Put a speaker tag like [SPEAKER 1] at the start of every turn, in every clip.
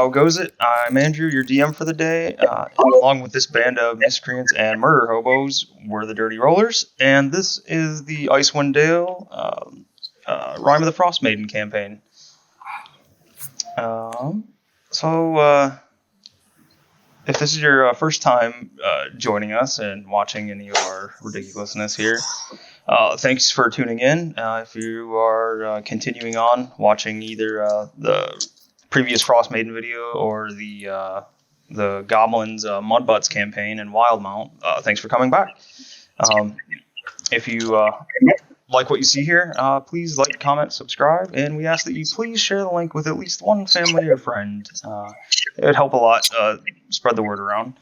[SPEAKER 1] how goes it? I'm Andrew, your DM for the day. Along with this band of miscreants and murder hobos, we're the Dirty Rollers, and this is the Icewind Dale Rime of the Frostmaiden campaign. If this is your first time joining us and watching any of our ridiculousness here, thanks for tuning in. If you are continuing on watching either the previous Frostmaiden video or the Goblins Mudbutts campaign in Wildmount, thanks for coming back. If you like what you see here, please like, comment, subscribe, and we ask that you please share the link with at least one family or friend. It would help a lot spread the word around.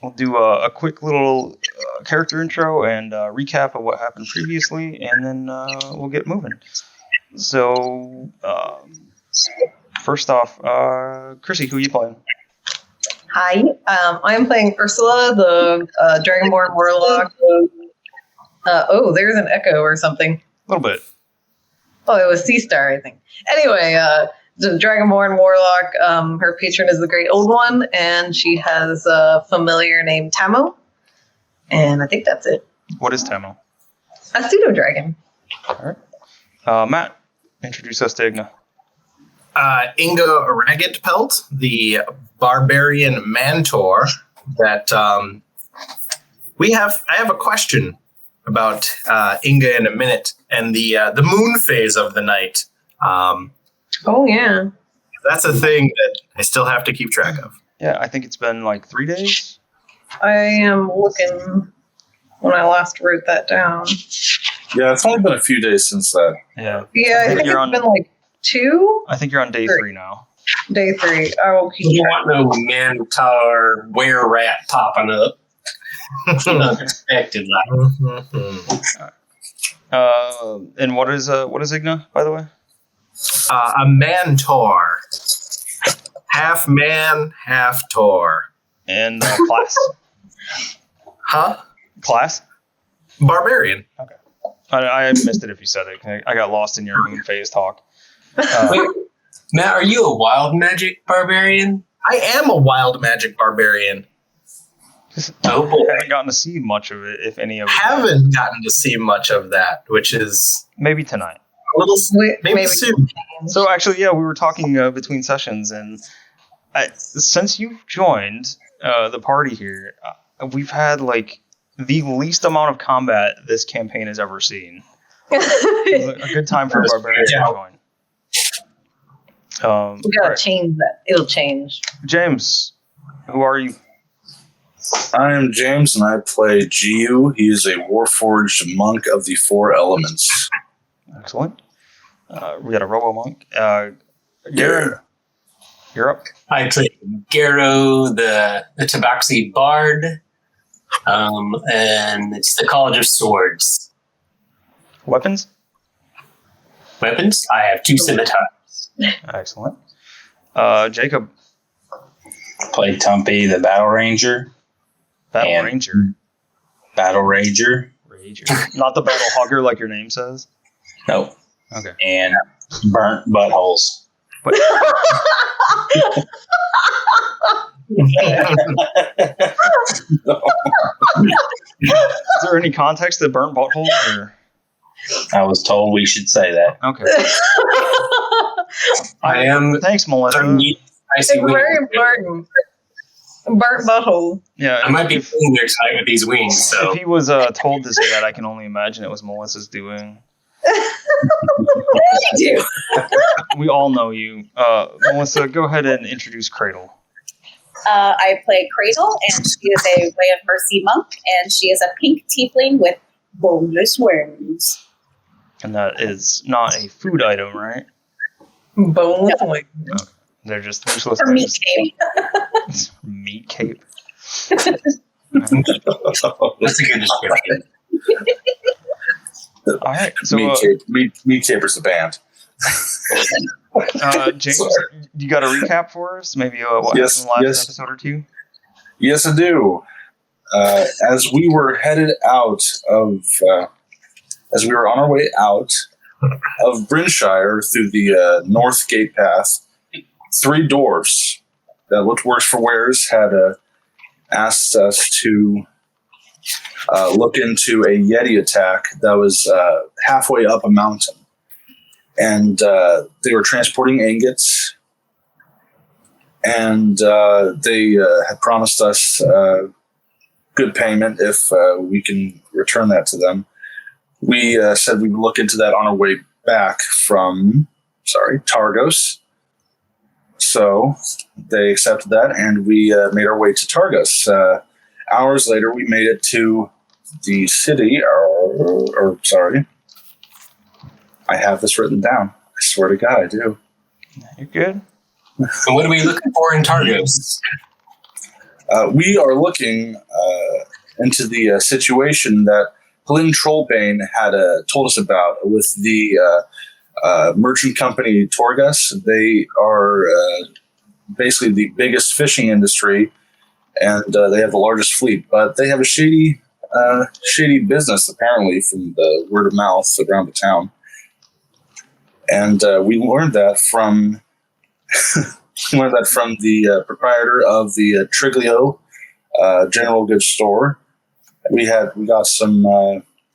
[SPEAKER 1] We'll do a quick little character intro and recap of what happened previously, and then we'll get moving. So, first off, Chrissy, who are you playing?
[SPEAKER 2] Hi, I am playing Ursula, the Dragonborn Warlock. There's an echo or something.
[SPEAKER 1] A little bit.
[SPEAKER 2] Oh, it was Seastar, I think. Anyway, the Dragonborn Warlock, her patron is the Great Old One, and she has a familiar named Tamo. And I think that's it.
[SPEAKER 1] What is Tamo?
[SPEAKER 2] A pseudo-dragon.
[SPEAKER 1] All right. Matt, introduce us to Igna.
[SPEAKER 3] Inga Raggedpelt, the barbarian Mantor. That I have a question about Inga in a minute, and the moon phase of the night.
[SPEAKER 2] Oh, yeah.
[SPEAKER 3] That's a thing that I still have to keep track of.
[SPEAKER 1] Yeah, I think it's been like 3 days.
[SPEAKER 2] I am looking when I last wrote that down.
[SPEAKER 4] Yeah, it's only been a few days since that.
[SPEAKER 1] Yeah.
[SPEAKER 2] Yeah, I think it's been like 2?
[SPEAKER 1] I think you're on day 3 now.
[SPEAKER 2] Day 3. Oh, okay.
[SPEAKER 5] You want no Mantar were-rat popping up. Unexpected.
[SPEAKER 1] And what is Igna, by the way?
[SPEAKER 3] A Mantor. Half man, half Tor.
[SPEAKER 1] And class?
[SPEAKER 3] Huh?
[SPEAKER 1] Class?
[SPEAKER 3] Barbarian.
[SPEAKER 1] Okay. I missed it if you said it. I got lost in your moon phase talk.
[SPEAKER 5] Wait, Matt, are you a wild magic barbarian?
[SPEAKER 3] I am a wild magic barbarian.
[SPEAKER 5] Oh boy.
[SPEAKER 1] I haven't gotten to see much of it, if any of it.
[SPEAKER 3] Haven't gotten to see much of that, which is
[SPEAKER 1] Maybe tonight.
[SPEAKER 3] a little maybe soon.
[SPEAKER 1] So actually, yeah, we were talking between sessions, and since you've joined the party here, we've had like the least amount of combat this campaign has ever seen. It was a good time for a barbarian to join.
[SPEAKER 2] We gotta change that. It'll change.
[SPEAKER 1] James, who are you?
[SPEAKER 4] I am James, and I play Jiu. He is a Warforged monk of the 4 elements.
[SPEAKER 1] Excellent. We got a Robo-Monk. Garen, you're up.
[SPEAKER 5] I play Garo, the Tabaxi Bard, and it's the College of Swords.
[SPEAKER 1] Weapons?
[SPEAKER 5] Weapons? I have 2 scimitars.
[SPEAKER 1] Excellent. Jacob.
[SPEAKER 6] Play Tumpy, the Battle Ranger.
[SPEAKER 1] Battle Ranger.
[SPEAKER 6] Battle Ranger.
[SPEAKER 1] Not the Battle Hugger like your name says?
[SPEAKER 6] No.
[SPEAKER 1] Okay.
[SPEAKER 6] And burnt buttholes.
[SPEAKER 1] Is there any context to burnt butthole? Or?
[SPEAKER 6] I was told we should say that.
[SPEAKER 1] Okay.
[SPEAKER 5] I am.
[SPEAKER 1] Thanks, Melissa.
[SPEAKER 2] It's very important. Burnt butthole.
[SPEAKER 1] Yeah,
[SPEAKER 5] I might be feeling there tonight with these wings. So
[SPEAKER 1] if he was told to say that, I can only imagine it was Melissa's doing.
[SPEAKER 2] What did you do?
[SPEAKER 1] We all know you. Melissa, go ahead and introduce Cradle.
[SPEAKER 7] I play Cradle, and she is a Way of Mercy monk, and she is a pink tiefling with boneless wings.
[SPEAKER 1] And that is not a food item, right?
[SPEAKER 2] Boneless wings.
[SPEAKER 1] Okay. They're just useless
[SPEAKER 7] Her meat
[SPEAKER 1] things.
[SPEAKER 7] cape.
[SPEAKER 1] Meat cape.
[SPEAKER 5] that's a good description.
[SPEAKER 1] All right. So,
[SPEAKER 4] Meat Caper's the band.
[SPEAKER 1] James, you got a recap for us? Maybe what happened in the last episode or two?
[SPEAKER 4] Yes, I do. As we were headed out of, as we were on our way out, of Brynshire through the North Gate Path, 3 dwarves that looked worse for wears had asked us to look into a Yeti attack that was halfway up a mountain. And they were transporting ingots, and they had promised us good payment if we can return that to them. We said we would look into that on our way back from, Targos. So they accepted that, and we made our way to Targos. Hours later, we made it to the city, I have this written down. I swear to God, I do.
[SPEAKER 1] You're good.
[SPEAKER 5] And what are we looking for in Targos?
[SPEAKER 4] We are looking into the situation that Helene Trollbane had told us about with the merchant company Torgas. They are basically the biggest fishing industry, and they have the largest fleet. But they have a shady business, apparently, from the word of mouth around the town. And we learned that from the proprietor of the Triglio General Goods Store. We got some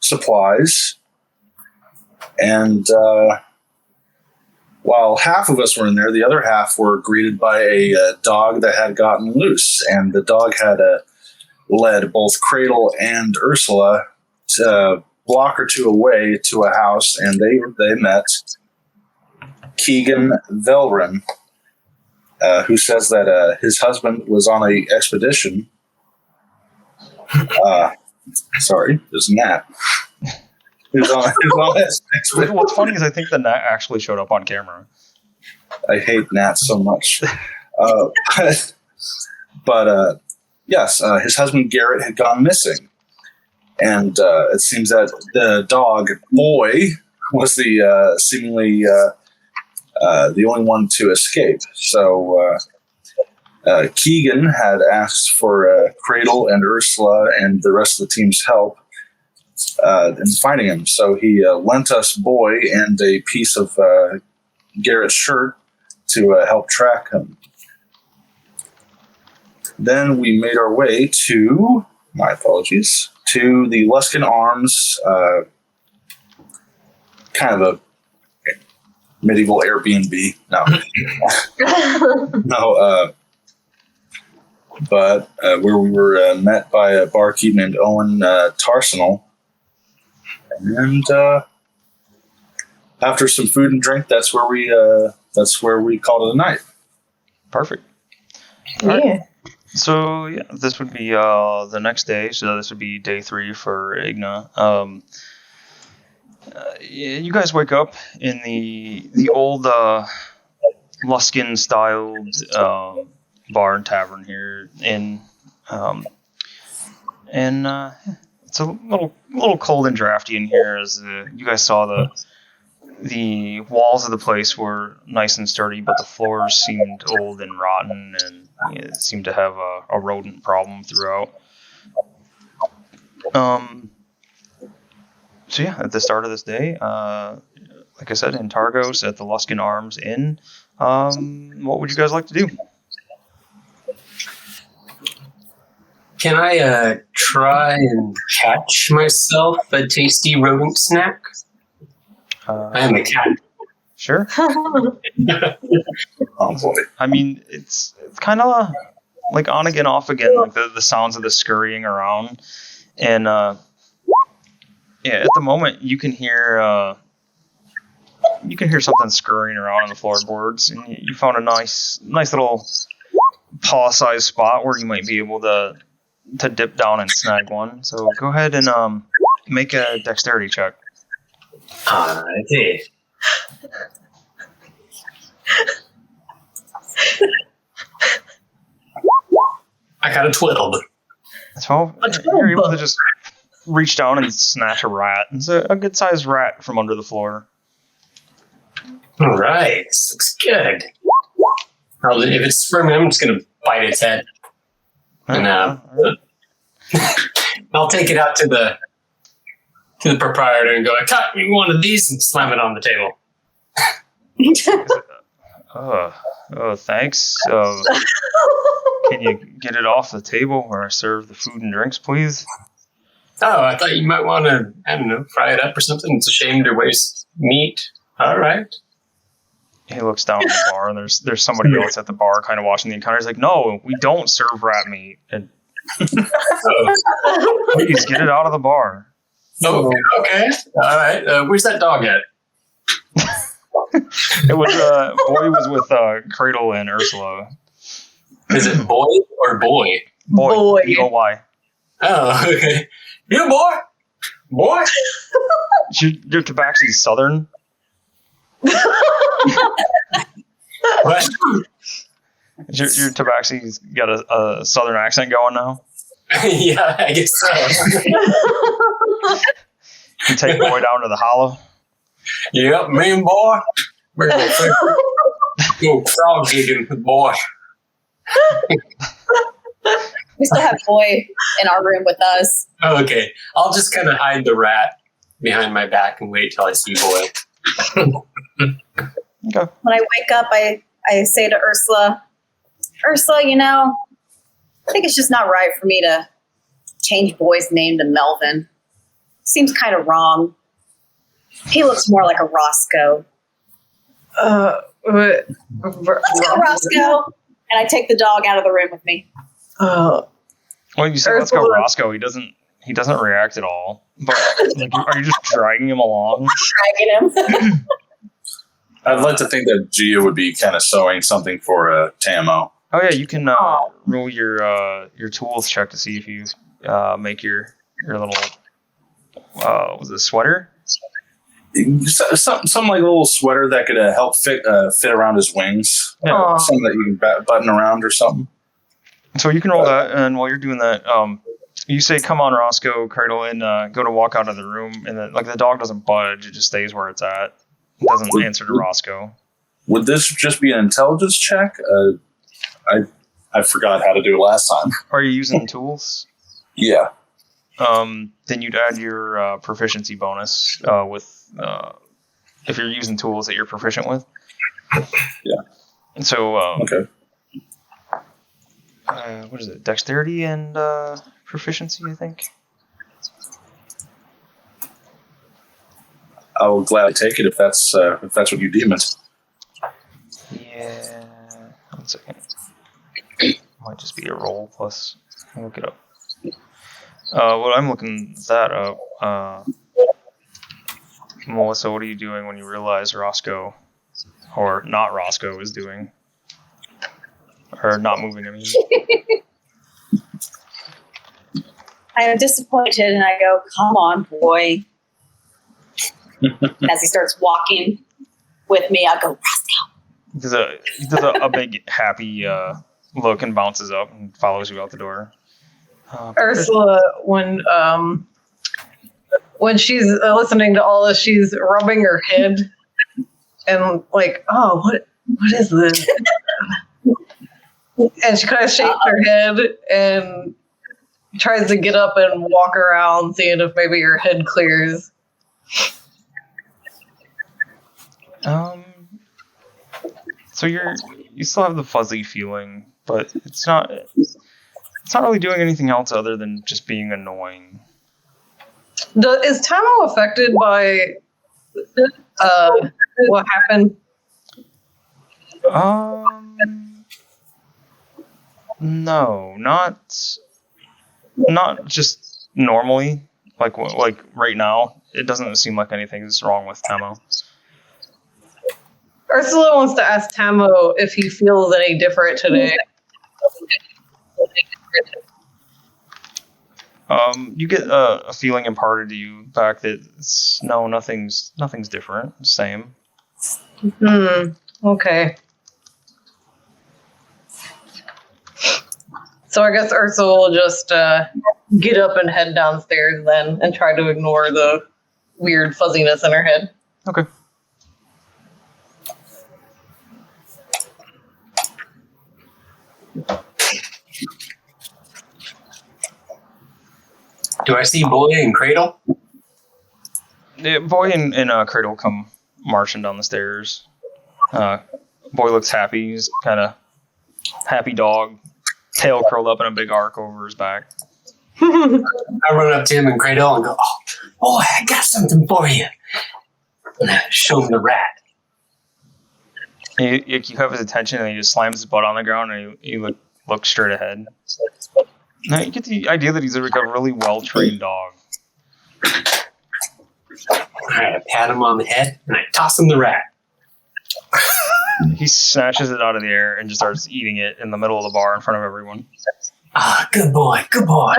[SPEAKER 4] supplies, and while half of us were in there, the other half were greeted by a dog that had gotten loose, and the dog had led both Cradle and Ursula a block or two away to a house, and they met Keegan Velrin, who says that his husband was on a expedition. There's a gnat. He was on expedition.
[SPEAKER 1] What's funny is I think the gnat actually showed up on camera.
[SPEAKER 4] I hate gnats so much. But yes, his husband Garrett had gone missing. And it seems that the dog, Boy, was the seemingly the only one to escape. So Keegan had asked for Cradle and Ursula and the rest of the team's help in finding him. So he lent us Boy and a piece of Garrett's shirt to help track him. Then we made our way to, to the Luskin Arms, kind of a medieval Airbnb. No. But where we were met by a barkeep named Owen Tarsenal. And after some food and drink, that's where we called it a night.
[SPEAKER 1] Perfect.
[SPEAKER 2] Yeah.
[SPEAKER 1] So yeah, this would be the next day. So this would be day 3 for Igna. You guys wake up in the old Luskin styled bar and tavern here in it's a little cold and drafty in here, as you guys saw the walls of the place were nice and sturdy, but the floors seemed old and rotten, and it seemed to have a rodent problem throughout. So yeah, at the start of this day, like I said, in Targos at the Luskin Arms Inn, what would you guys like to do?
[SPEAKER 5] Can I try and catch myself a tasty rodent snack? I am a cat.
[SPEAKER 1] Sure.
[SPEAKER 4] Oh boy.
[SPEAKER 1] I mean, it's kind of like on again, off again, like the sounds of the scurrying around, and yeah, at the moment you can hear something scurrying around on the floorboards, and you found a nice little paw-sized spot where you might be able to dip down and snag one. So go ahead and make a dexterity check.
[SPEAKER 5] Alrighty. I got a 12.
[SPEAKER 1] So you're able to just reach down and snatch a rat. It's a good-sized rat from under the floor.
[SPEAKER 5] All right, this looks good. If it's swimming, I'm just going to bite its head. And I'll take it out to to the proprietor and go, "I cut me one of these," and slam it on the table.
[SPEAKER 1] Thanks. Can you get it off the table where I serve the food and drinks, please?
[SPEAKER 5] Oh, I thought you might want to, I don't know, fry it up or something. It's a shame to waste meat. All right.
[SPEAKER 1] He looks down at the bar, and there's somebody else at the bar kind of watching the encounter. He's like, no, we don't serve rat meat. And please, get it out of the bar.
[SPEAKER 5] Oh, okay. All right. Where's that dog at?
[SPEAKER 1] It was, Boy was with Cradle and Ursula.
[SPEAKER 5] Is it boy or boy?
[SPEAKER 2] Boy.
[SPEAKER 1] B-O-Y.
[SPEAKER 5] Oh, okay. You boy? Boy?
[SPEAKER 1] Your tabaxi's southern?
[SPEAKER 5] What?
[SPEAKER 1] Your tabaxi's got a southern accent going now?
[SPEAKER 5] Yeah, I guess so.
[SPEAKER 1] You take Boy down to the hollow?
[SPEAKER 5] Yep, me and boy. We're going to go frog gigging with boy.
[SPEAKER 7] We still have Boy in our room with us.
[SPEAKER 5] Oh, okay. I'll just kind of hide the rat behind my back and wait till I see boy.
[SPEAKER 1] Okay.
[SPEAKER 7] When I wake up, I say to Ursula, you know, I think it's just not right for me to change Boy's name to Melvin. Seems kind of wrong. He looks more like a Roscoe. Let's go, Roscoe. And I take the dog out of the room with me.
[SPEAKER 1] Well, you said let's go, Roscoe. He doesn't react at all. But like, are you just dragging him along?
[SPEAKER 7] Dragging him.
[SPEAKER 4] I'd like to think that Gia would be kind of sewing something for Tamo.
[SPEAKER 1] Oh yeah, you can roll your tools check to see if you make your little was it a sweater?
[SPEAKER 4] Some like a little sweater that could help fit around his wings.
[SPEAKER 1] Yeah.
[SPEAKER 4] Something that you can button around or something.
[SPEAKER 1] So you can roll that, and while you're doing that, you say, "Come on, Roscoe, Cradle," and go to walk out of the room, and the dog doesn't budge; it just stays where it's at. It doesn't answer to Roscoe.
[SPEAKER 4] Would this just be an intelligence check? I forgot how to do it last time.
[SPEAKER 1] Are you using tools?
[SPEAKER 4] Yeah.
[SPEAKER 1] Then you'd add your proficiency bonus with if you're using tools that you're proficient with.
[SPEAKER 4] Yeah.
[SPEAKER 1] And so,
[SPEAKER 4] okay.
[SPEAKER 1] What is it? Dexterity and proficiency, I think.
[SPEAKER 4] I will gladly take it if that's what you deem it.
[SPEAKER 1] Yeah. 1 second. Might just be a roll plus. I'll look it up. Well, I'm looking that up. Melissa, what are you doing when you realize Roscoe, or not Roscoe, is doing? Or not moving, I mean.
[SPEAKER 7] I am disappointed and I go, "Come on, Boy." And as he starts walking with me, I go, "Roscoe."
[SPEAKER 1] He does a big happy look and bounces up and follows you out the door.
[SPEAKER 2] Ursula, when she's listening to all this, she's rubbing her head and like, "Oh, what is this?" And she kind of shakes her head and tries to get up and walk around, seeing if maybe her head clears.
[SPEAKER 1] So you still have the fuzzy feeling, but it's not really doing anything else other than just being annoying.
[SPEAKER 2] Is Tamo affected by what happened?
[SPEAKER 1] No, not just normally. Like right now, it doesn't seem like anything is wrong with Tamo.
[SPEAKER 2] Ursula wants to ask Tamo if he feels any different today.
[SPEAKER 1] You get a feeling imparted to you back that nothing's different. Same.
[SPEAKER 2] Okay. So I guess Ursula will just get up and head downstairs then and try to ignore the weird fuzziness in her head.
[SPEAKER 1] Okay.
[SPEAKER 5] Do I see Boy and Cradle?
[SPEAKER 1] Boy and Cradle come marching down the stairs. Boy looks happy. He's kind of happy dog, tail curled up in a big arc over his back.
[SPEAKER 5] I run up to him and Cradle and go, "Oh, boy, I got something for you." And I show him the rat.
[SPEAKER 1] You have his attention, and he just slams his butt on the ground, and he looks straight ahead. Now you get the idea that he's like a really well-trained dog.
[SPEAKER 5] I pat him on the head and I toss him the rat.
[SPEAKER 1] He snatches it out of the air and just starts eating it in the middle of the bar in front of everyone.
[SPEAKER 5] Ah, good boy, good boy.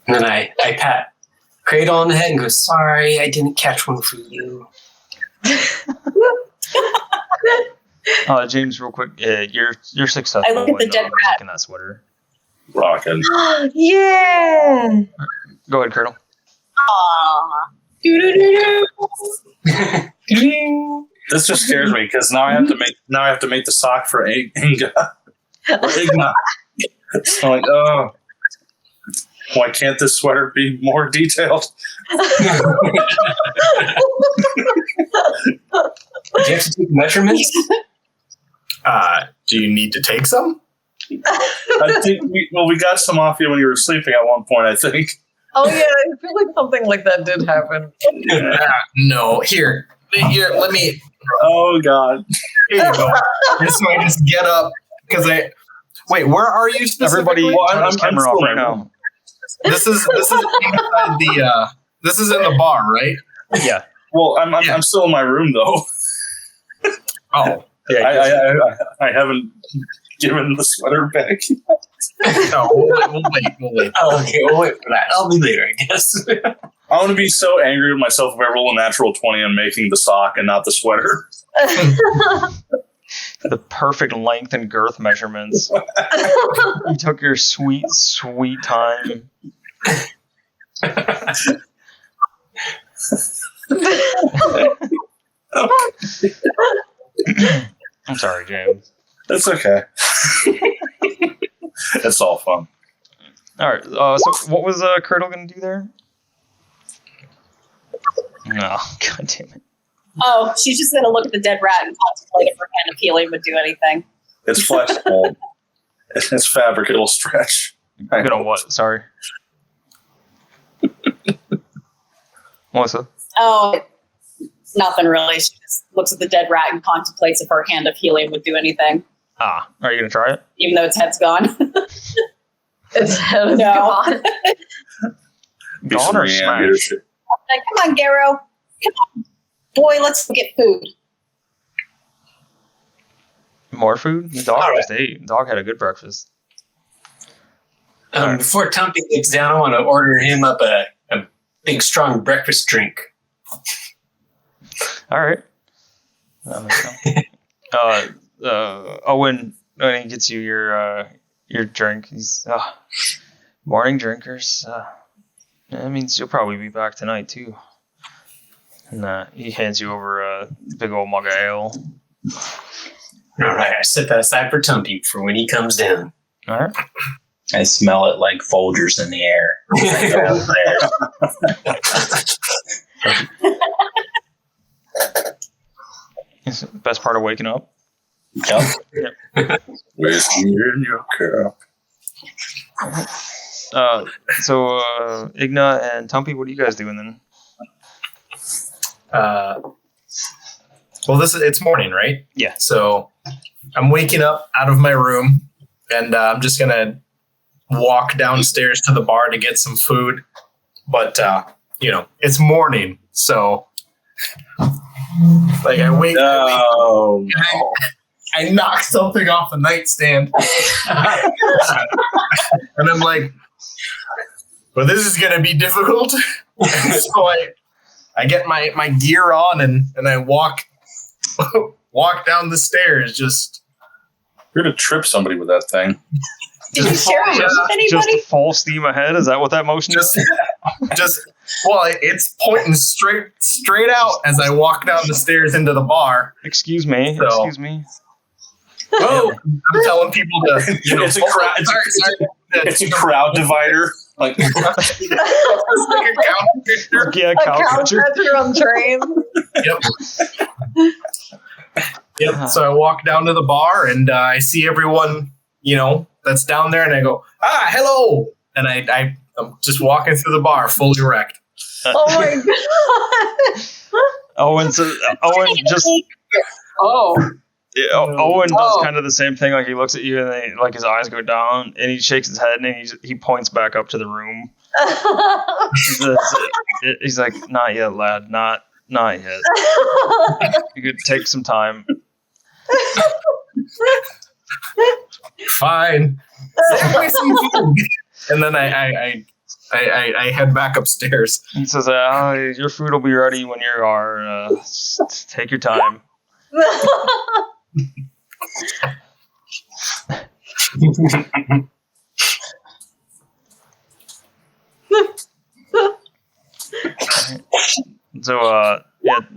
[SPEAKER 5] And then I pat Cradle on the head and go, "Sorry, I didn't catch one for you."
[SPEAKER 1] James, real quick, you're successful.
[SPEAKER 7] I look at the dead rat.
[SPEAKER 1] Making that sweater.
[SPEAKER 4] Rockin'.
[SPEAKER 2] Yeah.
[SPEAKER 1] Go ahead, Colonel.
[SPEAKER 7] Aww.
[SPEAKER 4] This just scares me because now I have to make the sock for Inga. Igna. I'm like, oh, why can't this sweater be more detailed?
[SPEAKER 5] Do you have to take measurements?
[SPEAKER 3] Do you need to take some?
[SPEAKER 4] I think we got some off you when you were sleeping at one point, I think.
[SPEAKER 2] Oh yeah, I feel like something like that did happen.
[SPEAKER 3] No. Here, let me.
[SPEAKER 4] Oh God.
[SPEAKER 3] Here you go. So I just get up because wait. Where are you specifically?
[SPEAKER 1] Everybody, turn his camera off right now.
[SPEAKER 3] This is inside the. This is in the bar, right?
[SPEAKER 1] Yeah.
[SPEAKER 4] Well, I'm still in my room though.
[SPEAKER 3] Oh.
[SPEAKER 1] Yeah.
[SPEAKER 4] I haven't given the sweater back.
[SPEAKER 3] No, we'll wait.
[SPEAKER 5] Oh, okay, we'll wait for that. I'll be later, I guess.
[SPEAKER 4] I want to be so angry with myself if I roll a natural 20 on making the sock and not the sweater.
[SPEAKER 1] The perfect length and girth measurements. You took your sweet, sweet time. I'm sorry, James.
[SPEAKER 4] That's okay. It's all fun.
[SPEAKER 1] All right. So, what was Curdle going to do there? No, God damn it.
[SPEAKER 7] Oh, she's just going to look at the dead rat and contemplate if her hand of healing would do anything.
[SPEAKER 4] It's flexible. It's fabric. It'll stretch.
[SPEAKER 1] Good on what? Sorry. Melissa?
[SPEAKER 7] Oh, nothing really. She just looks at the dead rat and contemplates if her hand of healing would do anything,
[SPEAKER 1] Are you going to try it?
[SPEAKER 7] even though its head's gone.
[SPEAKER 2] It's head
[SPEAKER 7] No.
[SPEAKER 2] gone.
[SPEAKER 4] Be
[SPEAKER 1] Gone
[SPEAKER 4] some
[SPEAKER 1] or
[SPEAKER 4] reanimator
[SPEAKER 1] smashed?
[SPEAKER 4] shit.
[SPEAKER 7] Like, come on, Garrow. Come on. Boy, let's go get food.
[SPEAKER 1] More food? The dog
[SPEAKER 5] All
[SPEAKER 1] just ate. The dog had a good breakfast.
[SPEAKER 5] Before Tumpy gets down, I want to order him up a big, strong breakfast drink.
[SPEAKER 1] All right. Owen, when he gets you your drink, he's morning drinkers. That means you'll probably be back tonight too. And he hands you over a big old mug of ale.
[SPEAKER 5] All right, I set that aside for Tumpy for when he comes down.
[SPEAKER 1] All right.
[SPEAKER 6] I smell it like Folgers in the air. I go out there.
[SPEAKER 1] It's the best part of waking up.
[SPEAKER 6] Yep.
[SPEAKER 4] Whiskey in your cup.
[SPEAKER 1] So Igna and Tumpy, what are you guys doing then?
[SPEAKER 3] Well, it's morning, right?
[SPEAKER 1] Yeah.
[SPEAKER 3] So I'm waking up out of my room, and I'm just gonna walk downstairs to the bar to get some food. But it's morning, so like I wake up.
[SPEAKER 4] No.
[SPEAKER 3] I knock something off the nightstand. And I'm like, well, this is going to be difficult. And so I get my gear on and I walk down the stairs.
[SPEAKER 4] You're going to trip somebody with that thing.
[SPEAKER 7] Did you share it with anybody?
[SPEAKER 1] Just full steam ahead? Is that what that motion is?
[SPEAKER 3] It's pointing straight out as I walk down the stairs into the bar.
[SPEAKER 1] Excuse me.
[SPEAKER 3] So-
[SPEAKER 1] Excuse me.
[SPEAKER 3] Whoa! I'm telling people to,
[SPEAKER 4] It's a crowd. It's a crowd divider. Like,
[SPEAKER 3] It's like a cow catcher.
[SPEAKER 1] Yeah,
[SPEAKER 2] A
[SPEAKER 1] cow
[SPEAKER 2] cow
[SPEAKER 1] catcher.
[SPEAKER 2] catcher on train.
[SPEAKER 3] Yep. So I walk down to the bar and I see everyone, that's down there, and I go, hello. And I'm just walking through the bar, fully erect.
[SPEAKER 2] Oh my god.
[SPEAKER 1] Owen just Owen does kind of the same thing. Like he looks at you and his eyes go down, and he shakes his head and he points back up to the room. He's like, "Not yet, lad. Not yet. You could take some time."
[SPEAKER 3] Fine. Send me some food. And then I head back upstairs.
[SPEAKER 1] He says, "Your food will be ready when you are. Just take your time." So,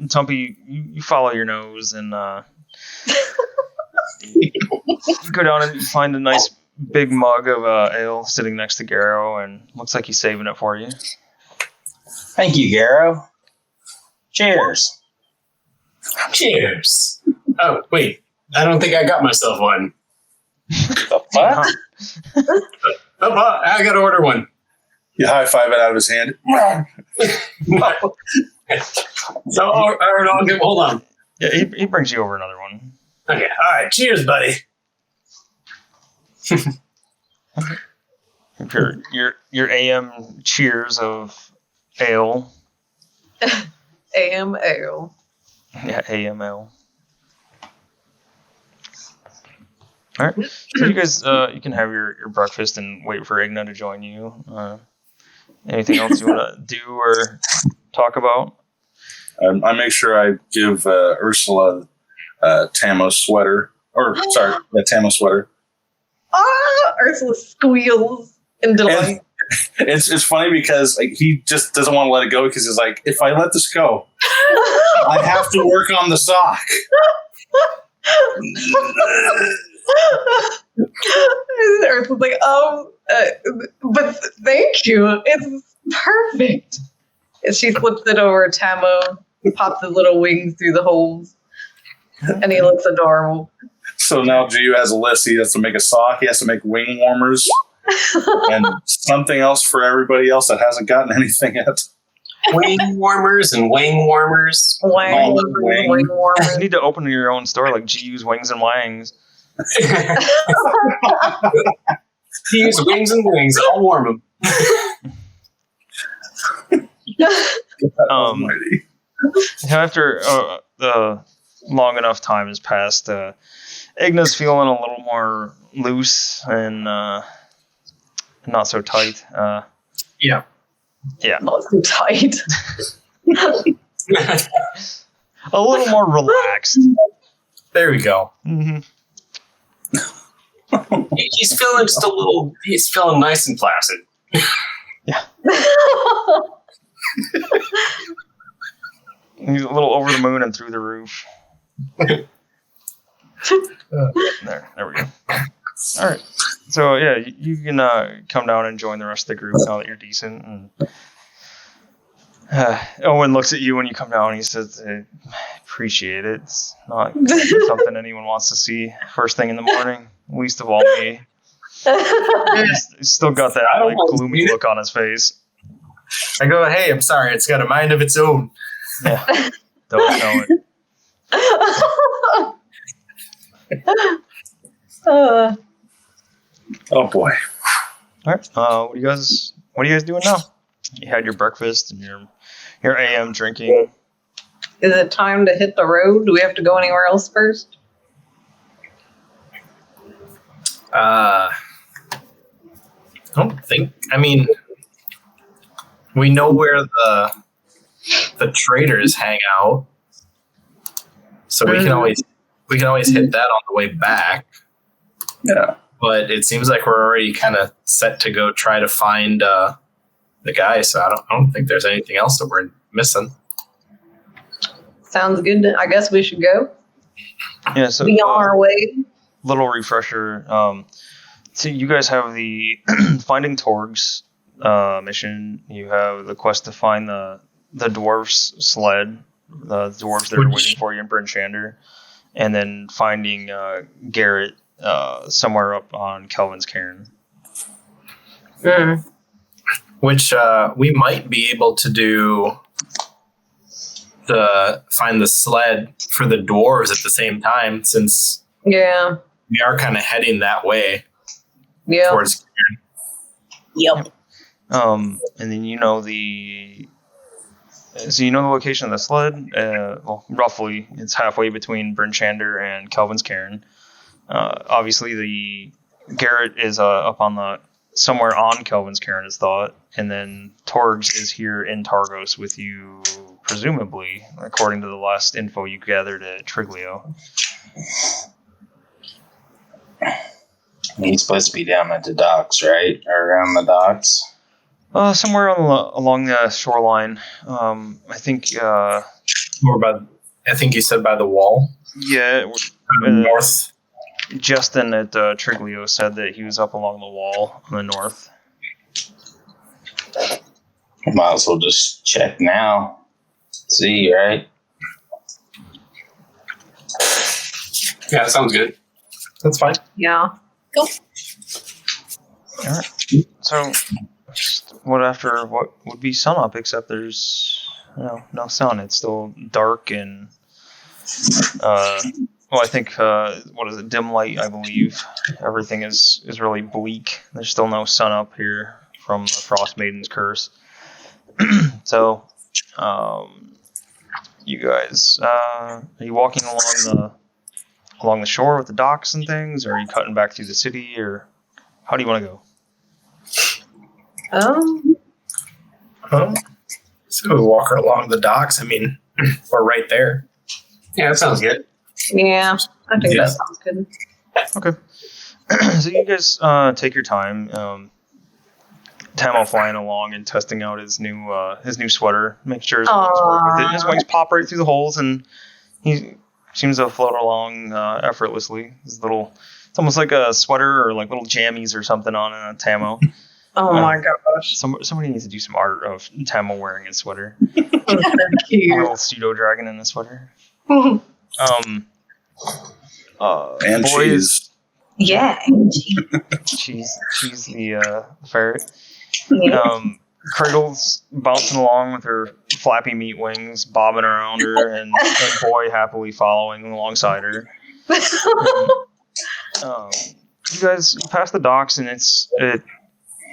[SPEAKER 1] Tumpy, you follow your nose and you go down and you find a nice big mug of ale sitting next to Garrow, and looks like he's saving it for you.
[SPEAKER 6] Thank you, Garrow. Cheers.
[SPEAKER 5] Cheers. Oh, wait. I don't think I got myself one.
[SPEAKER 6] The fuck?
[SPEAKER 5] Oh, I got to order one.
[SPEAKER 4] you high five it out of his hand.
[SPEAKER 5] So, hold on.
[SPEAKER 1] Yeah, he brings you over another one.
[SPEAKER 5] Okay. All right. Cheers, buddy.
[SPEAKER 1] Your AM cheers of ale.
[SPEAKER 2] AM ale.
[SPEAKER 1] Yeah, AM ale. All right. So you guys, you can have your breakfast and wait for Igna to join you. Anything else you want to do or talk about?
[SPEAKER 4] I make sure I give Ursula Tamo's sweater. Tamo's sweater.
[SPEAKER 2] Ursula squeals in delight.
[SPEAKER 4] It's funny because he just doesn't want to let it go because he's like, if I let this go, I have to work on the sock.
[SPEAKER 2] Ursula's like, but thank you. It's perfect. And she flips it over Tamo, pops his little wings through the holes, and he looks adorable.
[SPEAKER 4] So now Gio has a list. He has to make a sock. He has to make wing warmers. And something else for everybody else that hasn't gotten anything yet.
[SPEAKER 5] Wing warmers and wing warmers.
[SPEAKER 2] Wing
[SPEAKER 1] You
[SPEAKER 2] warmers.
[SPEAKER 1] need to open your own store like GU's Wings and Wangs.
[SPEAKER 5] Use wings and wings. I'll warm them.
[SPEAKER 1] After the long enough time has passed, Igna's feeling a little more loose and not so tight.
[SPEAKER 3] Yeah.
[SPEAKER 2] Not so tight.
[SPEAKER 1] A little more relaxed.
[SPEAKER 3] There we go.
[SPEAKER 1] Mm-hmm.
[SPEAKER 5] He's feeling just a little. He's feeling nice and placid.
[SPEAKER 1] He's a little over the moon and through the roof. There we go. All right. So yeah, you can come down and join the rest of the group now that you're decent. And Owen looks at you when you come down. And he says, "I appreciate it. It's not something anyone wants to see first thing in the morning. Least of all me." He's still got that gloomy look on his face.
[SPEAKER 3] I go, hey, I'm sorry. It's got a mind of its own.
[SPEAKER 1] Yeah, don't know it.
[SPEAKER 4] Oh boy.
[SPEAKER 1] All right. What are you guys doing now? You had your breakfast and your AM drinking.
[SPEAKER 2] Is it time to hit the road? Do we have to go anywhere else first?
[SPEAKER 3] I don't think. I mean, we know where the traders hang out, so we can always hit that on the way back.
[SPEAKER 4] Yeah.
[SPEAKER 3] But it seems like we're already kind of set to go try to find the guy. So I don't think there's anything else that we're missing.
[SPEAKER 2] Sounds good. I guess we should go.
[SPEAKER 1] Yeah. So
[SPEAKER 2] Be on our way.
[SPEAKER 1] little refresher. So you guys have the Finding Torgs mission. You have the quest to find the dwarf's sled, the dwarves that are waiting for you in Bryn Shander, and then finding Garrett somewhere up on Kelvin's Cairn.
[SPEAKER 3] Which we might be able to do find the sled for the dwarves at the same time, since we are kind of heading that way towards Cairn.
[SPEAKER 7] Yep.
[SPEAKER 1] And then you know the location of the sled. Well, roughly, it's halfway between Bryn Shander and Kelvin's Cairn. Obviously, the Garrett is up on somewhere on Kelvin's Cairn, is thought, and then Torgs is here in Targos with you, presumably, according to the last info you gathered at Triglio.
[SPEAKER 6] He's supposed to be down at the docks, right? Or around the docks?
[SPEAKER 1] Somewhere along the shoreline. I think.
[SPEAKER 3] More by, I think you said by the wall.
[SPEAKER 1] Yeah.
[SPEAKER 3] North.
[SPEAKER 1] Justin at Triglio said that he was up along the wall on the north.
[SPEAKER 6] Might as well just check now. See, right?
[SPEAKER 5] Yeah, that sounds good.
[SPEAKER 3] That's fine.
[SPEAKER 2] Yeah.
[SPEAKER 7] Go.
[SPEAKER 1] All right. So, what would be sunup, except there's no sun. It's still dark and I think what is it? Dim light, I believe. Everything is really bleak. There's still no sun up here from the Frostmaiden's curse. So, you guys, are you walking along the shore with the docks and things, or are you cutting back through the city, or how do you want to go?
[SPEAKER 3] So we walk along the docks. I mean, we're right there.
[SPEAKER 5] Yeah, that sounds good.
[SPEAKER 2] Yeah, I think that sounds good.
[SPEAKER 1] Okay. So you guys take your time. Tamo flying along and testing out his new sweater. Make sure his wings work with it. His wings pop right through the holes, and he seems to float along effortlessly. It's almost like a sweater or like little jammies or something on a Tamo.
[SPEAKER 2] Oh my gosh.
[SPEAKER 1] Somebody needs to do some art of Tamo wearing his sweater.
[SPEAKER 2] Cute.
[SPEAKER 1] A little pseudo dragon in a sweater.
[SPEAKER 4] And
[SPEAKER 1] boys,
[SPEAKER 2] Yeah.
[SPEAKER 1] she's the ferret.
[SPEAKER 2] Yeah.
[SPEAKER 1] Cradle's bouncing along with her flappy meat wings, bobbing around her, and Boy happily following alongside her. You guys pass the docks, and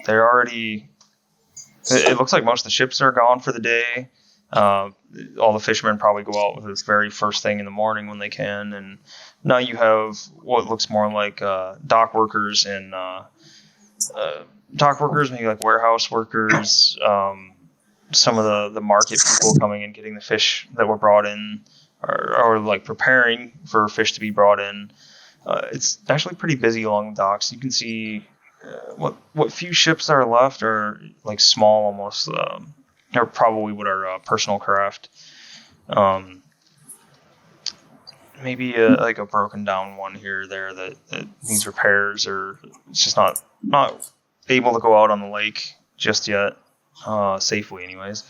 [SPEAKER 1] they're already. It looks like most of the ships are gone for the day. All the fishermen probably go out with this very first thing in the morning when they can, and now you have what looks more like dock workers and maybe like warehouse workers, some of the market people coming and getting the fish that were brought in, or like preparing for fish to be brought in. It's actually pretty busy along the docks. You can see what few ships are left are like small almost. Or probably what are personal craft. Maybe like a broken down one here or there that needs repairs, or it's just not able to go out on the lake just yet, safely anyways.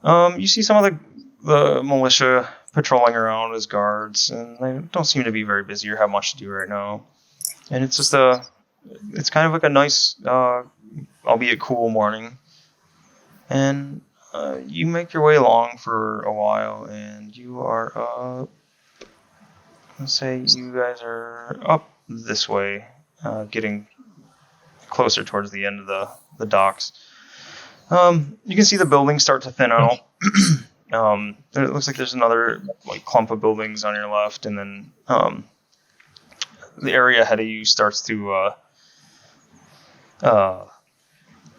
[SPEAKER 1] You see some of the militia patrolling around as guards, and they don't seem to be very busy or have much to do right now. And it's just it's kind of like a nice, albeit cool morning. And you make your way along for a while, and you are let's say you guys are up this way, getting closer towards the end of the docks. You can see the buildings start to thin out. It looks like there's another like clump of buildings on your left, and then the area ahead of you starts to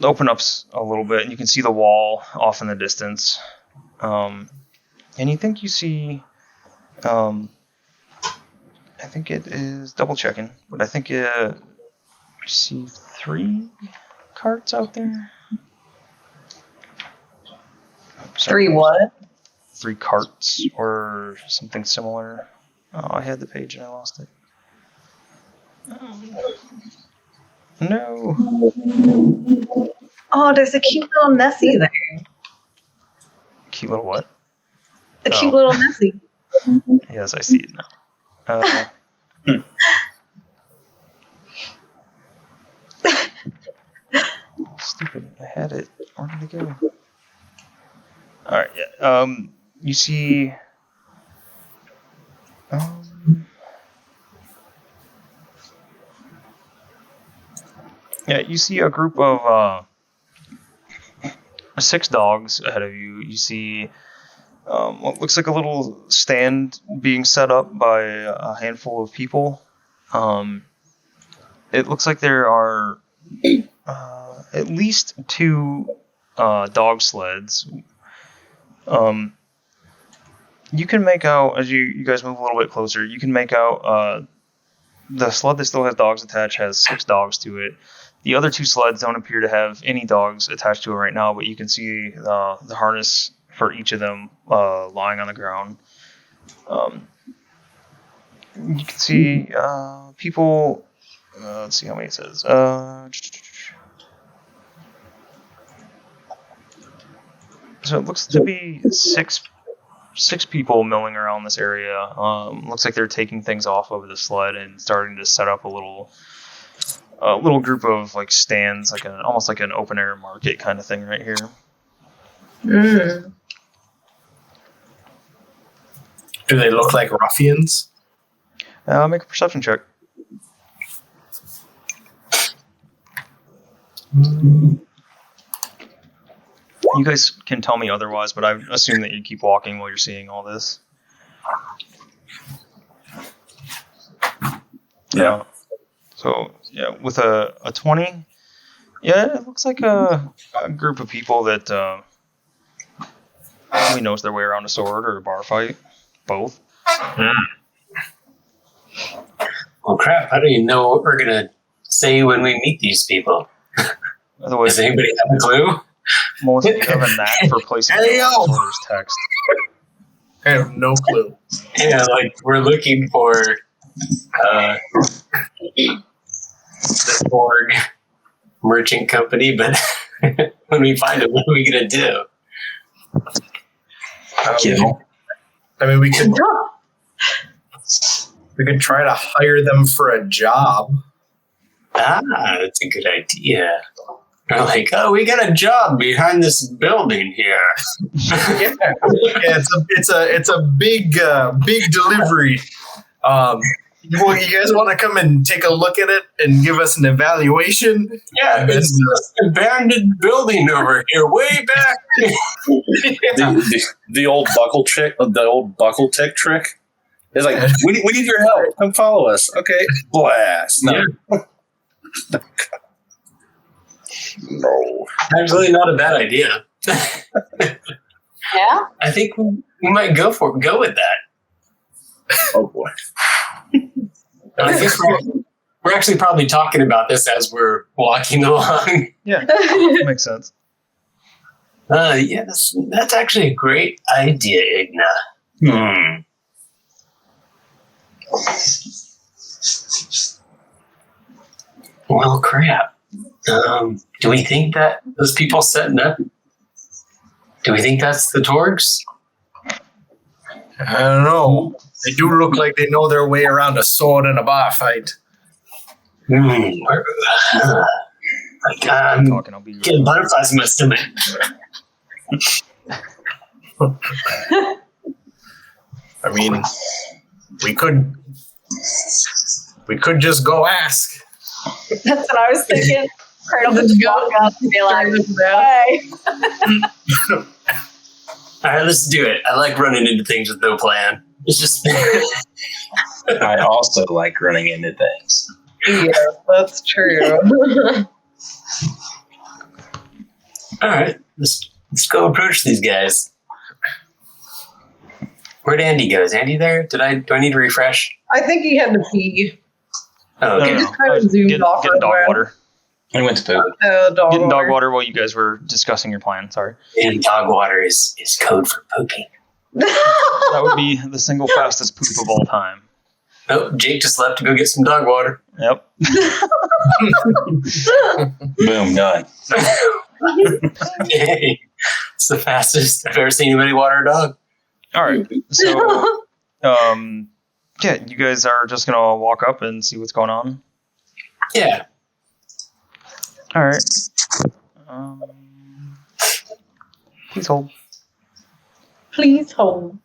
[SPEAKER 1] open up a little bit, and you can see the wall off in the distance. And you think you see, I think it is double checking, but I think you see 3 carts out there.
[SPEAKER 2] Three what?
[SPEAKER 1] 3 carts or something similar. Oh, I had the page and I lost it. No.
[SPEAKER 2] Oh, there's a cute little Nessie there.
[SPEAKER 1] Cute little what?
[SPEAKER 2] A cute little Nessie.
[SPEAKER 1] Yes, I see it now. Stupid. I had it. Where did it go? Alright, yeah. You see... yeah, you see a group of 6 dogs ahead of you. You see what looks like a little stand being set up by a handful of people. It looks like there are at least 2 dog sleds. You can make out, as you guys move a little bit closer, you can make out the sled that still has dogs attached has 6 dogs to it. The other 2 sleds don't appear to have any dogs attached to it right now, but you can see the harness for each of them lying on the ground. You can see people. Let's see how many it says. So it looks to be six people milling around this area. Looks like they're taking things off of the sled and starting to set up a little group of like stands, like almost like an open air market kind of thing right here.
[SPEAKER 2] Mm.
[SPEAKER 3] Do they look like ruffians?
[SPEAKER 1] Make a perception check. You guys can tell me otherwise, but I assume that you keep walking while you're seeing all this.
[SPEAKER 4] Yeah.
[SPEAKER 1] So, yeah, with a 20, yeah, it looks like a group of people that probably knows their way around a sword or a bar fight. Both.
[SPEAKER 5] Well, crap, I don't even know what we're going to say when we meet these people.
[SPEAKER 1] Otherwise,
[SPEAKER 5] Does anybody have a clue?
[SPEAKER 1] Melissa, you have a knack for placing Sorter's text.
[SPEAKER 3] I have no clue.
[SPEAKER 5] Yeah, like we're looking for the Borg merchant company, but when we find it, what are we going to do?
[SPEAKER 3] I mean, we could try to hire them for a job.
[SPEAKER 5] That's a good idea. They're like, oh, we got a job behind this building here.
[SPEAKER 3] Yeah, it's a big delivery. Well, you guys want to come and take a look at it and give us an evaluation?
[SPEAKER 5] Yeah, it's this abandoned building over here, way back.
[SPEAKER 4] The old buckle tick trick. It's like we need your help. Come follow us. Okay, blast. No.
[SPEAKER 5] Yeah.
[SPEAKER 4] No.
[SPEAKER 5] Actually, not a bad idea.
[SPEAKER 7] Yeah?
[SPEAKER 5] I think we might go with that.
[SPEAKER 4] Oh boy.
[SPEAKER 5] I think we're actually probably talking about this as we're walking along.
[SPEAKER 1] Yeah, makes sense.
[SPEAKER 5] Yeah, that's actually a great idea, Igna. Well, crap. Do we think that those people setting up? Do we think that's the Torgs?
[SPEAKER 3] I don't know. They do look like they know their way around a sword and a bar fight.
[SPEAKER 5] I'm getting butterflies in my stomach.
[SPEAKER 3] I mean, we could just go ask.
[SPEAKER 7] That's what I was thinking. Cradle just walk up and be like, hey.
[SPEAKER 5] All right, let's do it. I like running into things with no plan. It's just...
[SPEAKER 6] I also like running into things.
[SPEAKER 2] Yeah, that's true.
[SPEAKER 5] All right, let's go approach these guys. Where'd Andy go? Is Andy there? Do I need to refresh?
[SPEAKER 2] I think he had to pee.
[SPEAKER 5] Oh, okay.
[SPEAKER 2] He just kind of zoomed off.
[SPEAKER 1] Getting dog water.
[SPEAKER 6] I went to poop.
[SPEAKER 1] Getting dog water while you guys were discussing your plan. Sorry.
[SPEAKER 5] And dog water is code for pooping.
[SPEAKER 1] That would be the single fastest poop of all time.
[SPEAKER 5] Oh, Jake just left to go get some dog water.
[SPEAKER 1] Yep.
[SPEAKER 6] Boom, done.
[SPEAKER 5] Yay. It's the fastest I've ever seen anybody water a dog.
[SPEAKER 1] All right. So, yeah, you guys are just gonna walk up and see what's going on.
[SPEAKER 5] Yeah.
[SPEAKER 1] All right. Please hold.
[SPEAKER 2] Please hold.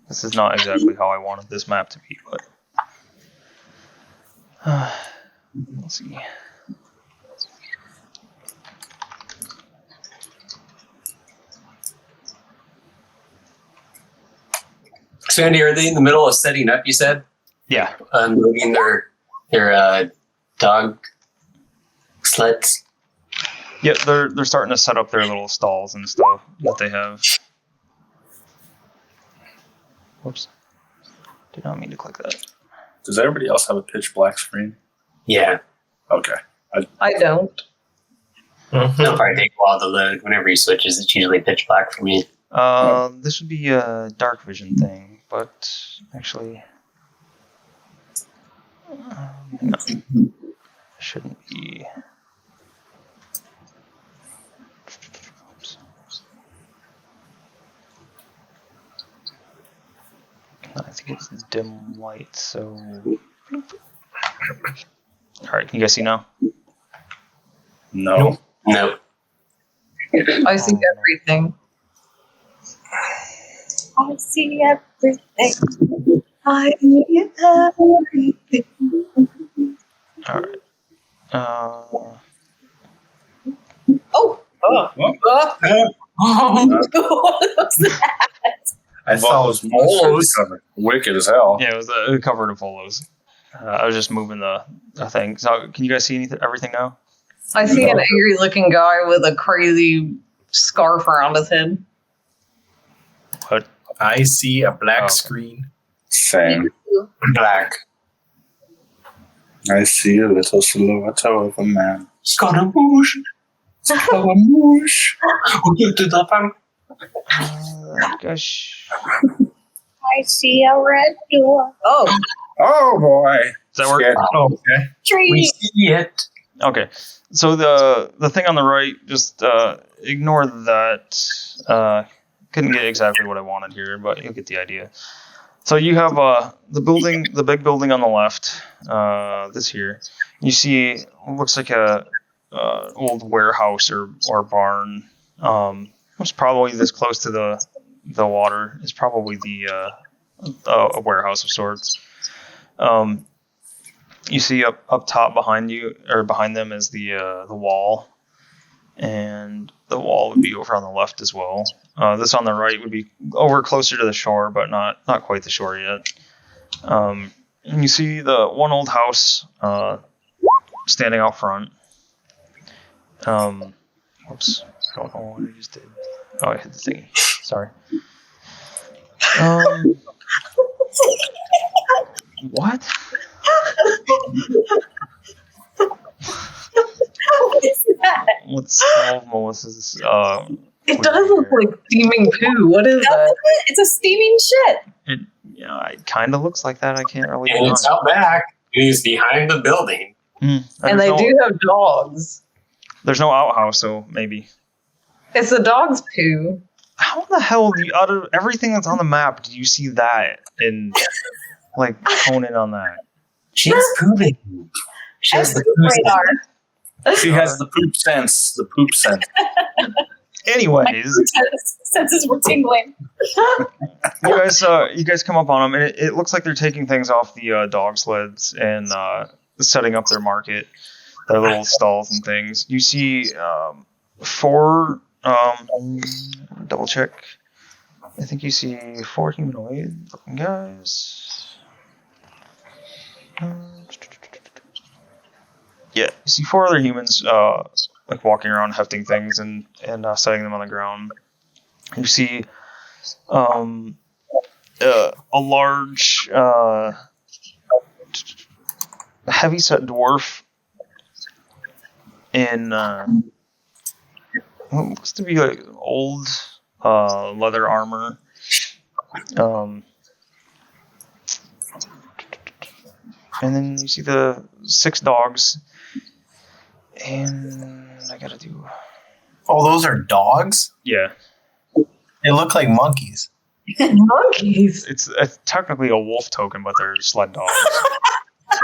[SPEAKER 1] This is not exactly how I wanted this map to be, but let's see.
[SPEAKER 5] So, Andy, are they in the middle of setting up, you said?
[SPEAKER 1] Yeah.
[SPEAKER 5] Moving their dog sleds?
[SPEAKER 1] Yeah, they're starting to set up their little stalls and stuff that they have. Whoops. Did not mean to click that.
[SPEAKER 4] Does everybody else have a pitch black screen?
[SPEAKER 5] Yeah.
[SPEAKER 4] Okay.
[SPEAKER 2] I don't.
[SPEAKER 5] It'll probably take a while to load. Whenever he switches, it's usually pitch black for me.
[SPEAKER 1] This would be a dark vision thing, but actually, hang on. Shouldn't be. Oops. I think it's dim light, so. Alright, can you guys see now?
[SPEAKER 4] No.
[SPEAKER 5] Nope.
[SPEAKER 2] I see everything.
[SPEAKER 7] I see everything.
[SPEAKER 2] I see everything.
[SPEAKER 1] Alright.
[SPEAKER 7] Oh.
[SPEAKER 2] Oh.
[SPEAKER 7] What was that?
[SPEAKER 4] I thought it was
[SPEAKER 3] Volos.
[SPEAKER 4] covered. Wicked as hell.
[SPEAKER 1] Yeah, it was covered in Volos. I was just moving the thing. So, can you guys see everything now?
[SPEAKER 2] I see an angry looking guy with a crazy scarf around his head.
[SPEAKER 1] What?
[SPEAKER 3] I see a black
[SPEAKER 1] Okay.
[SPEAKER 3] screen.
[SPEAKER 4] Same.
[SPEAKER 5] Black.
[SPEAKER 4] I see a little silhouette of a man.
[SPEAKER 5] Scaramouche.
[SPEAKER 4] Scaramouche.
[SPEAKER 1] Gosh.
[SPEAKER 7] I see a red door. Oh,
[SPEAKER 4] Oh boy.
[SPEAKER 1] Does that work?
[SPEAKER 4] Scared.
[SPEAKER 3] Oh, okay.
[SPEAKER 5] We
[SPEAKER 7] tree.
[SPEAKER 5] see it.
[SPEAKER 1] Okay. So the thing on the right, just ignore that. Couldn't get exactly what I wanted here, but you'll get the idea. So you have the building, the big building on the left. This here, you see looks like a old warehouse or barn. It's probably this close to the water. It's probably a warehouse of sorts. You see up top behind you, or behind them, is the wall, and the wall would be over on the left as well. This on the right would be over closer to the shore, but not quite the shore yet. And you see the one old house standing out front. Whoops, I don't know what I just did. Oh, I hit the thingy. Sorry. What?
[SPEAKER 7] What is that?
[SPEAKER 1] Let's solve Melissa's.
[SPEAKER 2] It does look like steaming poo. What is that?
[SPEAKER 7] It's a steaming shit.
[SPEAKER 1] It kind of looks like that. I can't really.
[SPEAKER 5] And it's out back. He's behind the building.
[SPEAKER 2] And they do have dogs.
[SPEAKER 1] There's no outhouse, so maybe.
[SPEAKER 2] It's the dog's poo.
[SPEAKER 1] How the hell do you, out of everything that's on the map, do you see that and like hone in on that?
[SPEAKER 5] She's pooping. She has the poop
[SPEAKER 7] radar.
[SPEAKER 4] She has the poop sense. The poop sense.
[SPEAKER 1] Anyways,
[SPEAKER 7] Senses were tingling.
[SPEAKER 1] you guys come up on them, and it looks like they're taking things off the dog sleds and setting up their market, their little stalls and things. You see 4. Double check. I think you see 4 humanoid looking guys. Yeah, you see 4 other humans like walking around hefting things and setting them on the ground. You see a large heavy-set dwarf in what looks to be like old leather armor. And then you see the 6 dogs, and I gotta do.
[SPEAKER 3] Oh, those are dogs?
[SPEAKER 1] Yeah,
[SPEAKER 3] They look like monkeys.
[SPEAKER 2] Monkeys.
[SPEAKER 1] it's technically a wolf token, but they're sled dogs.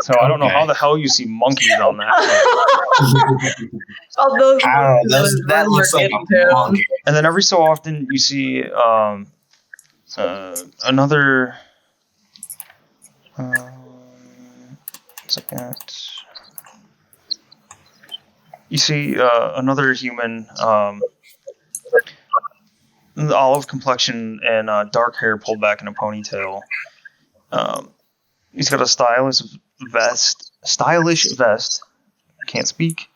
[SPEAKER 1] So I don't know how the hell you see monkeys on that.
[SPEAKER 2] Oh, those.
[SPEAKER 3] I don't know, that looks like a monkey.
[SPEAKER 1] And then every so often you see another. Second. You see another human, olive complexion and dark hair pulled back in a ponytail. He's got a stylish vest. I can't speak.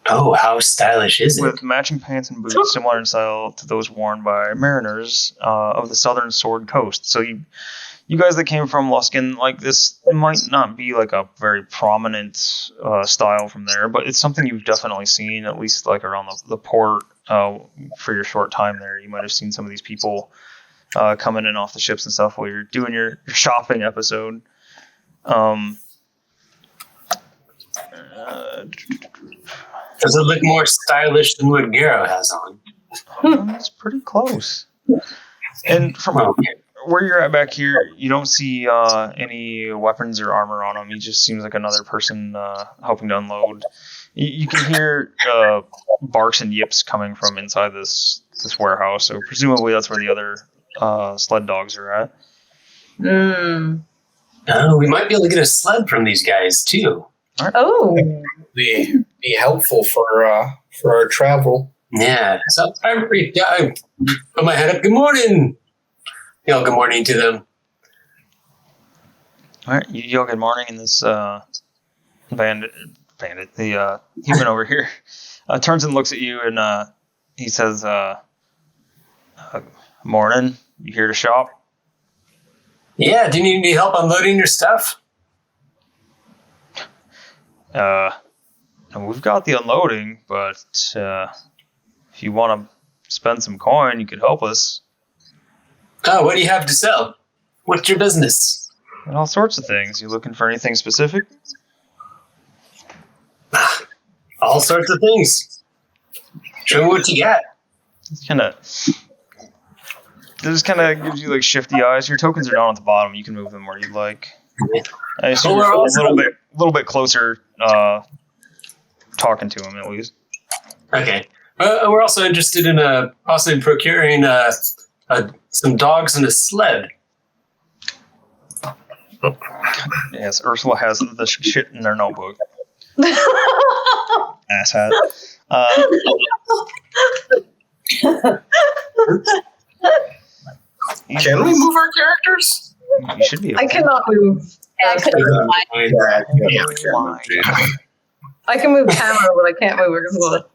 [SPEAKER 5] Oh, how stylish is it?
[SPEAKER 1] With matching pants and boots similar in style to those worn by mariners of the southern Sword Coast. So you guys that came from Luskin, like, this might not be like a very prominent style from there, but it's something you've definitely seen, at least like around the port for your short time there. You might have seen some of these people coming in off the ships and stuff while you're doing your shopping episode.
[SPEAKER 5] Does it look more stylish than what Garo has on?
[SPEAKER 1] It's pretty close. And from where you're at back here, you don't see any weapons or armor on him. He just seems like another person helping to unload. You can hear barks and yips coming from inside this warehouse, so presumably that's where the other sled dogs are at.
[SPEAKER 5] Oh, we might be able to get a sled from these guys too.
[SPEAKER 2] Oh.
[SPEAKER 3] Be helpful for our travel.
[SPEAKER 5] Yeah. So I put my head up. Good morning. Yell good morning to them.
[SPEAKER 1] All right, you yell good morning, and this bandit, the human over here, turns and looks at you, and he says, "Morning. You here to shop?"
[SPEAKER 5] Yeah. Do you need any help unloading your stuff?
[SPEAKER 1] We've got the unloading, but if you want to spend some coin, you could help us.
[SPEAKER 5] Oh, what do you have to sell? What's your business?
[SPEAKER 1] And all sorts of things. You looking for anything specific?
[SPEAKER 5] All sorts of things. Show me what you got.
[SPEAKER 1] This kind of gives you like shifty eyes. Your tokens are down at the bottom. You can move them where you'd like. I assume you're a little bit closer, talking to him at least.
[SPEAKER 5] Okay. We're also interested in possibly procuring some dogs and a sled.
[SPEAKER 1] Yes, Ursula has the shit in their notebook. Asshat.
[SPEAKER 3] Can we move our characters?
[SPEAKER 1] You should be able
[SPEAKER 2] I cannot move.
[SPEAKER 7] I couldn't
[SPEAKER 2] I can move Camo, but I can't move Ursula.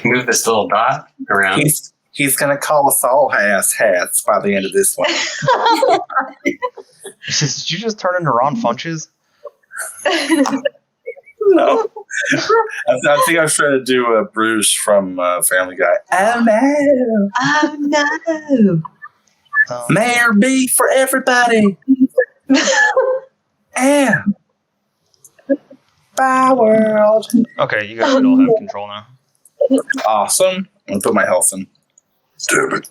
[SPEAKER 5] Move this little dot around.
[SPEAKER 4] He's gonna call us all hats by the end of this one.
[SPEAKER 1] Did you just turn into Ron Funches?
[SPEAKER 4] No. I think I was trying to do Bruce from Family Guy. Oh no. Mayor B for everybody. Yeah. Bye world.
[SPEAKER 1] Okay, you guys should all have control now.
[SPEAKER 4] Awesome. I'm gonna put my health in. Stupid.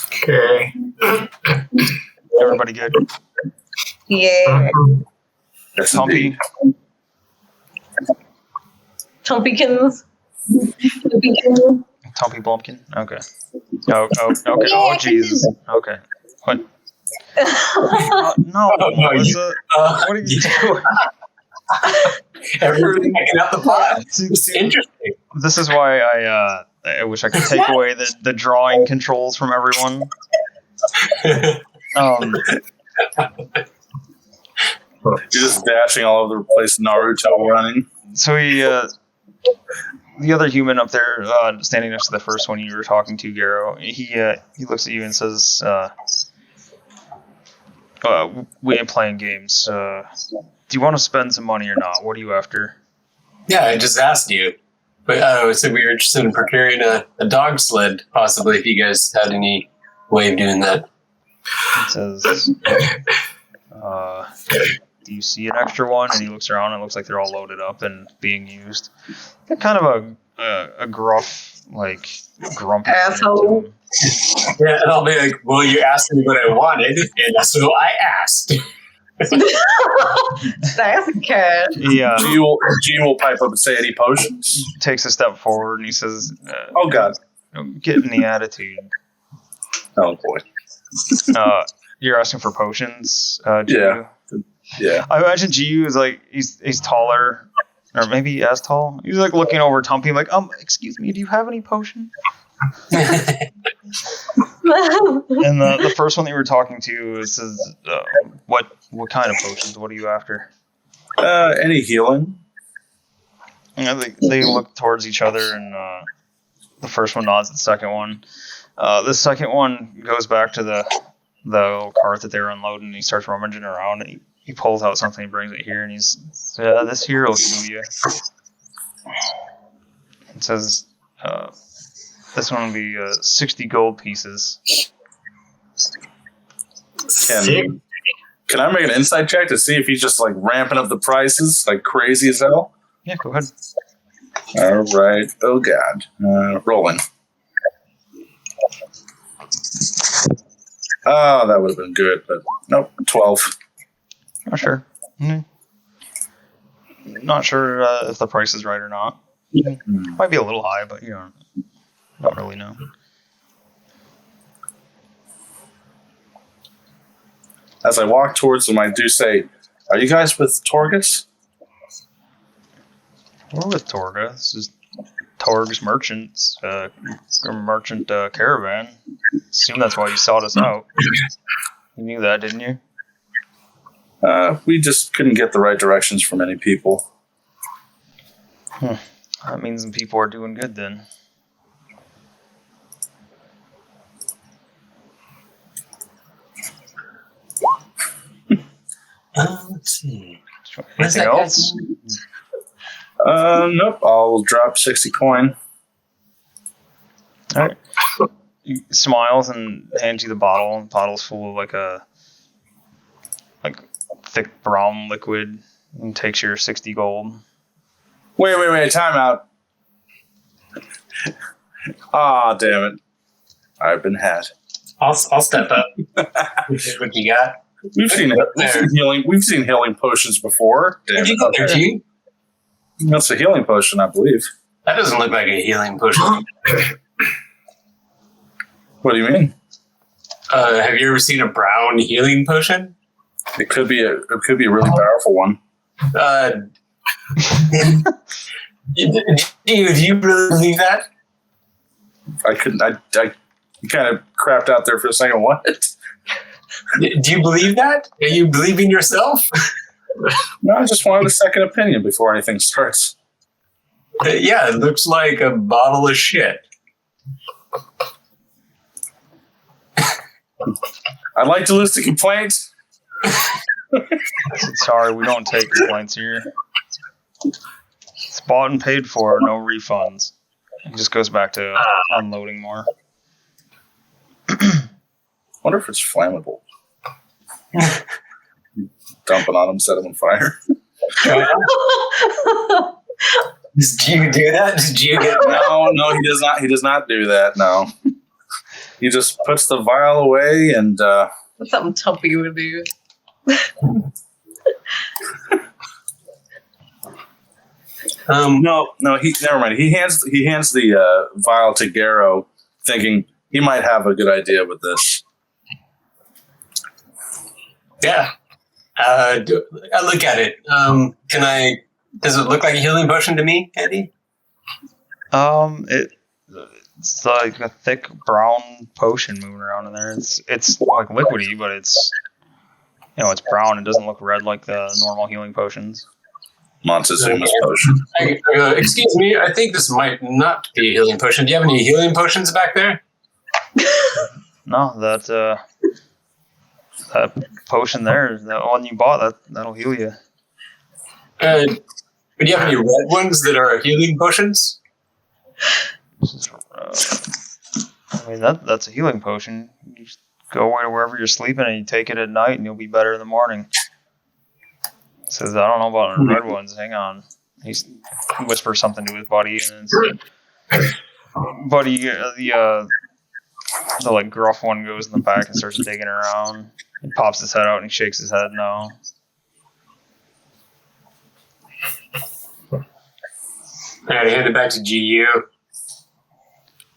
[SPEAKER 3] Okay.
[SPEAKER 1] Everybody good?
[SPEAKER 2] Yeah.
[SPEAKER 4] Yes,
[SPEAKER 1] Tumpy.
[SPEAKER 2] Tumpykins.
[SPEAKER 1] Tumpy Blumpkin? Okay. Okay. Oh, Jesus. Okay. What? No, Melissa. What are you doing?
[SPEAKER 5] Everybody checking out the pot. It's interesting.
[SPEAKER 1] This is why I wish I could take away the drawing controls from everyone.
[SPEAKER 4] You're just dashing all over the place, Naruto running.
[SPEAKER 1] So the other human up there, standing next to the first one you were talking to, Garo, he looks at you and says, "We ain't playing games. Do you want to spend some money or not? What are you after?"
[SPEAKER 5] Yeah, I just asked you. But so we were interested in procuring a dog sled, possibly, if you guys had any way of doing that.
[SPEAKER 1] It says, do you see an extra one? And he looks around and it looks like they're all loaded up and being used. They're kind of a gruff, like, grumpy
[SPEAKER 2] Asshole.
[SPEAKER 1] to him.
[SPEAKER 5] Yeah, and I'll be like, well, you asked me what I wanted, and so I asked.
[SPEAKER 2] That's good.
[SPEAKER 1] Yeah.
[SPEAKER 4] Gene will pipe up and say, any potions?
[SPEAKER 1] He takes a step forward and he says,
[SPEAKER 4] Oh, God.
[SPEAKER 1] Get in the attitude.
[SPEAKER 4] Oh, boy.
[SPEAKER 1] You're asking for potions,
[SPEAKER 4] Yeah.
[SPEAKER 1] Jiu?
[SPEAKER 4] Yeah.
[SPEAKER 1] I imagine Jiu is like, he's taller, or maybe as tall. He's like looking over Tumpy like, excuse me, do you have any potion? And the first one that you were talking to says, what kind of potions? What are you after?
[SPEAKER 4] Any healing?
[SPEAKER 1] They look towards each other, and the first one nods at the second one. The second one goes back to the little cart that they were unloading, and he starts rummaging around, and he pulls out something, he brings it here, and he's, this here will heal you. It says, this one will be 60 gold pieces.
[SPEAKER 4] Can I make an insight check to see if he's just like ramping up the prices like crazy as hell?
[SPEAKER 1] Yeah, go ahead.
[SPEAKER 4] All right. Oh, God. Rolling. Oh, that would have been good, but nope. 12.
[SPEAKER 1] Not sure. Not sure if the price is right or not. Might be a little high, but don't really know.
[SPEAKER 4] As I walk towards them, I do say, are you guys with Torgus?
[SPEAKER 1] We're with Torga. This is Torg's Merchants, merchant caravan. Assume that's why you sought us out. You knew that, didn't you?
[SPEAKER 4] We just couldn't get the right directions from any people.
[SPEAKER 1] That means some people are doing good then.
[SPEAKER 5] Let's see.
[SPEAKER 1] Anything else?
[SPEAKER 4] Nope. I'll drop 60 coin.
[SPEAKER 1] All right. He smiles and hands you the bottle. The bottle's full of like thick brown liquid, and takes your 60 gold.
[SPEAKER 4] Wait. Time out. Ah, damn it. I've been had.
[SPEAKER 5] I'll step up. What you got?
[SPEAKER 4] We've seen healing potions before. Damn
[SPEAKER 5] Did you
[SPEAKER 4] it.
[SPEAKER 5] get there, G?
[SPEAKER 4] That's a healing potion, I believe.
[SPEAKER 5] That doesn't look like a healing potion.
[SPEAKER 4] What do you mean?
[SPEAKER 5] Have you ever seen a brown healing potion?
[SPEAKER 4] It could be a really powerful one.
[SPEAKER 5] Do you really believe that?
[SPEAKER 4] I couldn't. You kind of crapped out there for a second. What?
[SPEAKER 5] Do you believe that? Are you believing yourself?
[SPEAKER 4] No, I just wanted a second opinion before anything starts.
[SPEAKER 5] Yeah, it looks like a bottle of shit.
[SPEAKER 4] I'd like to list the complaints.
[SPEAKER 1] Sorry, we don't take complaints here. It's bought and paid for, no refunds. It just goes back to unloading more.
[SPEAKER 4] Wonder if it's flammable. Dump it on him, set him on fire.
[SPEAKER 5] Do you do that? Did you get
[SPEAKER 4] No, he does not. He does not do that. No, he just puts the vial away and.
[SPEAKER 2] That's something Tumpy would do.
[SPEAKER 4] No. He never mind. He hands the vial to Garrow, thinking he might have a good idea with this.
[SPEAKER 5] Yeah. I look at it. Does it look like a healing potion to me, Andy?
[SPEAKER 1] It's like a thick brown potion moving around in there. It's like liquidy, but it's brown. It doesn't look red like the normal healing potions.
[SPEAKER 4] Montezuma's potion.
[SPEAKER 5] Excuse me, I think this might not be a healing potion. Do you have any healing potions back there?
[SPEAKER 1] No, that potion there, that one you bought, that'll heal you.
[SPEAKER 5] Do you have any red ones that are healing potions?
[SPEAKER 1] Let I mean, that's a healing potion. You just go away to wherever you're sleeping and you take it at night and you'll be better in the morning. Says, I don't know about the red ones. Hang on. He whispers something to his buddy, and his buddy, the like gruff one, goes in the back and starts digging around. He pops his head out and he shakes his head no.
[SPEAKER 5] Alright, hand it back to GU.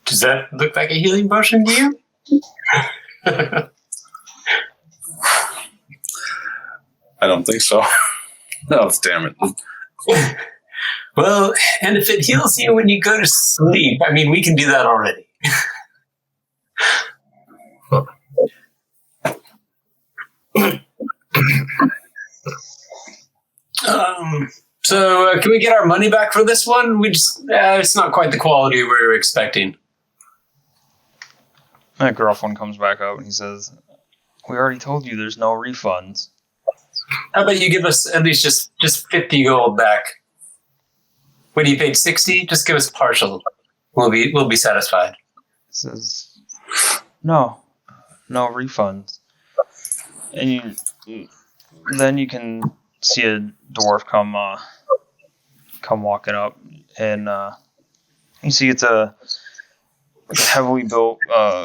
[SPEAKER 5] Does that look like a healing potion to you?
[SPEAKER 4] I don't think so. Oh, damn it.
[SPEAKER 5] Well, and if it heals you when you go to sleep, I mean, we can do that already. So can we get our money back for this one? We just, it's not quite the quality we were expecting.
[SPEAKER 1] That gruff one comes back up and he says, we already told you there's no refunds.
[SPEAKER 5] How about you give us at least just 50 gold back? When you paid 60, just give us partial. We'll be satisfied.
[SPEAKER 1] He says, no refunds. And then you can see a dwarf come walking up, and you see it's a heavily built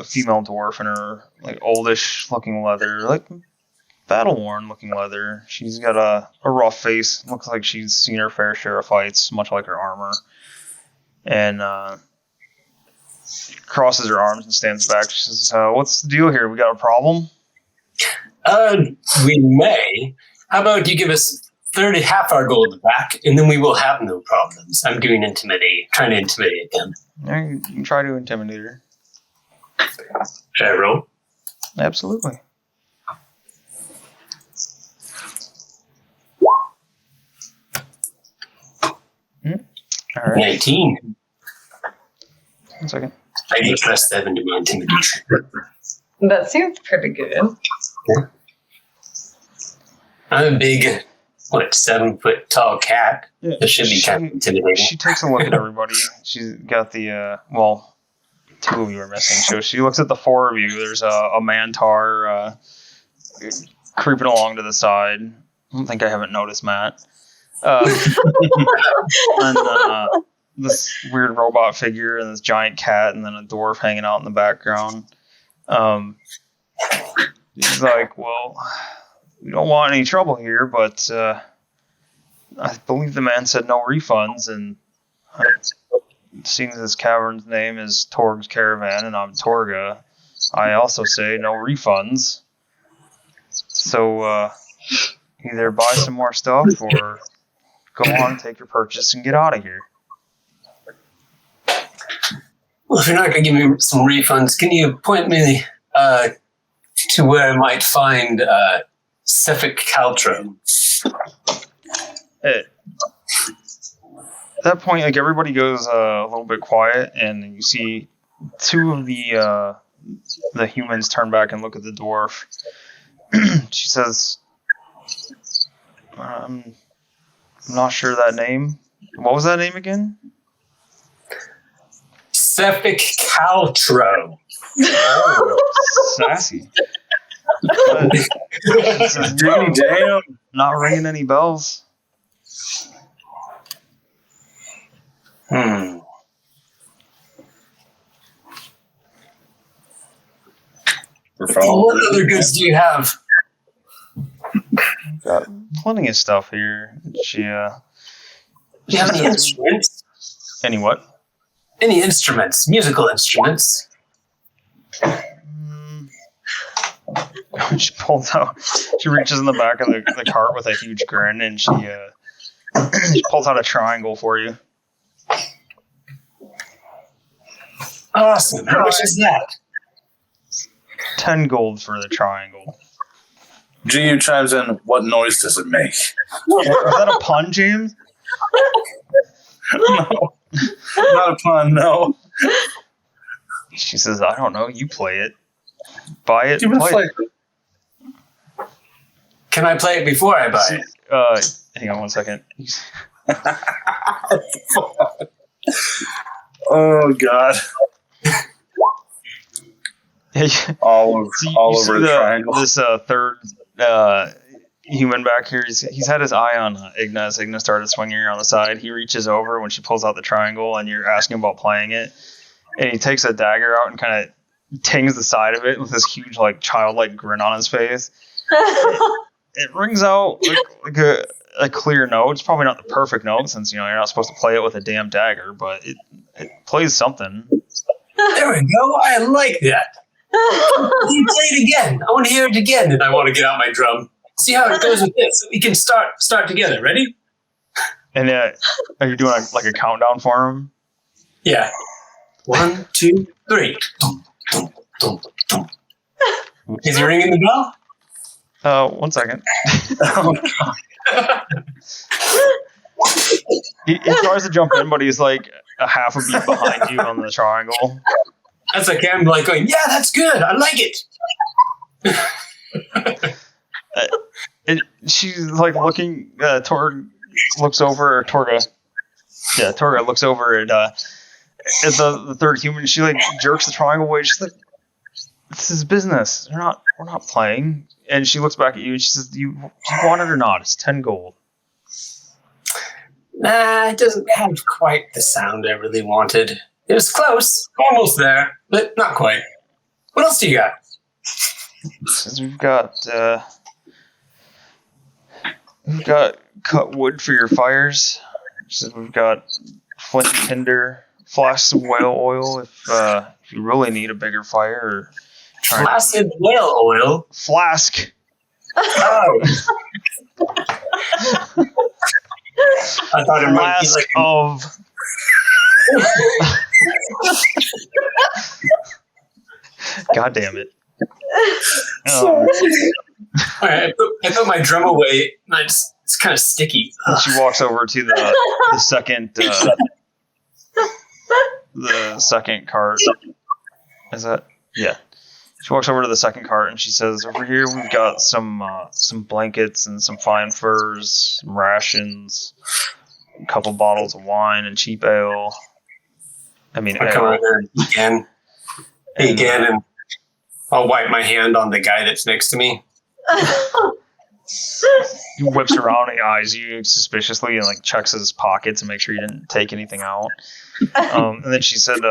[SPEAKER 1] female dwarf in her like oldish looking leather, like battle worn looking leather. She's got a rough face. Looks like she's seen her fair share of fights, much like her armor. And crosses her arms and stands back. She says, "What's the deal here? We got a problem?"
[SPEAKER 5] We may. How about you give us half our gold back, and then we will have no problems. I'm trying to intimidate them.
[SPEAKER 1] Yeah, you can try to intimidate her.
[SPEAKER 5] Should I roll?
[SPEAKER 1] Absolutely. All right.
[SPEAKER 5] 19.
[SPEAKER 1] 1 second.
[SPEAKER 5] I get plus 7 to my intimidation.
[SPEAKER 2] That seems pretty good.
[SPEAKER 5] I'm a big, 7 foot tall cat.
[SPEAKER 1] Yeah,
[SPEAKER 5] That should be kind of intimidating.
[SPEAKER 1] She takes a look at everybody. She's got the, 2 of you are missing. So she looks at the 4 of you. There's a Mantar creeping along to the side. I don't think I haven't noticed Matt. And this weird robot figure and this giant cat and then a dwarf hanging out in the background. He's like, well, we don't want any trouble here, but I believe the man said no refunds, and seeing this cavern's name is Torg's Caravan and I'm Torga, I also say no refunds. So either buy some more stuff or go on, take your purchase, and get out of here.
[SPEAKER 5] Well, if you're not going to give me some refunds, can you point me to where I might find Suffolk Caltro?
[SPEAKER 1] At that point, like everybody goes a little bit quiet, and you see 2 of the humans turn back and look at the dwarf. She says, I'm not sure that name. What was that name again?
[SPEAKER 5] Suffolk Caltro.
[SPEAKER 1] Oh, sassy.
[SPEAKER 4] Damn.
[SPEAKER 1] Not ringing any bells.
[SPEAKER 5] What other goods do you have?
[SPEAKER 1] Got plenty of stuff here.
[SPEAKER 5] Do you have any instruments?
[SPEAKER 1] Any what?
[SPEAKER 5] Any instruments? Musical instruments?
[SPEAKER 1] She pulls out. She reaches in the back of the cart with a huge grin, and she pulls out a triangle for you.
[SPEAKER 5] Awesome. How much is that?
[SPEAKER 1] 10 gold for the triangle.
[SPEAKER 4] GU chimes in, what noise does it make?
[SPEAKER 1] Is that a pun, James?
[SPEAKER 4] No. Not a pun, no.
[SPEAKER 1] She says, I don't know. You play it. Buy it.
[SPEAKER 4] Give it a
[SPEAKER 1] Play
[SPEAKER 4] flavor.
[SPEAKER 1] it.
[SPEAKER 5] Can I play it before I buy it?
[SPEAKER 1] Hang on 1 second.
[SPEAKER 4] Oh, God. all over the triangle.
[SPEAKER 1] This third human back here, he's had his eye on Igna. Igna started swinging around the side. He reaches over when she pulls out the triangle, and you're asking about playing it. And he takes a dagger out and kind of tings the side of it with this huge, like, childlike grin on his face. It rings out like a clear note. It's probably not the perfect note since, you're not supposed to play it with a damn dagger, but it plays something.
[SPEAKER 5] There we go. I like that. You play it again. I want to hear it again, and I want to get out my drum. See how it goes with this. We can start together. Ready?
[SPEAKER 1] And are you doing a countdown for him?
[SPEAKER 5] Yeah. 1, 2, 3. Is he ringing the bell?
[SPEAKER 1] 1 second. He tries to jump in, but he's like a half a beat behind you on the triangle.
[SPEAKER 5] That's okay. I'm like going, yeah, that's good. I like it.
[SPEAKER 1] She's like looking. Torga looks over. Torga looks over at the third human. She like jerks the triangle away. She's like, "This is business. We're not playing." And she looks back at you and she says, "Do you want it or not? It's 10 gold."
[SPEAKER 5] Nah, it doesn't have quite the sound I really wanted. It was close, almost there, but not quite. What else do you got?
[SPEAKER 1] Says we've got cut wood for your fires. Says we've got flint and tinder, flasks of whale oil if you really need a bigger fire. Or
[SPEAKER 5] Flaccid whale oil?
[SPEAKER 1] Flask.
[SPEAKER 5] Oh. I thought it might be like
[SPEAKER 1] of. God damn it.
[SPEAKER 5] Alright, I put my drum away, and it's kind of sticky.
[SPEAKER 1] She walks over to the second cart. Is that? Yeah. She walks over to the second cart and she says, "Over here we've got some blankets and some fine furs, some rations, a couple bottles of wine and cheap ale. I
[SPEAKER 5] come over there again, and I'll wipe my hand on the guy that's next to me.
[SPEAKER 1] He whips around and he eyes you suspiciously and like checks his pockets and makes sure you didn't take anything out. And then she said,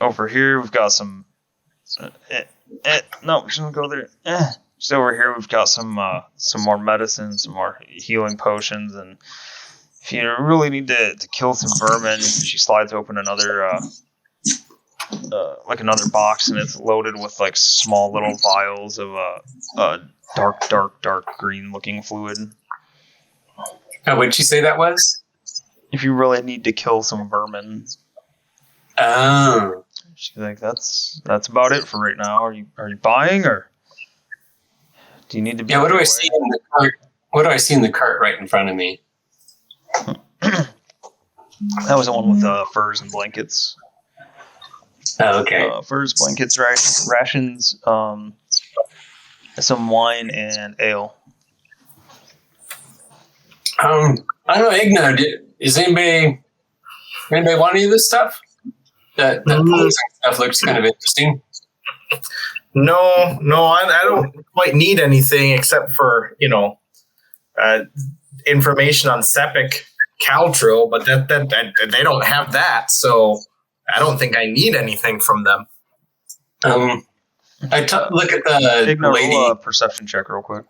[SPEAKER 1] "Over here we've got some." No, she doesn't go there. She's over here. We've got some more medicine, some more healing potions, and if you really need to kill some vermin, she slides open another another box, and it's loaded with like small little vials of dark green looking fluid.
[SPEAKER 5] What'd she say that was?
[SPEAKER 1] If you really need to kill some vermin.
[SPEAKER 5] Oh.
[SPEAKER 1] She's like, that's about it for right now. Are you buying, or do you need to be?
[SPEAKER 5] Yeah. What do I see in the cart? What do I see in the cart right in front of me?
[SPEAKER 1] That was the one with furs and blankets.
[SPEAKER 5] Oh, okay.
[SPEAKER 1] Furs, blankets, rations, some wine and ale.
[SPEAKER 5] I don't know, Igna. Is anybody want any of this stuff? That policing stuff looks kind of interesting.
[SPEAKER 3] No, I don't quite need anything except for, information on Sepik Caltril, but that they don't have that, so I don't think I need anything from them.
[SPEAKER 5] Look at the lady.
[SPEAKER 1] Roll a perception check real quick.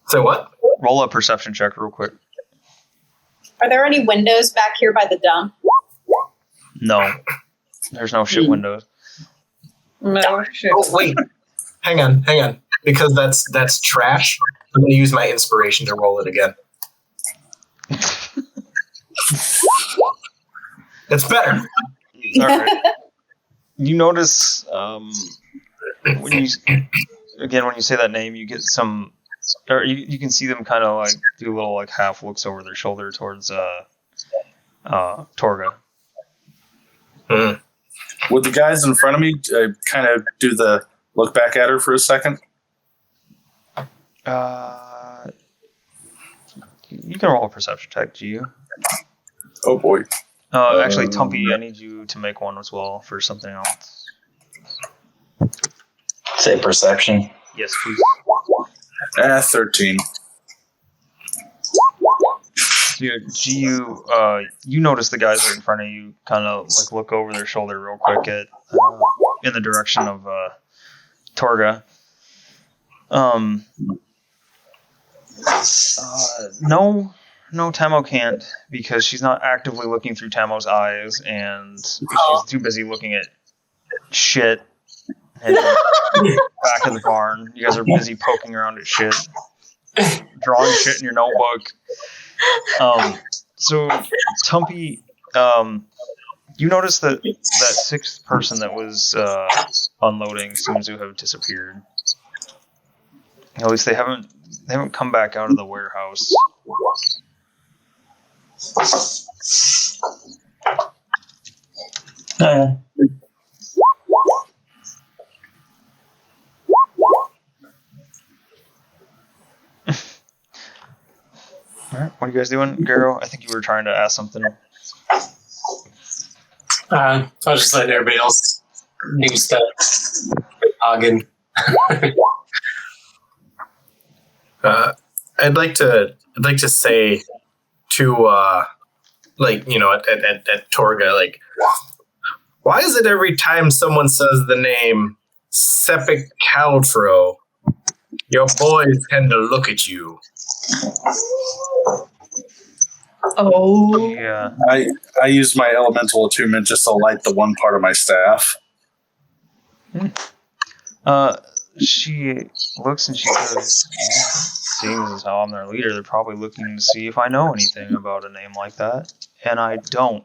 [SPEAKER 3] So what?
[SPEAKER 1] Roll a perception check real quick.
[SPEAKER 7] Are there any windows back here by the dump?
[SPEAKER 1] No. There's no shit windows.
[SPEAKER 2] No shit.
[SPEAKER 3] Oh, wait. Hang on. Because that's trash. I'm going to use my inspiration to roll it again. It's better.
[SPEAKER 1] All right. You notice when you say that name, you get some, or you can see them kind of like do little like half looks over their shoulder towards Torga.
[SPEAKER 4] Would the guys in front of me kind of do the look back at her for a second?
[SPEAKER 1] You can roll a perception check, do you?
[SPEAKER 4] Oh boy.
[SPEAKER 1] Actually, Tumpy, I need you to make one as well for something else.
[SPEAKER 6] Say perception.
[SPEAKER 1] Yes, please.
[SPEAKER 4] 13.
[SPEAKER 1] You notice the guys right in front of you kind of like look over their shoulder real quick at in the direction of Torga. No, Tamo can't, because she's not actively looking through Tamo's eyes, and she's too busy looking at shit and back in the barn. You guys are busy poking around at shit, drawing shit in your notebook. So Tumpy, you notice that sixth person that was unloading seems to have disappeared. At least they haven't come back out of the warehouse. Alright, what are you guys doing? Garo, I think you were trying to ask something.
[SPEAKER 5] I'll just let everybody else do stuff. Hagen.
[SPEAKER 3] I'd like to say to at Torga, like, why is it every time someone says the name Sepik Caldfro, your boys tend to look at you?
[SPEAKER 2] Oh.
[SPEAKER 1] Yeah.
[SPEAKER 4] I use my elemental attunement just to light the one part of my staff.
[SPEAKER 1] She looks and she says, seems as how I'm their leader, they're probably looking to see if I know anything about a name like that. And I don't.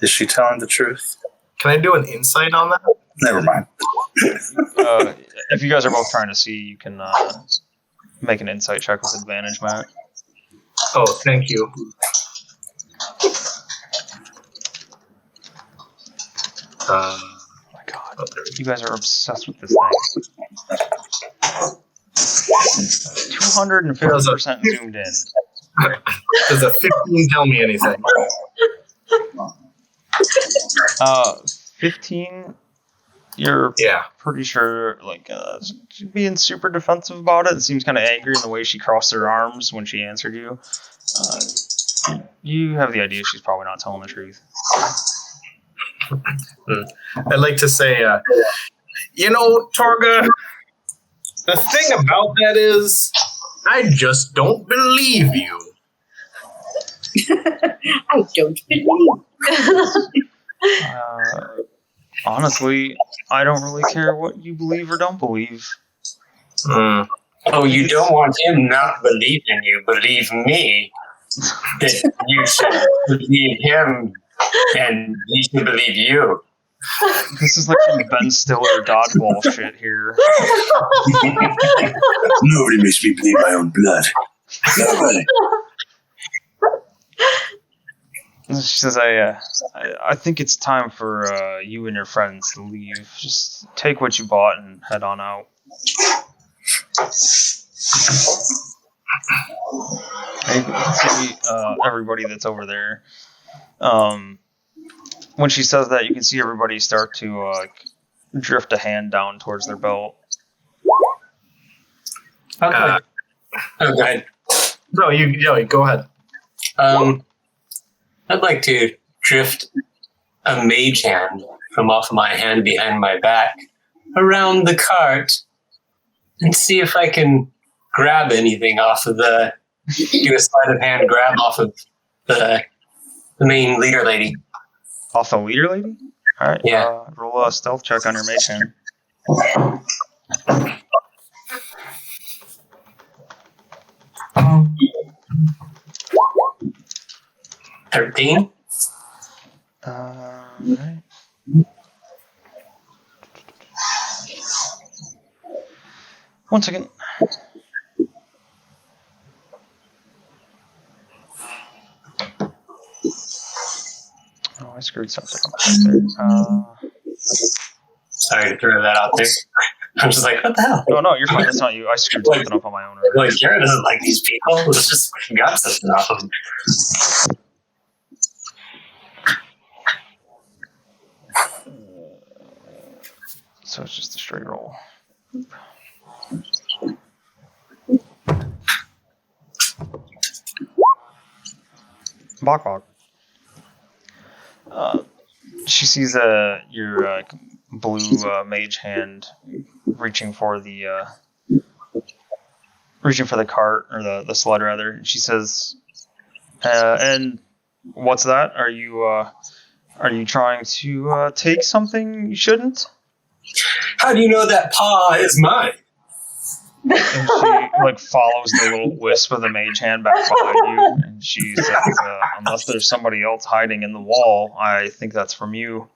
[SPEAKER 4] Is she telling the truth?
[SPEAKER 3] Can I do an insight on that?
[SPEAKER 4] Never mind.
[SPEAKER 1] If you guys are both trying to see, you can make an insight check with advantage, Matt.
[SPEAKER 3] Oh, thank you.
[SPEAKER 1] Oh my god. You guys are obsessed with this thing. 250% zoomed in.
[SPEAKER 3] Does a 15 tell me anything?
[SPEAKER 1] 15, you're
[SPEAKER 3] Yeah.
[SPEAKER 1] pretty sure, like, she's being super defensive about it. It seems kind of angry in the way she crossed her arms when she answered you. You have the idea she's probably not telling the truth.
[SPEAKER 3] I'd like to say, Torga, the thing about that is, I just don't believe you.
[SPEAKER 7] I don't believe.
[SPEAKER 1] Honestly, I don't really care what you believe or don't believe.
[SPEAKER 3] Mm.
[SPEAKER 5] Oh, you don't want him not believing you. Believe me. That you should believe him and he should believe you.
[SPEAKER 1] This is like some Ben Stiller dodgeball shit here.
[SPEAKER 4] Nobody makes me bleed my own blood. Nobody.
[SPEAKER 1] She says, I think it's time for you and your friends to leave. Just take what you bought and head on out. And you can see everybody that's over there. When she says that, you can see everybody start to drift a hand down towards their belt.
[SPEAKER 5] Go ahead.
[SPEAKER 3] No, you go ahead.
[SPEAKER 5] I'd like to drift a mage hand from off my hand behind my back around the cart and see if I can grab anything off of do a sleight of hand grab off of the main leader lady.
[SPEAKER 1] Off the leader lady? Alright,
[SPEAKER 5] Yeah.
[SPEAKER 1] Roll a stealth check on your mage hand.
[SPEAKER 5] 13.
[SPEAKER 1] Right. One second. Oh, I screwed something up there.
[SPEAKER 5] Sorry to throw that out there. I'm just like, what the hell?
[SPEAKER 1] No, you're fine. That's not you. I screwed something up on my own.
[SPEAKER 5] Like, Jared doesn't like these people. Let's just got something off of them.
[SPEAKER 1] So it's just a straight roll. Bok. She sees your blue mage hand reaching for the cart, or the sled rather. And she says, "And what's that? Are you trying to take something you shouldn't?"
[SPEAKER 5] How do you know that paw is mine?
[SPEAKER 1] And she follows the little wisp of the mage hand back behind you, and she says, "Unless there's somebody else hiding in the wall, I think that's from you."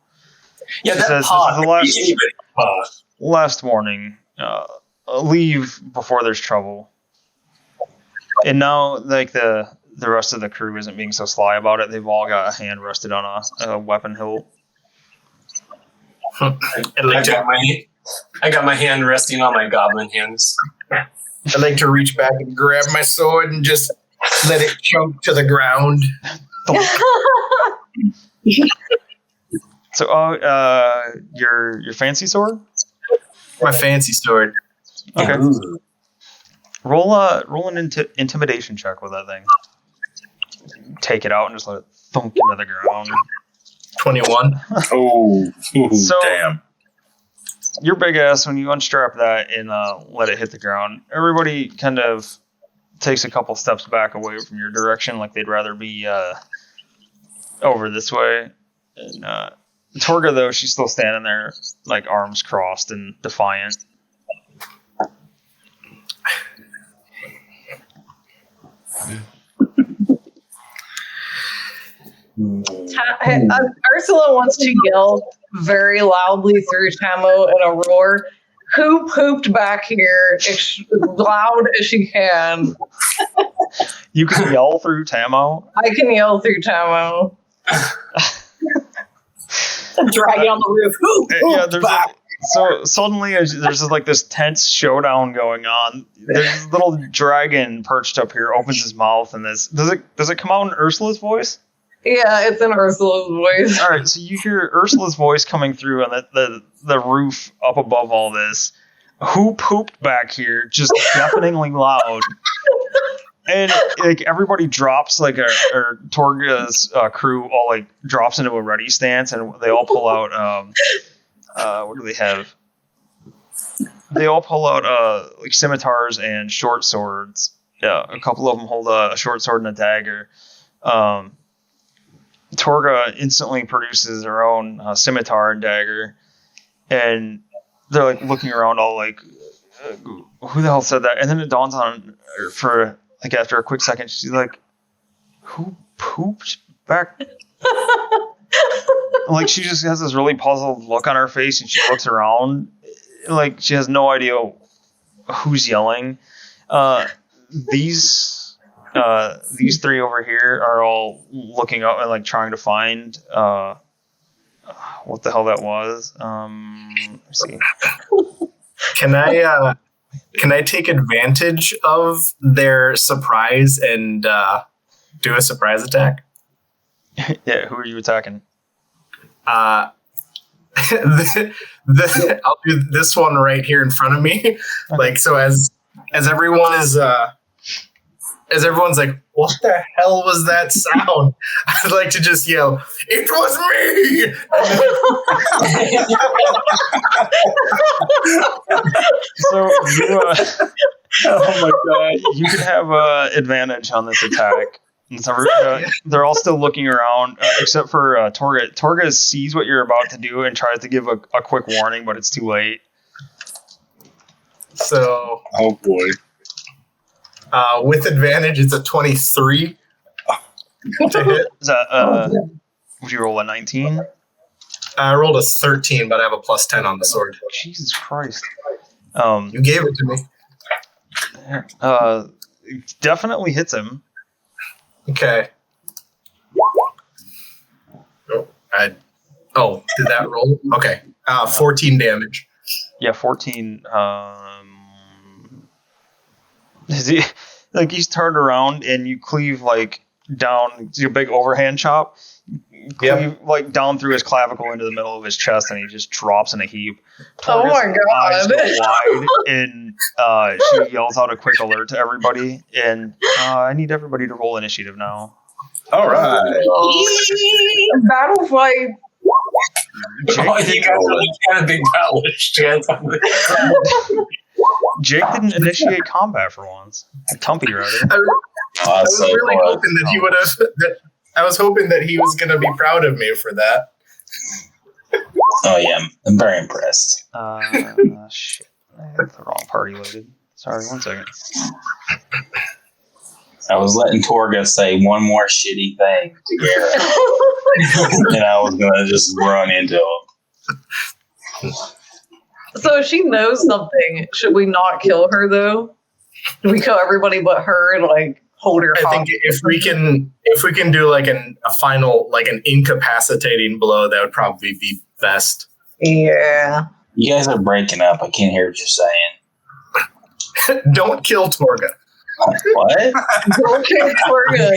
[SPEAKER 5] Yeah,
[SPEAKER 1] She
[SPEAKER 5] that
[SPEAKER 1] says,
[SPEAKER 5] paw.
[SPEAKER 1] "This is the
[SPEAKER 5] Could be anybody's paw.
[SPEAKER 1] last warning. Leave before there's trouble." And now, the rest of the crew isn't being so sly about it. They've all got a hand rested on a weapon hilt.
[SPEAKER 5] I got my hand resting on my goblin hands.
[SPEAKER 3] I like to reach back and grab my sword and just let it chunk to the ground.
[SPEAKER 1] So, your fancy sword?
[SPEAKER 3] My fancy sword.
[SPEAKER 1] Okay.
[SPEAKER 6] Ooh.
[SPEAKER 1] Roll an intimidation check with that thing. Take it out and just let it thunk into the ground.
[SPEAKER 3] 21.
[SPEAKER 4] Oh,
[SPEAKER 1] So-
[SPEAKER 4] damn.
[SPEAKER 1] Your big ass, when you unstrap that and let it hit the ground, everybody kind of takes a couple steps back away from your direction, like they'd rather be over this way. And Torga, though, she's still standing there, arms crossed and defiant.
[SPEAKER 2] Ursula wants to yell very loudly through Tamo in a roar. Who pooped back here as loud as she can?
[SPEAKER 1] You can yell through Tamo.
[SPEAKER 2] I can yell through Tamo.
[SPEAKER 7] Dragging on the roof.
[SPEAKER 1] Yeah, so suddenly there's this tense showdown going on. There's this little dragon perched up here, opens his mouth, and does it come out in Ursula's voice?
[SPEAKER 2] Yeah, it's in Ursula's voice.
[SPEAKER 1] All right, so you hear Ursula's voice coming through on the roof up above all this. Who pooped back here? Just deafeningly loud. And everybody drops, or Torga's crew all drops into a ready stance, and they all pull out what do they have? They all pull out scimitars and short swords. Yeah, a couple of them hold a short sword and a dagger. Torga instantly produces her own scimitar and dagger, and they're looking around all who the hell said that? And then it dawns on her for after a quick second, she's like, who pooped back? She just has this really puzzled look on her face, and she looks around she has no idea who's yelling. These three over here are all looking up and trying to find what the hell that was. Let's see.
[SPEAKER 3] Can I take advantage of their surprise and do a surprise attack?
[SPEAKER 1] Yeah, who are you attacking?
[SPEAKER 3] I'll do this one right here in front of me. So as everyone is as everyone's like, what the hell was that sound? I'd like to just yell, it was me!
[SPEAKER 1] So you, oh my god, you can have advantage on this attack. And so they're all still looking around, except for Torga. Torga sees what you're about to do and tries to give a quick warning, but it's too late.
[SPEAKER 3] So,
[SPEAKER 4] Oh boy.
[SPEAKER 3] with advantage, it's a 23 to hit.
[SPEAKER 1] Is that, would you roll a 19?
[SPEAKER 3] I rolled a 13, but I have a plus 10 on the sword.
[SPEAKER 1] Jesus Christ.
[SPEAKER 3] You gave it to me.
[SPEAKER 1] Definitely hits him.
[SPEAKER 3] Okay. Did that roll? Okay. 14 damage.
[SPEAKER 1] Yeah, 14. He's turned around and you cleave down your big overhand chop. like down through his clavicle into the middle of his chest, and he just drops in a heap.
[SPEAKER 2] Oh my
[SPEAKER 1] Eyes
[SPEAKER 2] god.
[SPEAKER 1] go wide, and she yells out a quick alert to everybody. And I need everybody to roll initiative now.
[SPEAKER 4] All right.
[SPEAKER 2] Battle fight.
[SPEAKER 5] Oh, you guys really had a big battle.
[SPEAKER 1] Jake didn't initiate combat for once. Tumpy rather.
[SPEAKER 3] I was really hoping that he would have. I was hoping that he was going to be proud of me for that.
[SPEAKER 6] Oh yeah, I'm very impressed.
[SPEAKER 1] Shit. I hit the wrong party loaded. Sorry, 1 second.
[SPEAKER 6] I was letting Torga say one more shitty thing to Garrett, and I was gonna just run into him.
[SPEAKER 2] So if she knows something, should we not kill her though? Do we kill everybody but her and like hold her?
[SPEAKER 3] I think if we can do like a final, like an incapacitating blow, that would probably be best.
[SPEAKER 2] Yeah.
[SPEAKER 6] You guys are breaking up. I can't hear what you're saying.
[SPEAKER 3] Don't kill Torga.
[SPEAKER 6] What?
[SPEAKER 2] Don't kill Torga.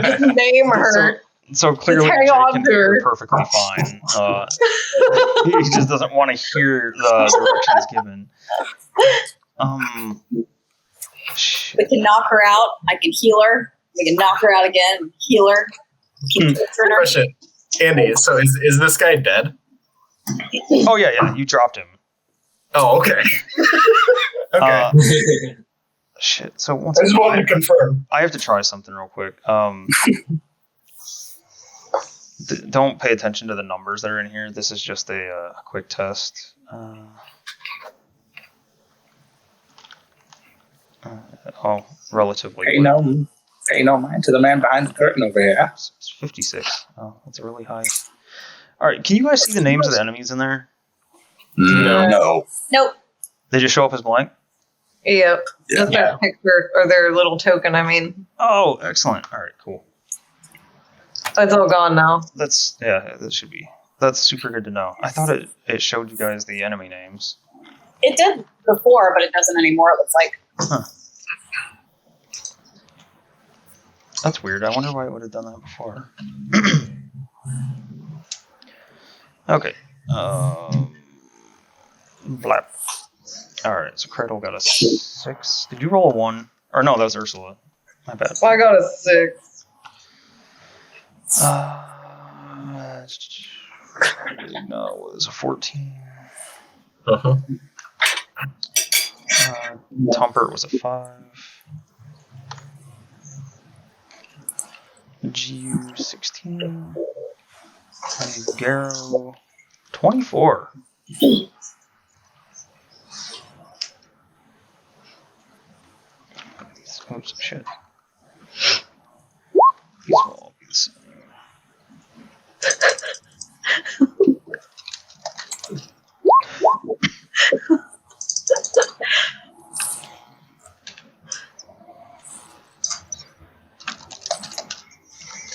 [SPEAKER 2] Just name her.
[SPEAKER 1] So clearly,
[SPEAKER 2] hang
[SPEAKER 1] Jake
[SPEAKER 2] on
[SPEAKER 1] can
[SPEAKER 2] to her.
[SPEAKER 1] hear perfectly fine. He just doesn't want to hear the directions given. Shit.
[SPEAKER 7] We can knock her out. I can heal her. We can knock her out again. Heal her. Keep torturing her.
[SPEAKER 3] Question, Andy. So is this guy dead?
[SPEAKER 1] Oh yeah, you dropped him.
[SPEAKER 3] Oh, okay. Okay.
[SPEAKER 1] Shit. So
[SPEAKER 3] I just wanted to confirm.
[SPEAKER 1] I have to try something real quick. Don't pay attention to the numbers that are in here. This is just a quick test. Relatively.
[SPEAKER 4] Pay no mind to the man behind the curtain over here.
[SPEAKER 1] It's 56. Oh, that's really high. All right, can you guys see the names of the enemies in there?
[SPEAKER 4] No.
[SPEAKER 7] Nope.
[SPEAKER 1] They just show up as blank?
[SPEAKER 2] Yep. Just their picture or their little token. I mean,
[SPEAKER 1] Oh, excellent. All right, cool.
[SPEAKER 2] it's all gone now.
[SPEAKER 1] That's super good to know. I thought it showed you guys the enemy names.
[SPEAKER 7] It did before, but it doesn't anymore, it looks like.
[SPEAKER 1] Huh. That's weird. I wonder why it would have done that before. Okay. Blap. Alright, so Cradle got a 6. Did you roll a 1? Or no, that was Ursula. My bad.
[SPEAKER 2] I got a 6.
[SPEAKER 1] No, it was a 14.
[SPEAKER 3] Uh-huh.
[SPEAKER 1] Tumpert was a 5. GU 16. And Garrow 24. Oops, shit. These will all be the same.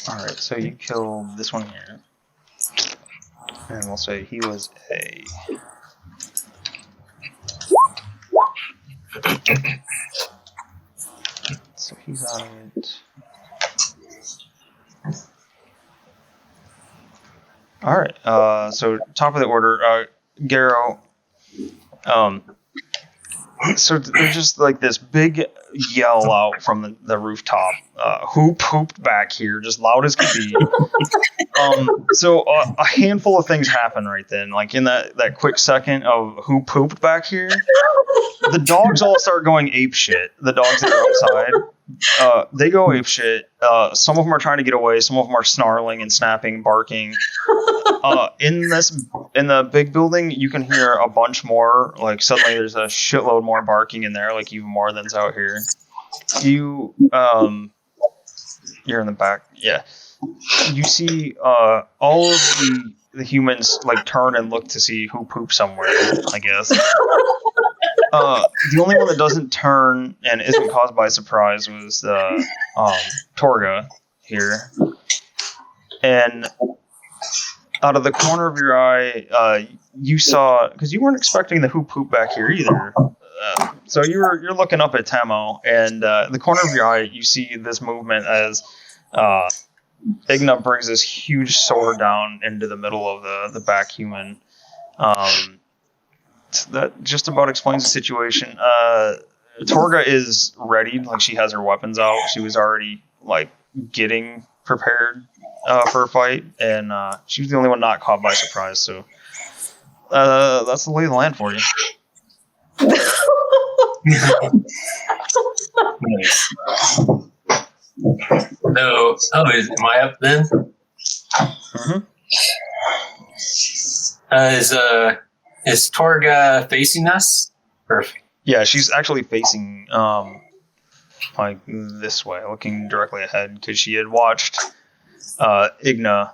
[SPEAKER 1] Alright, so you killed this one here. And we'll say he was a... So he's on it. Alright, so top of the order, Garrow. So there's just like this big yell out from the rooftop. Hooped back here, just loud as could be. So a handful of things happen right then. Like in that quick second of who pooped back here, the dogs all start going ape shit. The dogs that are outside, they go ape shit. Some of them are trying to get away. Some of them are snarling and snapping, barking. In the big building, you can hear a bunch more. Like suddenly, there's a shitload more barking in there. Like even more than's out here. You're in the back. Yeah. You see all of the humans like turn and look to see who pooped somewhere, I guess. The only one that doesn't turn and isn't caused by surprise was Torga here. And out of the corner of your eye, you saw, because you weren't expecting the who poop back here either. So you're looking up at Tamo, and the corner of your eye, you see this movement as Igna brings this huge sword down into the middle of the back human. That just about explains the situation. Torga is ready, like she has her weapons out. She was already like getting prepared for a fight, and she was the only one not caught by surprise. So that's the lay of the land for you.
[SPEAKER 5] Nice. So, am I up then?
[SPEAKER 1] Mm-hmm.
[SPEAKER 5] Is Torga facing us? Or
[SPEAKER 1] Yeah, she's actually facing like this way, looking directly ahead, because she had watched Igna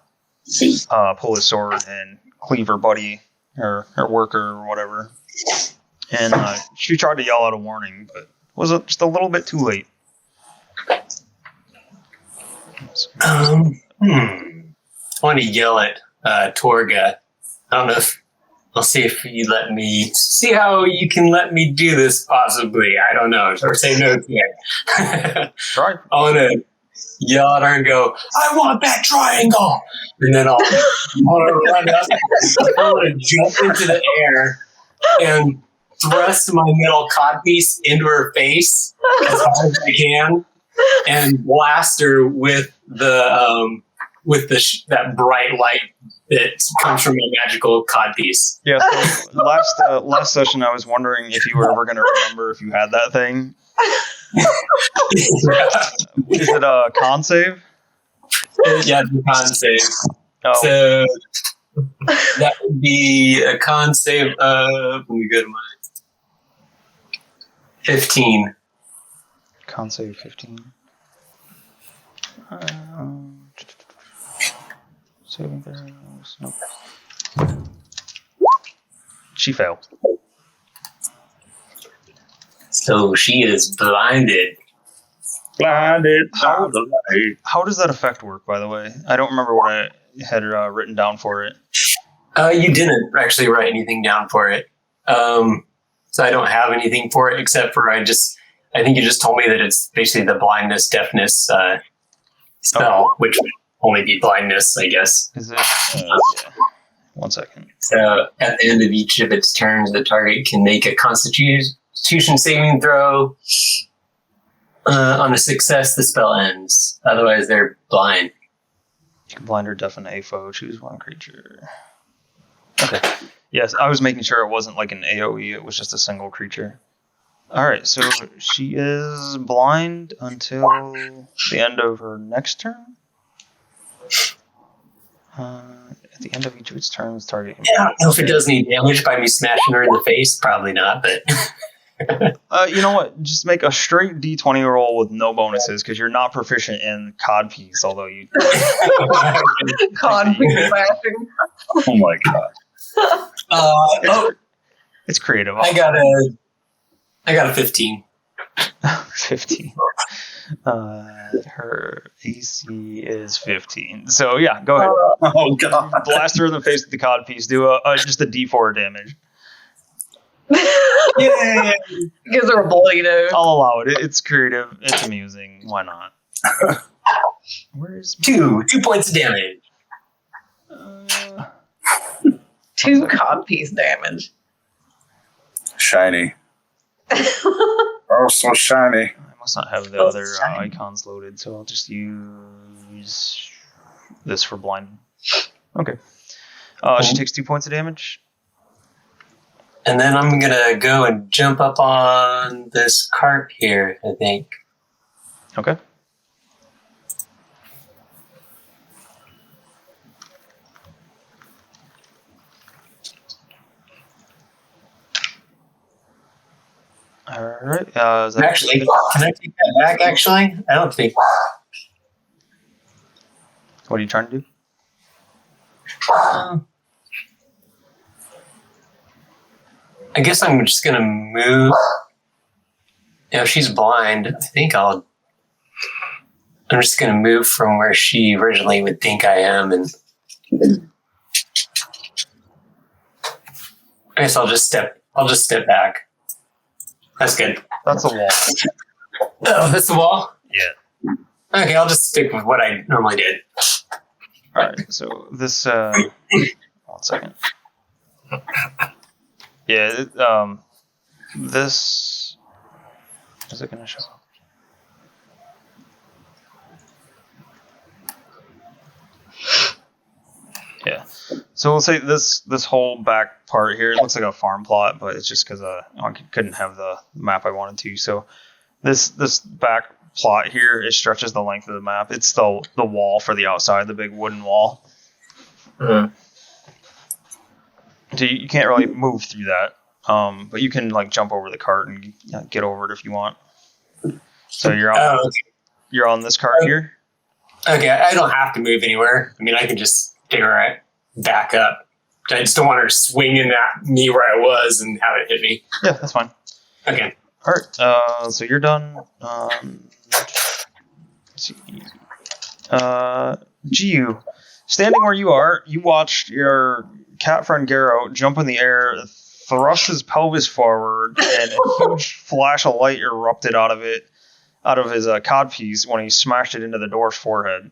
[SPEAKER 1] pull his sword and cleave her buddy, her worker, or whatever. And she tried to yell out a warning, but was just a little bit too late.
[SPEAKER 5] I want to yell at Torga. I don't know if I'll see if you let me see how you can let me do this. Possibly, I don't know, or say no to it.
[SPEAKER 1] Right.
[SPEAKER 5] I want to yell at her and go, "I want that triangle!" And then I'll want to run up. I want to jump into the air and thrust my metal codpiece into her face as hard as I can, and blast her with that bright light that comes from a magical codpiece.
[SPEAKER 1] Yeah. So last session, I was wondering if you were ever going to remember if you had that thing. Is it a con save?
[SPEAKER 5] Yeah, it's a con save.
[SPEAKER 1] Oh.
[SPEAKER 5] So that would be a con save of, let me go to my 15.
[SPEAKER 1] Con save 15. Saving throws. Nope. She failed.
[SPEAKER 5] So she is blinded.
[SPEAKER 6] Blinded.
[SPEAKER 1] How does that effect work, by the way? I don't remember what I had written down for it.
[SPEAKER 5] You didn't actually write anything down for it. So I don't have anything for it except for I think you just told me that it's basically the blindness, deafness spell, which would only be blindness, I guess.
[SPEAKER 1] Is it? Yeah. 1 second.
[SPEAKER 5] So at the end of each of its turns, the target can make a Constitution saving throw. On a success, the spell ends. Otherwise, they're blind.
[SPEAKER 1] You can blind or deafen a foe. Choose one creature. Okay. Yes, I was making sure it wasn't like an AoE. It was just a single creature. All right, so she is blind until the end of her next turn. At the end of each of its turns, target.
[SPEAKER 5] Yeah, I don't know if it does any damage by me smashing her in the face. Probably not, but.
[SPEAKER 1] You know what? Just make a straight D20 roll with no bonuses, because you're not proficient in codpiece, although you.
[SPEAKER 2] Codpiece bashing.
[SPEAKER 4] Oh my god.
[SPEAKER 1] It's creative.
[SPEAKER 5] I got a 15.
[SPEAKER 1] 15. Her AC is 15. So yeah, go ahead.
[SPEAKER 4] Oh god.
[SPEAKER 1] Blast her in the face with the codpiece. Do just a D4 damage.
[SPEAKER 2] Yeah. Gives her a bloody nose.
[SPEAKER 1] I'll allow it. It's creative. It's amusing. Why not? Where's
[SPEAKER 5] 2 points of damage.
[SPEAKER 2] 2 codpiece damage.
[SPEAKER 4] Shiny. Oh, so shiny.
[SPEAKER 1] I must not have the other icons loaded, so I'll just use this for blind. Okay. She takes 2 points of damage.
[SPEAKER 5] And then I'm gonna go and jump up on this cart here, I think.
[SPEAKER 1] Okay. All right. Is that
[SPEAKER 5] Actually, can I take that back, actually? I don't think.
[SPEAKER 1] what are you trying to do?
[SPEAKER 5] I guess I'm just gonna move. If she's blind, I think I'm just gonna move from where she originally would think I am, and I guess I'll just step back. That's good.
[SPEAKER 1] That's a wall.
[SPEAKER 5] Oh, that's the wall?
[SPEAKER 1] Yeah.
[SPEAKER 5] Okay, I'll just stick with what I normally did.
[SPEAKER 1] All right. So this. 1 second. Yeah. This. Is it gonna show up? Yeah. So we'll say this whole back part here, it looks like a farm plot, but it's just because I couldn't have the map I wanted to. So this back plot here, it stretches the length of the map. It's the wall for the outside, the big wooden wall.
[SPEAKER 3] Mhm.
[SPEAKER 1] So you can't really move through that, but you can like jump over the cart and get over it if you want. So you're on this cart here.
[SPEAKER 5] Okay, I don't have to move anywhere. I mean, I can just take her right back up. I just don't want her swinging at me where I was and have it hit me.
[SPEAKER 1] Yeah, that's fine.
[SPEAKER 5] Okay.
[SPEAKER 1] All right. So you're done. Let's see. Giu, standing where you are, you watched your cat friend Garrow jump in the air, thrust his pelvis forward, and a huge flash of light erupted out of his codpiece when he smashed it into the dwarf's forehead.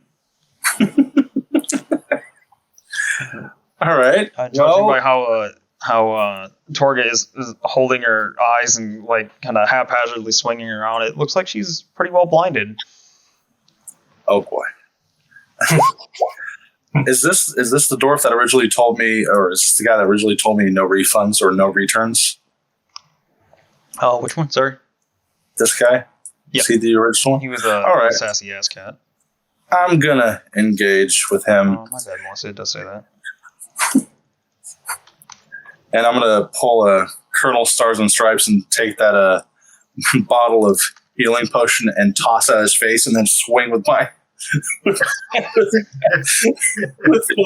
[SPEAKER 4] All right.
[SPEAKER 1] Judging by how Torga is holding her eyes and like kind of haphazardly swinging around, it looks like she's pretty well blinded.
[SPEAKER 4] Oh boy. Is this the dwarf that originally told me, or is this the guy that originally told me no refunds or no returns?
[SPEAKER 1] Oh, which one? Sorry.
[SPEAKER 4] This guy?
[SPEAKER 1] Yep.
[SPEAKER 4] Is he the original?
[SPEAKER 1] He was
[SPEAKER 4] All right.
[SPEAKER 1] a sassy ass cat.
[SPEAKER 4] I'm gonna engage with him.
[SPEAKER 1] Oh, my bad, Melissa. It does say that.
[SPEAKER 4] And I'm going to pull a Colonel Stars and Stripes and take that bottle of healing potion and toss at his face and then swing with my with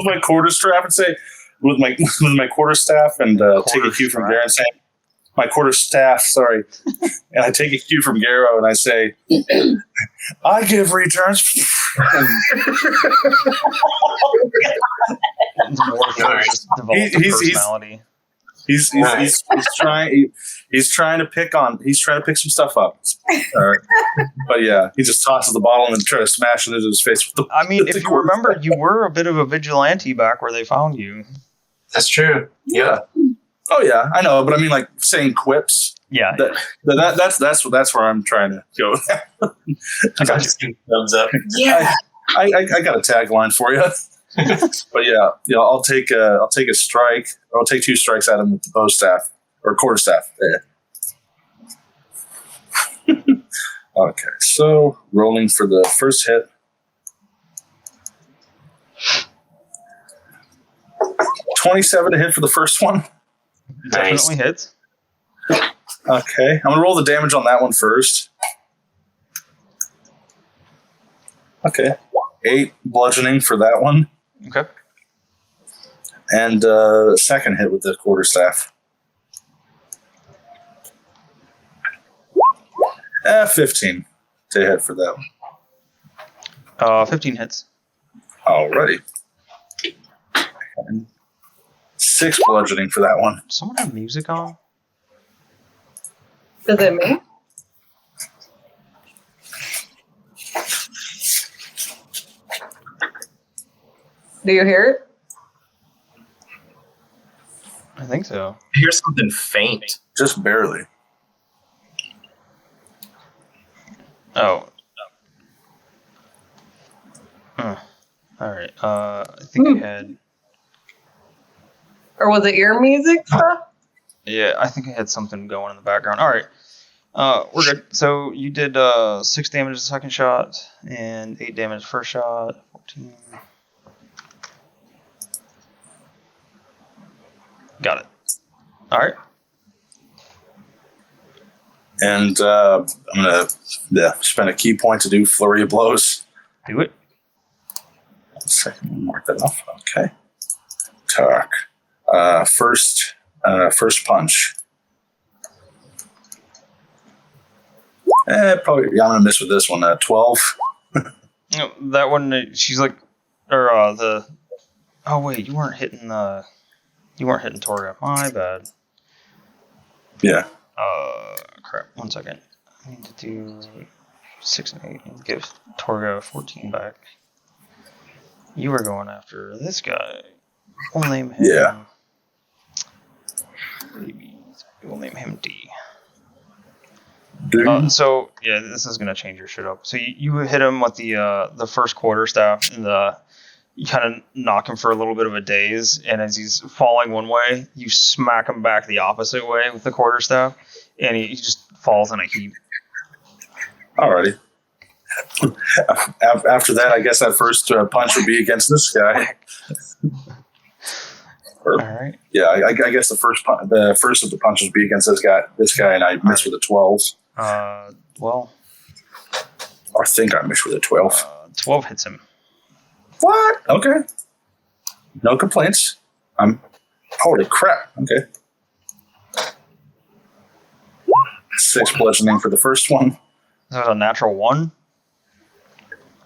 [SPEAKER 4] my quarterstaff and say, with my quarterstaff and take a cue from Garrow and say, my quarterstaff, sorry. And I take a cue from Garrow and I say, I give returns.
[SPEAKER 1] Personality.
[SPEAKER 4] He's trying to pick some stuff up. But yeah, he just tosses the bottle and then tries to smash it into his face.
[SPEAKER 1] I mean, if you remember, you were a bit of a vigilante back where they found you.
[SPEAKER 5] That's true. Yeah.
[SPEAKER 4] Oh yeah, I know, but I mean, like saying quips.
[SPEAKER 1] Yeah.
[SPEAKER 4] That's where I'm trying to go.
[SPEAKER 5] I got you. Thumbs up.
[SPEAKER 4] Yeah. I got a tagline for you. But yeah, I'll take a strike. I'll take 2 strikes at him with the bow staff or quarterstaff. Yeah. Okay, so rolling for the first hit. 27 to hit for the first one.
[SPEAKER 5] Nice.
[SPEAKER 1] Definitely hits.
[SPEAKER 4] Okay, I'm gonna roll the damage on that one first. Okay, 8 bludgeoning for that one.
[SPEAKER 1] Okay.
[SPEAKER 4] And second hit with the quarterstaff. 15 to hit for that one.
[SPEAKER 1] 15 hits.
[SPEAKER 4] Alrighty. And 6 bludgeoning for that one.
[SPEAKER 1] Someone have music on?
[SPEAKER 2] Is it me? Do you hear it?
[SPEAKER 1] I think so.
[SPEAKER 3] I hear something faint.
[SPEAKER 4] Just barely.
[SPEAKER 1] Oh. All right. I think I had.
[SPEAKER 2] Or was it your music stuff?
[SPEAKER 1] Yeah, I think I had something going in the background. All right. We're good. So you did 6 damage the second shot and 8 damage first shot. 14. Got it. All right.
[SPEAKER 4] And I'm going to spend a key point to do Flurry of Blows.
[SPEAKER 1] Do it.
[SPEAKER 4] 1 second, mark that off. Okay. Talk. First punch. Probably. Yeah, I'm gonna miss with this one. 12.
[SPEAKER 1] No, that one. She's like, or the. Oh wait, you weren't hitting Torga. My bad.
[SPEAKER 4] Yeah.
[SPEAKER 1] Crap. 1 second. I need to do 6 and 8. And give Torga 14 back. You are going after this guy. We'll name him.
[SPEAKER 4] Yeah.
[SPEAKER 1] We'll name him D.
[SPEAKER 4] Dude.
[SPEAKER 1] So yeah, this is gonna change your shit up. So you hit him with the first quarterstaff, and you kind of knock him for a little bit of a daze. And as he's falling one way, you smack him back the opposite way with the quarterstaff, and he just falls in a heap.
[SPEAKER 4] Alrighty. After that, I guess that first punch would be against this guy.
[SPEAKER 1] All right.
[SPEAKER 4] Yeah, I guess the first of the punches would be against this guy, and I missed with a 12.
[SPEAKER 1] Well,
[SPEAKER 4] Or I think I missed with a 12.
[SPEAKER 1] 12 hits him.
[SPEAKER 4] What? Okay. No complaints. Holy crap. Okay. 6 bludgeoning for the first one.
[SPEAKER 1] That was a natural 1.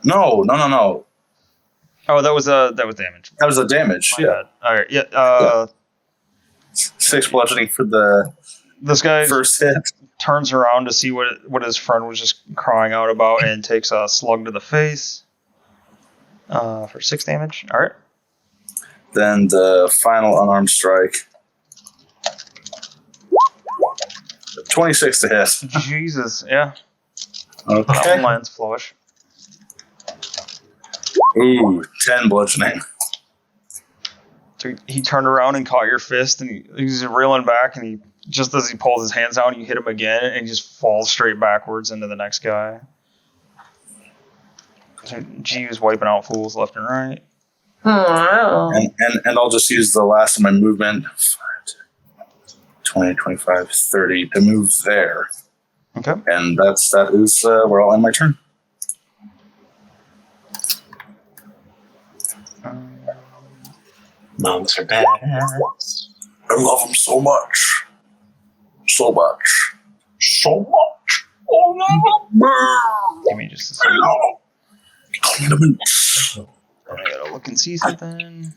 [SPEAKER 4] No.
[SPEAKER 1] Oh, that was damage.
[SPEAKER 4] That was the damage.
[SPEAKER 1] My
[SPEAKER 4] Yeah.
[SPEAKER 1] bad. All right. Yeah.
[SPEAKER 4] 6 bludgeoning for the
[SPEAKER 1] This guy
[SPEAKER 4] first hit.
[SPEAKER 1] turns around to see what his friend was just crying out about, and takes a slug to the face for 6 damage. All right.
[SPEAKER 4] Then the final unarmed strike. 26 to hit.
[SPEAKER 1] Jesus. Yeah.
[SPEAKER 4] Okay.
[SPEAKER 1] That one lands flush.
[SPEAKER 4] Ooh, 10 bludgeoning.
[SPEAKER 1] So he turned around and caught your fist, and he's reeling back, and just as he pulls his hands out, you hit him again, and he just falls straight backwards into the next guy. So G was wiping out fools left and right.
[SPEAKER 2] Oh,
[SPEAKER 4] And I'll just use the last of my movement. 20, 25, 30 to move there.
[SPEAKER 1] Okay.
[SPEAKER 4] And that is where I'll end my turn.
[SPEAKER 5] Monks are badass.
[SPEAKER 4] I love them so much. So much.
[SPEAKER 5] So much. Oh no.
[SPEAKER 1] Give me just a second.
[SPEAKER 4] Condiments.
[SPEAKER 1] I gotta look and see something.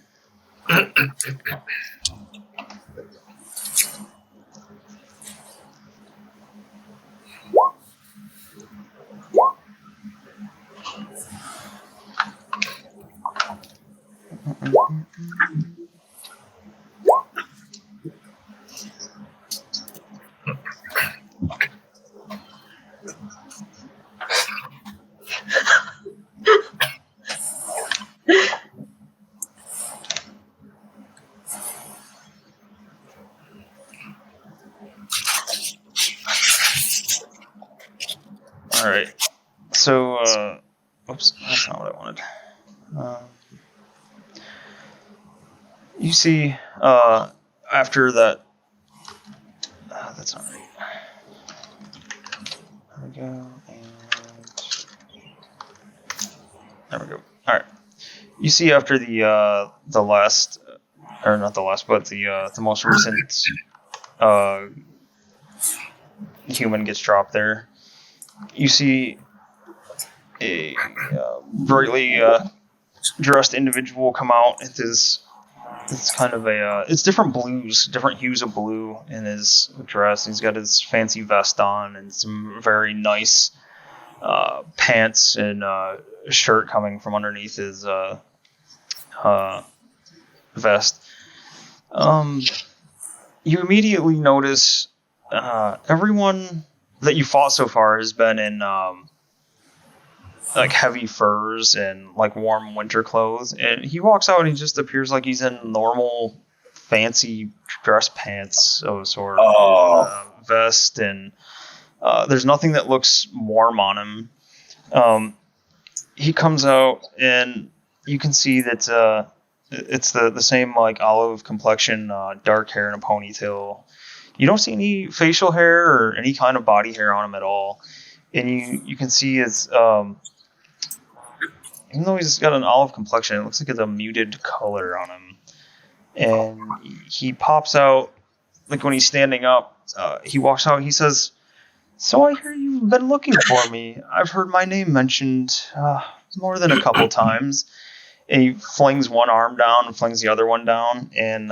[SPEAKER 1] All right. So, oops, that's not what I wanted. You see, after that, that's not right. There we go, and there we go. All right. You see, after the last, or not the last, but the most recent human gets dropped there. You see a brightly dressed individual come out. It's kind of it's different blues, different hues of blue in his dress. He's got his fancy vest on and some very nice pants and shirt coming from underneath his vest. You immediately notice everyone that you fought so far has been in like heavy furs and like warm winter clothes, and he walks out and he just appears like he's in normal fancy dress pants of a sort, vest, and there's nothing that looks warm on him. He comes out and you can see that it's the same like olive complexion, dark hair and a ponytail. You don't see any facial hair or any kind of body hair on him at all. And you can see it's, even though he's got an olive complexion, it looks like it's a muted color on him. And he pops out, like when he's standing up, he walks out, he says, "So I hear you've been looking for me. I've heard my name mentioned more than a couple times." And he flings one arm down and flings the other one down, and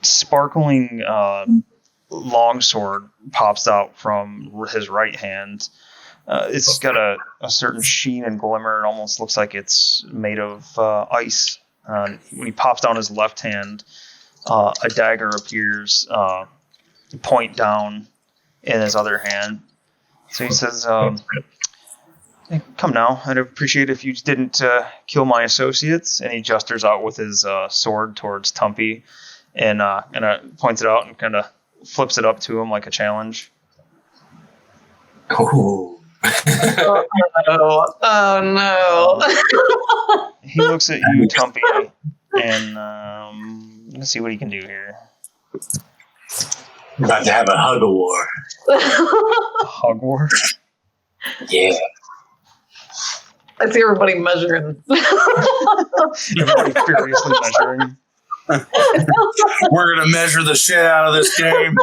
[SPEAKER 1] sparkling longsword pops out from his right hand. It's got a certain sheen and glimmer. It almost looks like it's made of ice. When he pops down his left hand, a dagger appears, point down in his other hand. So he says, "Hey, come now. I'd appreciate it if you didn't kill my associates." And he gestures out with his sword towards Tumpy and points it out and kind of flips it up to him like a challenge.
[SPEAKER 5] Ooh.
[SPEAKER 2] Oh no.
[SPEAKER 1] He looks at you, Tumpy, and let's see what he can do here.
[SPEAKER 5] I'm about to have a hug war.
[SPEAKER 1] Hug war?
[SPEAKER 5] Yeah.
[SPEAKER 2] I see everybody measuring.
[SPEAKER 1] Everybody furiously measuring.
[SPEAKER 4] We're gonna measure the shit out of this game.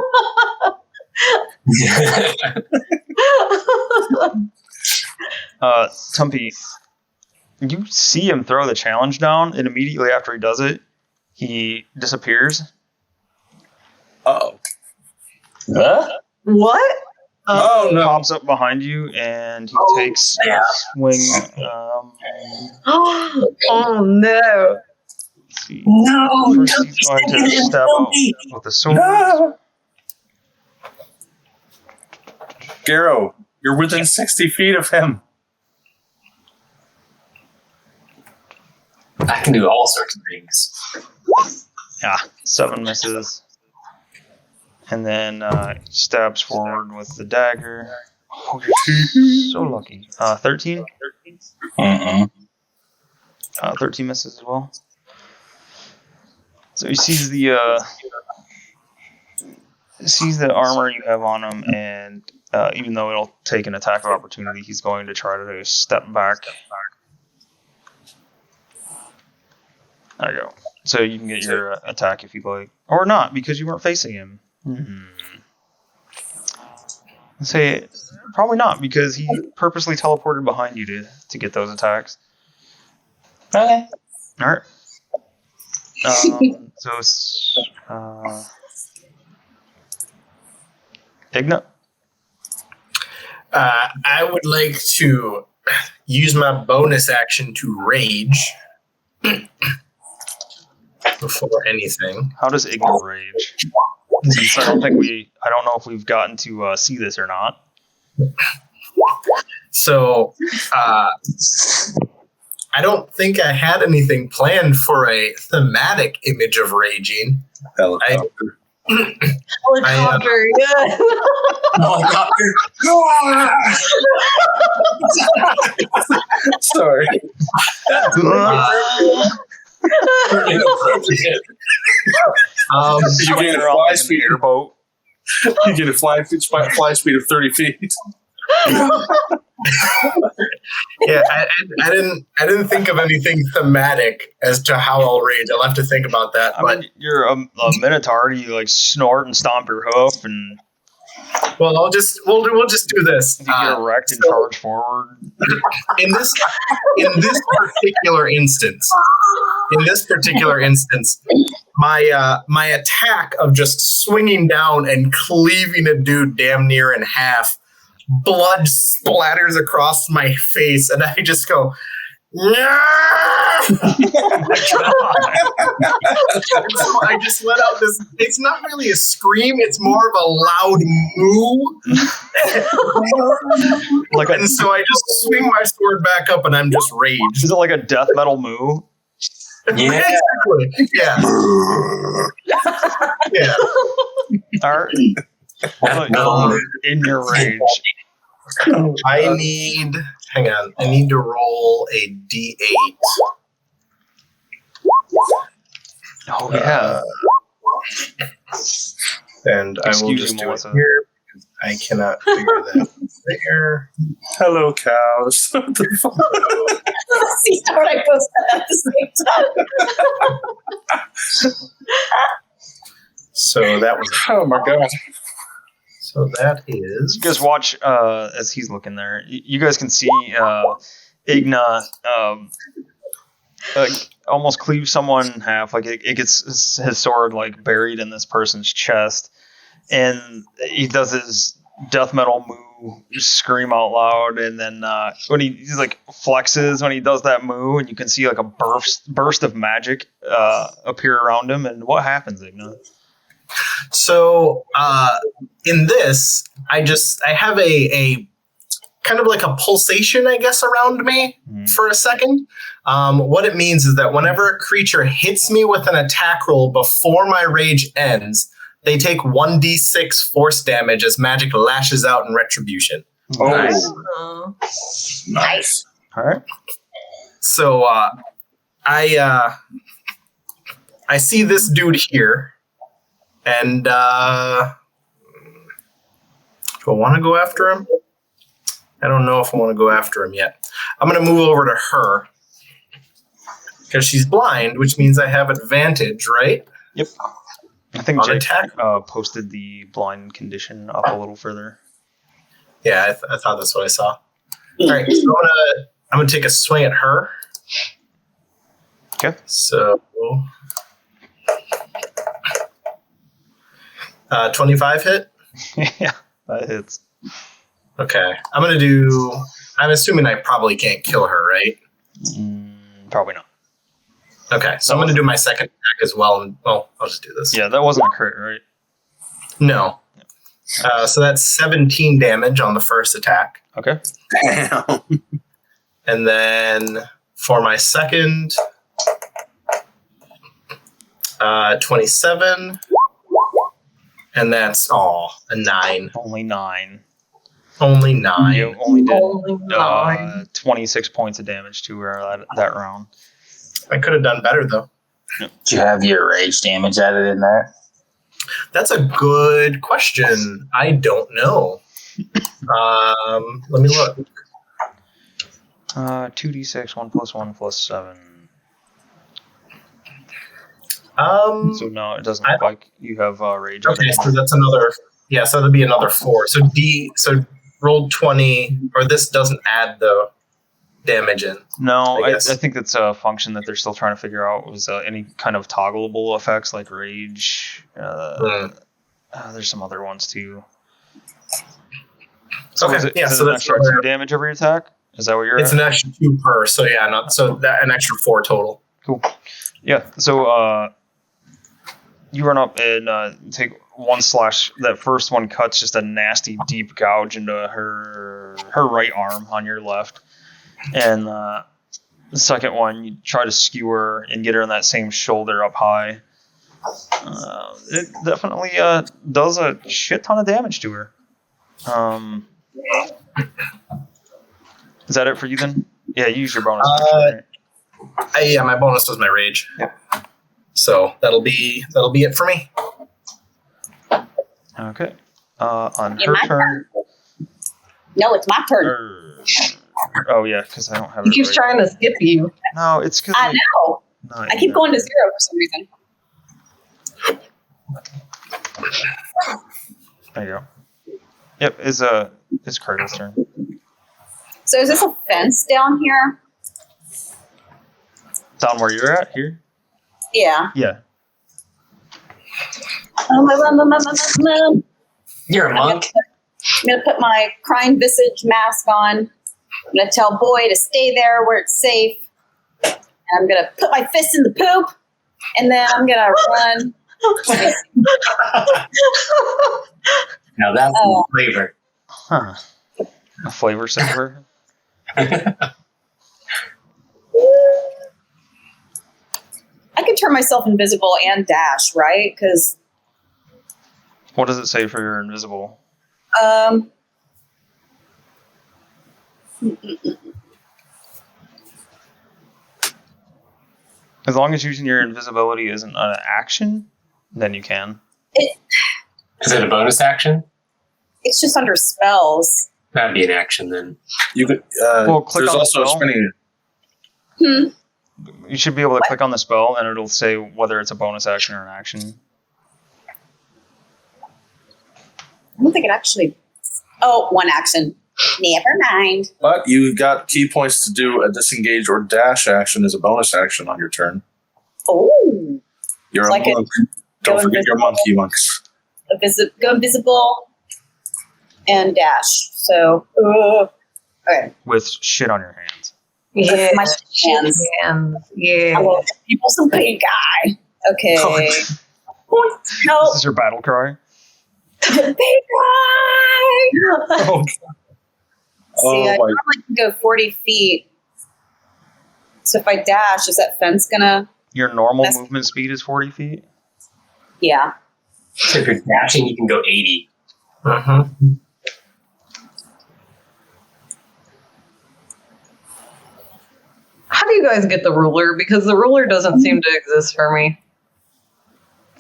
[SPEAKER 1] Tumpy, you see him throw the challenge down, and immediately after he does it, he disappears.
[SPEAKER 4] Uh-oh.
[SPEAKER 6] Huh?
[SPEAKER 2] What?
[SPEAKER 4] Oh, no.
[SPEAKER 1] Pops up behind you, and he takes a swing.
[SPEAKER 2] Oh no.
[SPEAKER 1] Let's see.
[SPEAKER 5] No,
[SPEAKER 1] First he's going to stab out with the sword.
[SPEAKER 4] No! Garrow, you're within 60 feet of him.
[SPEAKER 5] I can do all sorts of things.
[SPEAKER 1] Yeah, 7 misses. And then he stabs forward with the dagger. Oh, you're so lucky. 13? 13 misses as well. So he sees the armor you have on him, and even though it'll take an attack of opportunity, he's going to try to step back. There you go. So you can get your attack if you like. Or not, because you weren't facing him. I'd say probably not, because he purposely teleported behind you to get those attacks.
[SPEAKER 6] Okay.
[SPEAKER 1] Alright. So it's Igna.
[SPEAKER 3] I would like to use my bonus action to rage before anything.
[SPEAKER 1] How does Igna rage? Since I don't know if we've gotten to see this or not.
[SPEAKER 3] So, I don't think I had anything planned for a thematic image of raging.
[SPEAKER 4] Helicopter.
[SPEAKER 2] Helicopter, yeah.
[SPEAKER 4] Sorry.
[SPEAKER 1] You get a fly speed airboat.
[SPEAKER 4] You get a fly speed of 30 feet.
[SPEAKER 3] Yeah, I didn't think of anything thematic as to how I'll rage. I'll have to think about that.
[SPEAKER 1] I mean, you're a minotaur. You like snort and stomp your hoof, and
[SPEAKER 3] Well, we'll just do this.
[SPEAKER 1] you get erect and charge forward.
[SPEAKER 3] In this particular instance, my attack of just swinging down and cleaving a dude damn near in half, blood splatters across my face, and I just go, "No!" So I just let out this. It's not really a scream; it's more of a loud moo. And so I just swing my sword back up, and I'm just raged.
[SPEAKER 1] Is it like a death metal moo?
[SPEAKER 5] Yeah.
[SPEAKER 3] Basically, yeah. Yeah.
[SPEAKER 1] All right. In your rage.
[SPEAKER 3] I need. Hang on. I need to roll a d8.
[SPEAKER 1] Oh yeah.
[SPEAKER 3] And I will
[SPEAKER 1] Excuse
[SPEAKER 3] just
[SPEAKER 1] me,
[SPEAKER 3] do it
[SPEAKER 1] Melissa.
[SPEAKER 3] here because I cannot figure that there.
[SPEAKER 4] Hello, cows. What the fuck?
[SPEAKER 7] See, start I post that at the same time.
[SPEAKER 3] So that was.
[SPEAKER 4] Oh my god.
[SPEAKER 3] So that is.
[SPEAKER 1] You guys watch as he's looking there. You guys can see Igna almost cleave someone in half. Like it gets his sword like buried in this person's chest, and he does his death metal moo, scream out loud, and then when he's like flexes when he does that moo, and you can see like a burst of magic appear around him. And what happens, Igna?
[SPEAKER 3] So in this, I have a kind of like a pulsation, I guess, around me for a second. What it means is that whenever a creature hits me with an attack roll before my rage ends, they take 1d6 force damage as magic lashes out in retribution.
[SPEAKER 6] Oh,
[SPEAKER 4] Nice.
[SPEAKER 1] All right.
[SPEAKER 3] So I see this dude here, and do I want to go after him? I don't know if I want to go after him yet. I'm going to move over to her because she's blind, which means I have advantage, right?
[SPEAKER 1] Yep. I think
[SPEAKER 3] On
[SPEAKER 1] Jake
[SPEAKER 3] attack?
[SPEAKER 1] posted the blind condition up a little further.
[SPEAKER 3] Yeah, I thought that's what I saw. All right, so I'm gonna take a swing at her.
[SPEAKER 1] Okay.
[SPEAKER 3] So, 25 hit.
[SPEAKER 1] Yeah, that hits.
[SPEAKER 3] Okay, I'm assuming I probably can't kill her, right?
[SPEAKER 1] Probably not.
[SPEAKER 3] Okay, so I'm gonna do my second attack as well, and I'll just do this.
[SPEAKER 1] Yeah, that wasn't a crit, right?
[SPEAKER 3] No. So that's 17 damage on the first attack.
[SPEAKER 1] Okay.
[SPEAKER 4] Damn.
[SPEAKER 3] And then for my second, 27. And that's, a 9.
[SPEAKER 1] Only 9.
[SPEAKER 3] Only 9.
[SPEAKER 1] You only did
[SPEAKER 2] Only 9.
[SPEAKER 1] 26 points of damage to her that round.
[SPEAKER 3] I could have done better, though.
[SPEAKER 6] Did you have your rage damage added in there?
[SPEAKER 3] That's a good question. I don't know. Let me look.
[SPEAKER 1] 2d6, 1 plus 1 plus 7. So no, it doesn't look like you have rage.
[SPEAKER 3] Okay, so that's another. Yeah, so that'll be another 4. So roll 20, or this doesn't add the damage in.
[SPEAKER 1] No,
[SPEAKER 3] I
[SPEAKER 1] I
[SPEAKER 3] guess.
[SPEAKER 1] think that's a function that they're still trying to figure out. Was any kind of toggleable effects like rage? There's some other ones too. So
[SPEAKER 3] Okay,
[SPEAKER 1] is it,
[SPEAKER 3] yeah,
[SPEAKER 1] is
[SPEAKER 3] so
[SPEAKER 1] it an
[SPEAKER 3] that's
[SPEAKER 1] extra
[SPEAKER 3] another-
[SPEAKER 1] 2 damage every attack? Is that what you're
[SPEAKER 3] It's
[SPEAKER 1] at?
[SPEAKER 3] an extra 2 per, so yeah, an extra 4 total.
[SPEAKER 1] Cool. Yeah, so you run up and take 1 slash. That first one cuts just a nasty deep gouge into her right arm on your left. And the second one, you try to skewer and get her in that same shoulder up high. It definitely does a shit ton of damage to her. Is that it for you then? Yeah, you use your bonus. Action, right?
[SPEAKER 3] Yeah, my bonus was my rage.
[SPEAKER 1] Yep.
[SPEAKER 3] So that'll be it for me.
[SPEAKER 1] Okay. On
[SPEAKER 7] Yeah,
[SPEAKER 1] her
[SPEAKER 7] my
[SPEAKER 1] turn.
[SPEAKER 7] No, it's my turn.
[SPEAKER 1] Oh yeah, because I don't have.
[SPEAKER 2] He
[SPEAKER 1] it
[SPEAKER 2] keeps
[SPEAKER 1] right.
[SPEAKER 2] trying to skip you.
[SPEAKER 1] No, it's because
[SPEAKER 7] I know. I keep going to 0 for some reason.
[SPEAKER 1] There you go. Yep, it's Curtis' turn.
[SPEAKER 7] So is this a fence down here?
[SPEAKER 1] Down where you're at here.
[SPEAKER 7] Yeah.
[SPEAKER 1] Yeah.
[SPEAKER 5] You're a monk.
[SPEAKER 7] I'm going to put my crying visage mask on. I'm going to tell Boy to stay there where it's safe. And I'm going to put my fist in the poop. And then I'm going to run.
[SPEAKER 5] Now that's flavor.
[SPEAKER 1] Huh. A flavor saver.
[SPEAKER 7] I could turn myself invisible and dash, right? Because
[SPEAKER 1] What does it say for your invisible? As long as using your invisibility isn't an action, then you can.
[SPEAKER 5] Is it a bonus action?
[SPEAKER 7] it's just under spells.
[SPEAKER 5] That'd be an action then.
[SPEAKER 4] You could.
[SPEAKER 1] Well, click
[SPEAKER 4] there's
[SPEAKER 1] on the
[SPEAKER 4] also a
[SPEAKER 1] spell.
[SPEAKER 4] spinning.
[SPEAKER 1] You should be able to click on the spell, and it'll say whether it's a bonus action or an action.
[SPEAKER 7] I don't think it actually. Oh, one action. Never mind.
[SPEAKER 4] But you got key points to do a disengage or dash action as a bonus action on your turn.
[SPEAKER 7] Oh,
[SPEAKER 4] You're
[SPEAKER 7] Like
[SPEAKER 4] a
[SPEAKER 7] it-
[SPEAKER 4] monk. Don't
[SPEAKER 7] go
[SPEAKER 4] forget your
[SPEAKER 7] invisible.
[SPEAKER 4] monkey monks.
[SPEAKER 7] go invisible, and dash. So, okay.
[SPEAKER 1] With shit on your hands.
[SPEAKER 2] Yeah,
[SPEAKER 7] My hands.
[SPEAKER 2] Yeah.
[SPEAKER 7] I will give people some pink eye. Okay.
[SPEAKER 1] Oh,
[SPEAKER 7] Help.
[SPEAKER 1] this is your battle cry.
[SPEAKER 7] Pink eye!
[SPEAKER 4] Oh,
[SPEAKER 7] See, I
[SPEAKER 4] my-
[SPEAKER 7] normally can go 40 feet. So if I dash, is that fence gonna?
[SPEAKER 1] Your normal
[SPEAKER 7] That's-
[SPEAKER 1] movement speed is 40 feet.
[SPEAKER 7] Yeah.
[SPEAKER 5] So if you're dashing, you can go 80.
[SPEAKER 3] Mm-hmm.
[SPEAKER 2] How do you guys get the ruler? Because the ruler doesn't seem to exist for me.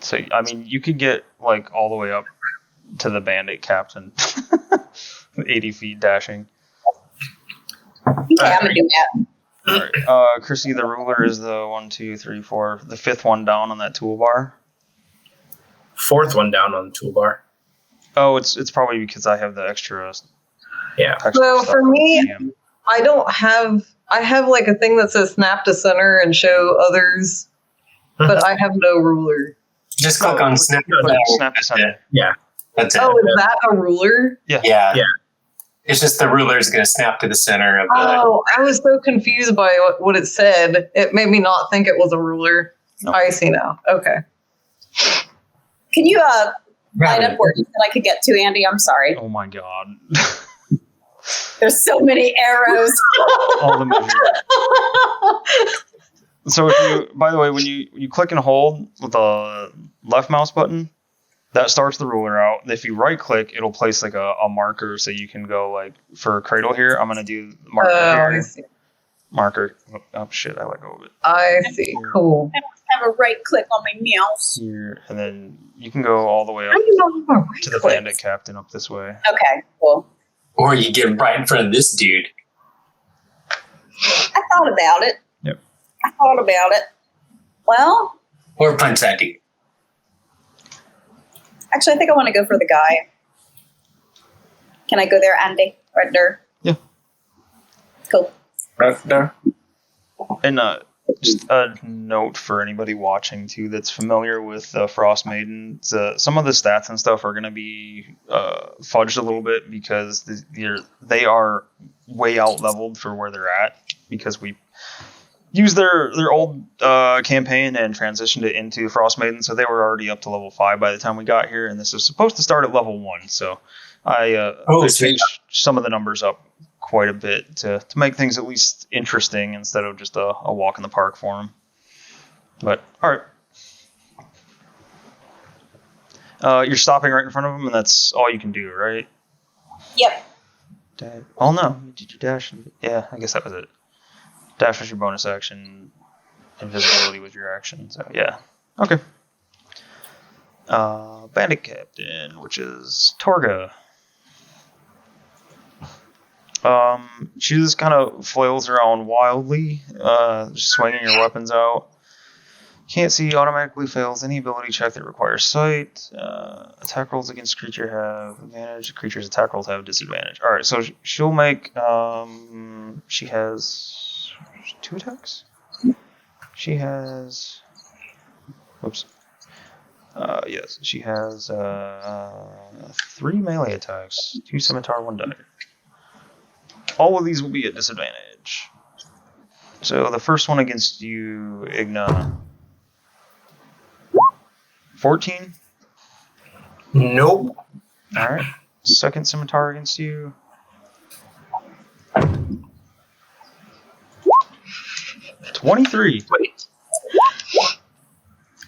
[SPEAKER 1] So, I mean, you could get like all the way up to the Bandit Captain. 80 feet dashing.
[SPEAKER 7] Okay, I'm gonna do that.
[SPEAKER 1] All right. Chrissy, the ruler is the 1, 2, 3, 4, the fifth one down on that toolbar.
[SPEAKER 3] Fourth one down on the toolbar.
[SPEAKER 1] Oh, it's probably because I have the extra.
[SPEAKER 3] Yeah.
[SPEAKER 1] extra
[SPEAKER 2] So
[SPEAKER 1] stuff
[SPEAKER 2] for
[SPEAKER 1] on
[SPEAKER 2] me,
[SPEAKER 1] the DM.
[SPEAKER 2] I don't have. I have like a thing that says snap to center and show others, but I have no ruler.
[SPEAKER 5] Just click on snap.
[SPEAKER 1] Snap to center.
[SPEAKER 5] That's it.
[SPEAKER 2] Oh, is that a ruler?
[SPEAKER 5] Yeah.
[SPEAKER 3] Yeah.
[SPEAKER 5] It's just the ruler is going to snap to the center of the.
[SPEAKER 2] Oh, I was so confused by what it said. It made me not think it was a ruler.
[SPEAKER 1] No.
[SPEAKER 2] I see now. Okay.
[SPEAKER 7] Can you line up where you said I could get to, Andy? I'm sorry.
[SPEAKER 1] Oh my god.
[SPEAKER 7] There's so many arrows.
[SPEAKER 1] All the measures. So if you, by the way, when you click and hold with the left mouse button, that starts the ruler out. If you right click, it'll place like a marker so you can go like for cradle here. I'm gonna do marker
[SPEAKER 2] I
[SPEAKER 1] here.
[SPEAKER 2] see.
[SPEAKER 1] Marker. Oh shit! I let go of it.
[SPEAKER 2] I see. Cool.
[SPEAKER 7] Have a right click on my mouse.
[SPEAKER 1] Here, and then you can go all the way
[SPEAKER 2] How
[SPEAKER 1] up
[SPEAKER 2] do you know how to
[SPEAKER 1] to the
[SPEAKER 2] right-click?
[SPEAKER 1] Bandit Captain up this way.
[SPEAKER 7] Okay, cool.
[SPEAKER 5] Or you get right in front of this dude.
[SPEAKER 7] I thought about it.
[SPEAKER 1] Yep.
[SPEAKER 7] I thought about it. Well,
[SPEAKER 5] Or punch that dude.
[SPEAKER 7] actually, I think I want to go for the guy. Can I go there, Andy? Right there?
[SPEAKER 1] Yeah.
[SPEAKER 7] Cool.
[SPEAKER 4] Right there.
[SPEAKER 1] And just a note for anybody watching too that's familiar with Frostmaiden. Some of the stats and stuff are going to be fudged a little bit because they are way out leveled for where they're at because we used their old campaign and transitioned it into Frostmaiden, so they were already up to level 5 by the time we got here, and this is supposed to start at level 1. So I changed some of the numbers up quite a bit to make things at least interesting instead of just a walk in the park for them. But all right, you're stopping right in front of them, and that's all you can do, right?
[SPEAKER 7] Yep.
[SPEAKER 1] Oh no, did you dash? Yeah, I guess that was it. Dash was your bonus action. Invisibility was your action. So yeah, okay. Bandit Captain, which is Torga. She just kind of flails around wildly, just swinging her weapons out. Can't see, automatically fails any ability check that requires sight. Attack rolls against creature have advantage. Creature's attack rolls have disadvantage. Alright, so she'll make, she has 2 attacks? She has, whoops. Yes, she has 3 melee attacks, 2 scimitar, 1 dagger. All of these will be at disadvantage. So the first one against you, Igna. 14?
[SPEAKER 3] Nope.
[SPEAKER 1] Alright. Second scimitar against you. 23.
[SPEAKER 3] Wait.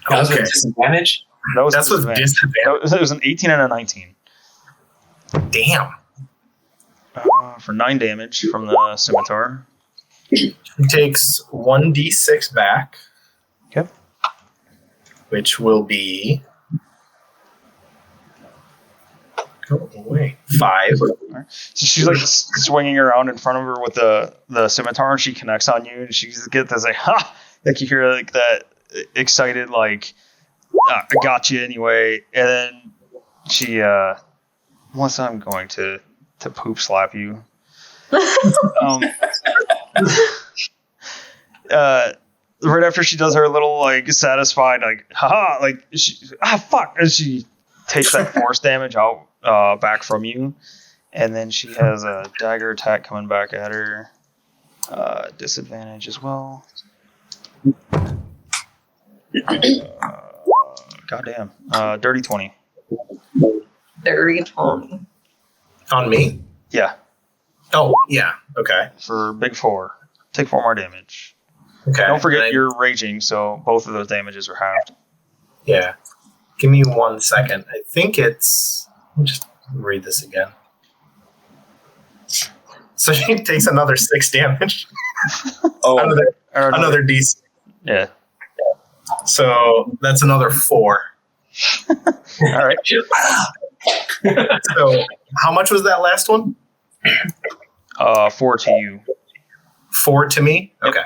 [SPEAKER 5] That was
[SPEAKER 3] Okay.
[SPEAKER 5] with disadvantage?
[SPEAKER 1] That was
[SPEAKER 3] That's with disadvantage.
[SPEAKER 1] That was an 18 and a 19.
[SPEAKER 3] Damn.
[SPEAKER 1] For 9 damage from the scimitar.
[SPEAKER 3] He takes 1d6 back.
[SPEAKER 1] Okay.
[SPEAKER 3] Which will be. Go away. 5.
[SPEAKER 1] So she's like swinging around in front of her with the scimitar, and she connects on you, and she gets this like, ha! Like you hear like that excited like, I got you anyway, and then she, unless I'm going to poop slap you. Right after she does her little like satisfied like haha like she fuck, and she takes that force damage out back from you, and then she has a dagger attack coming back at her. Disadvantage as well. Goddamn. Dirty 20.
[SPEAKER 2] Dirty 20.
[SPEAKER 3] On me?
[SPEAKER 1] Yeah,
[SPEAKER 3] Oh, yeah. Okay.
[SPEAKER 1] for big 4. Take 4 more damage.
[SPEAKER 3] Okay.
[SPEAKER 1] Don't forget
[SPEAKER 3] And
[SPEAKER 1] you're raging, so both of those damages are halved.
[SPEAKER 3] yeah. Give me 1 second. I think it's. Let me just read this again. So she takes another 6 damage.
[SPEAKER 4] Oh,
[SPEAKER 3] Another D6.
[SPEAKER 1] Yeah.
[SPEAKER 3] So that's another 4.
[SPEAKER 1] All right.
[SPEAKER 3] So how much was that last one?
[SPEAKER 1] 4 to you.
[SPEAKER 3] 4 to me? Okay.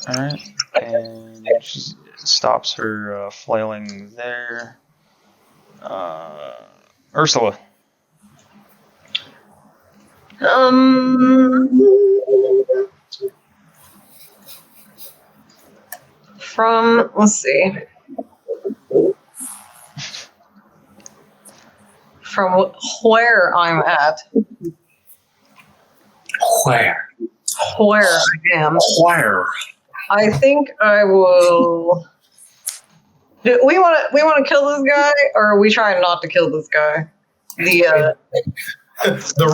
[SPEAKER 1] All right. And she stops her flailing there. Ursula.
[SPEAKER 2] From, let's see. From where I'm at,
[SPEAKER 5] Where?
[SPEAKER 2] where I am,
[SPEAKER 4] where?
[SPEAKER 2] I think I will. Do we want to kill this guy, or are we trying not to kill this guy?
[SPEAKER 3] The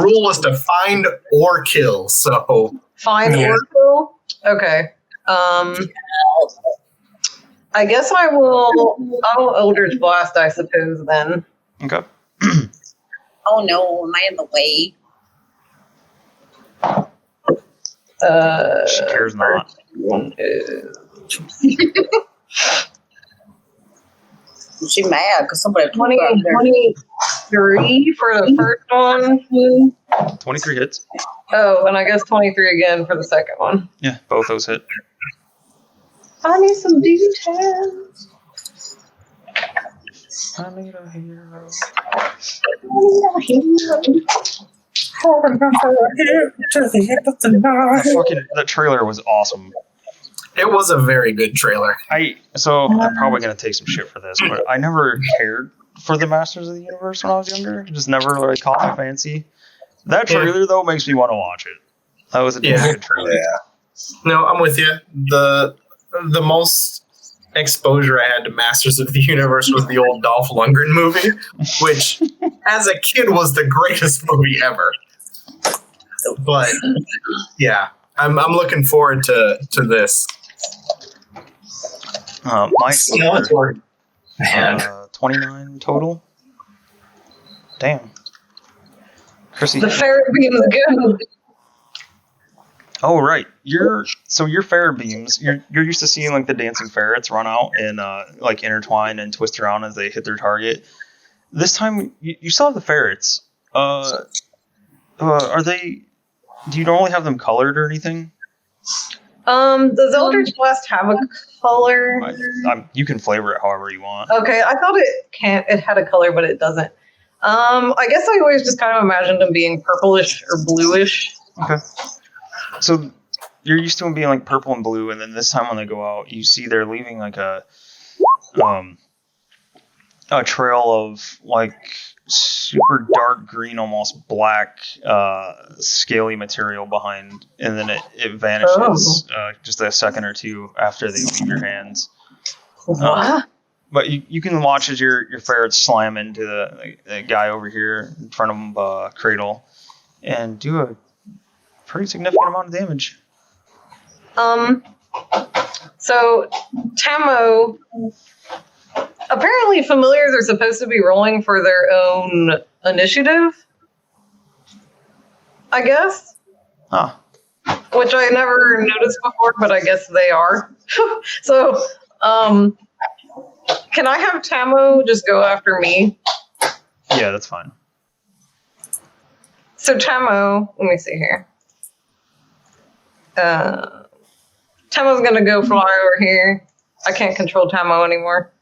[SPEAKER 3] rule was to find or kill, so
[SPEAKER 2] Find
[SPEAKER 5] Yeah.
[SPEAKER 2] or kill? Okay. I guess I will Eldridge Blast, I suppose, then.
[SPEAKER 1] Okay.
[SPEAKER 7] Oh no, am I in the way?
[SPEAKER 1] She cares not.
[SPEAKER 2] One is
[SPEAKER 7] Is she mad because somebody
[SPEAKER 2] 20, 23 for the first one.
[SPEAKER 1] 23 hits.
[SPEAKER 2] Oh, and I guess 23 again for the second one.
[SPEAKER 1] Yeah, both those hit.
[SPEAKER 2] I need some details.
[SPEAKER 1] I need a hero. That trailer was awesome.
[SPEAKER 3] it was a very good trailer.
[SPEAKER 1] I'm probably gonna take some shit for this, but I never cared for the Masters of the Universe when I was younger. It just never really caught my fancy. That trailer though makes me want to watch it. That was a damn good trailer.
[SPEAKER 4] Yeah.
[SPEAKER 3] No, I'm with you. The most exposure I had to Masters of the Universe was the old Dolph Lundgren movie, which as a kid was the greatest movie ever. But yeah, I'm looking forward to this.
[SPEAKER 1] My score,
[SPEAKER 5] Man.
[SPEAKER 1] 29 total. Damn. Chrissy.
[SPEAKER 2] The ferret beam is good.
[SPEAKER 1] Oh right, your ferret beams. You're used to seeing like the dancing ferrets run out and like intertwine and twist around as they hit their target. This time you still have the ferrets. Are they? Do you normally have them colored or anything?
[SPEAKER 2] Does Eldridge Blast have a color?
[SPEAKER 1] You can flavor it however you want.
[SPEAKER 2] Okay, I thought it had a color, but it doesn't. I guess I always just kind of imagined them being purplish or bluish.
[SPEAKER 1] Okay. So you're used to them being like purple and blue, and then this time when they go out, you see they're leaving like a trail of like super dark green, almost black, scaly material behind, and then it vanishes just a second or two after they leave your hands.
[SPEAKER 2] What?
[SPEAKER 1] But you can watch as your ferrets slam into the guy over here in front of Cradle and do a pretty significant amount of damage.
[SPEAKER 2] So Tamo, apparently familiars are supposed to be rolling for their own initiative, I guess.
[SPEAKER 1] Huh.
[SPEAKER 2] Which I never noticed before, but I guess they are. So, can I have Tamo just go after me?
[SPEAKER 1] Yeah, that's fine.
[SPEAKER 2] So Tamo, let me see here. Tamo's gonna go fly over here. I can't control Tamo anymore.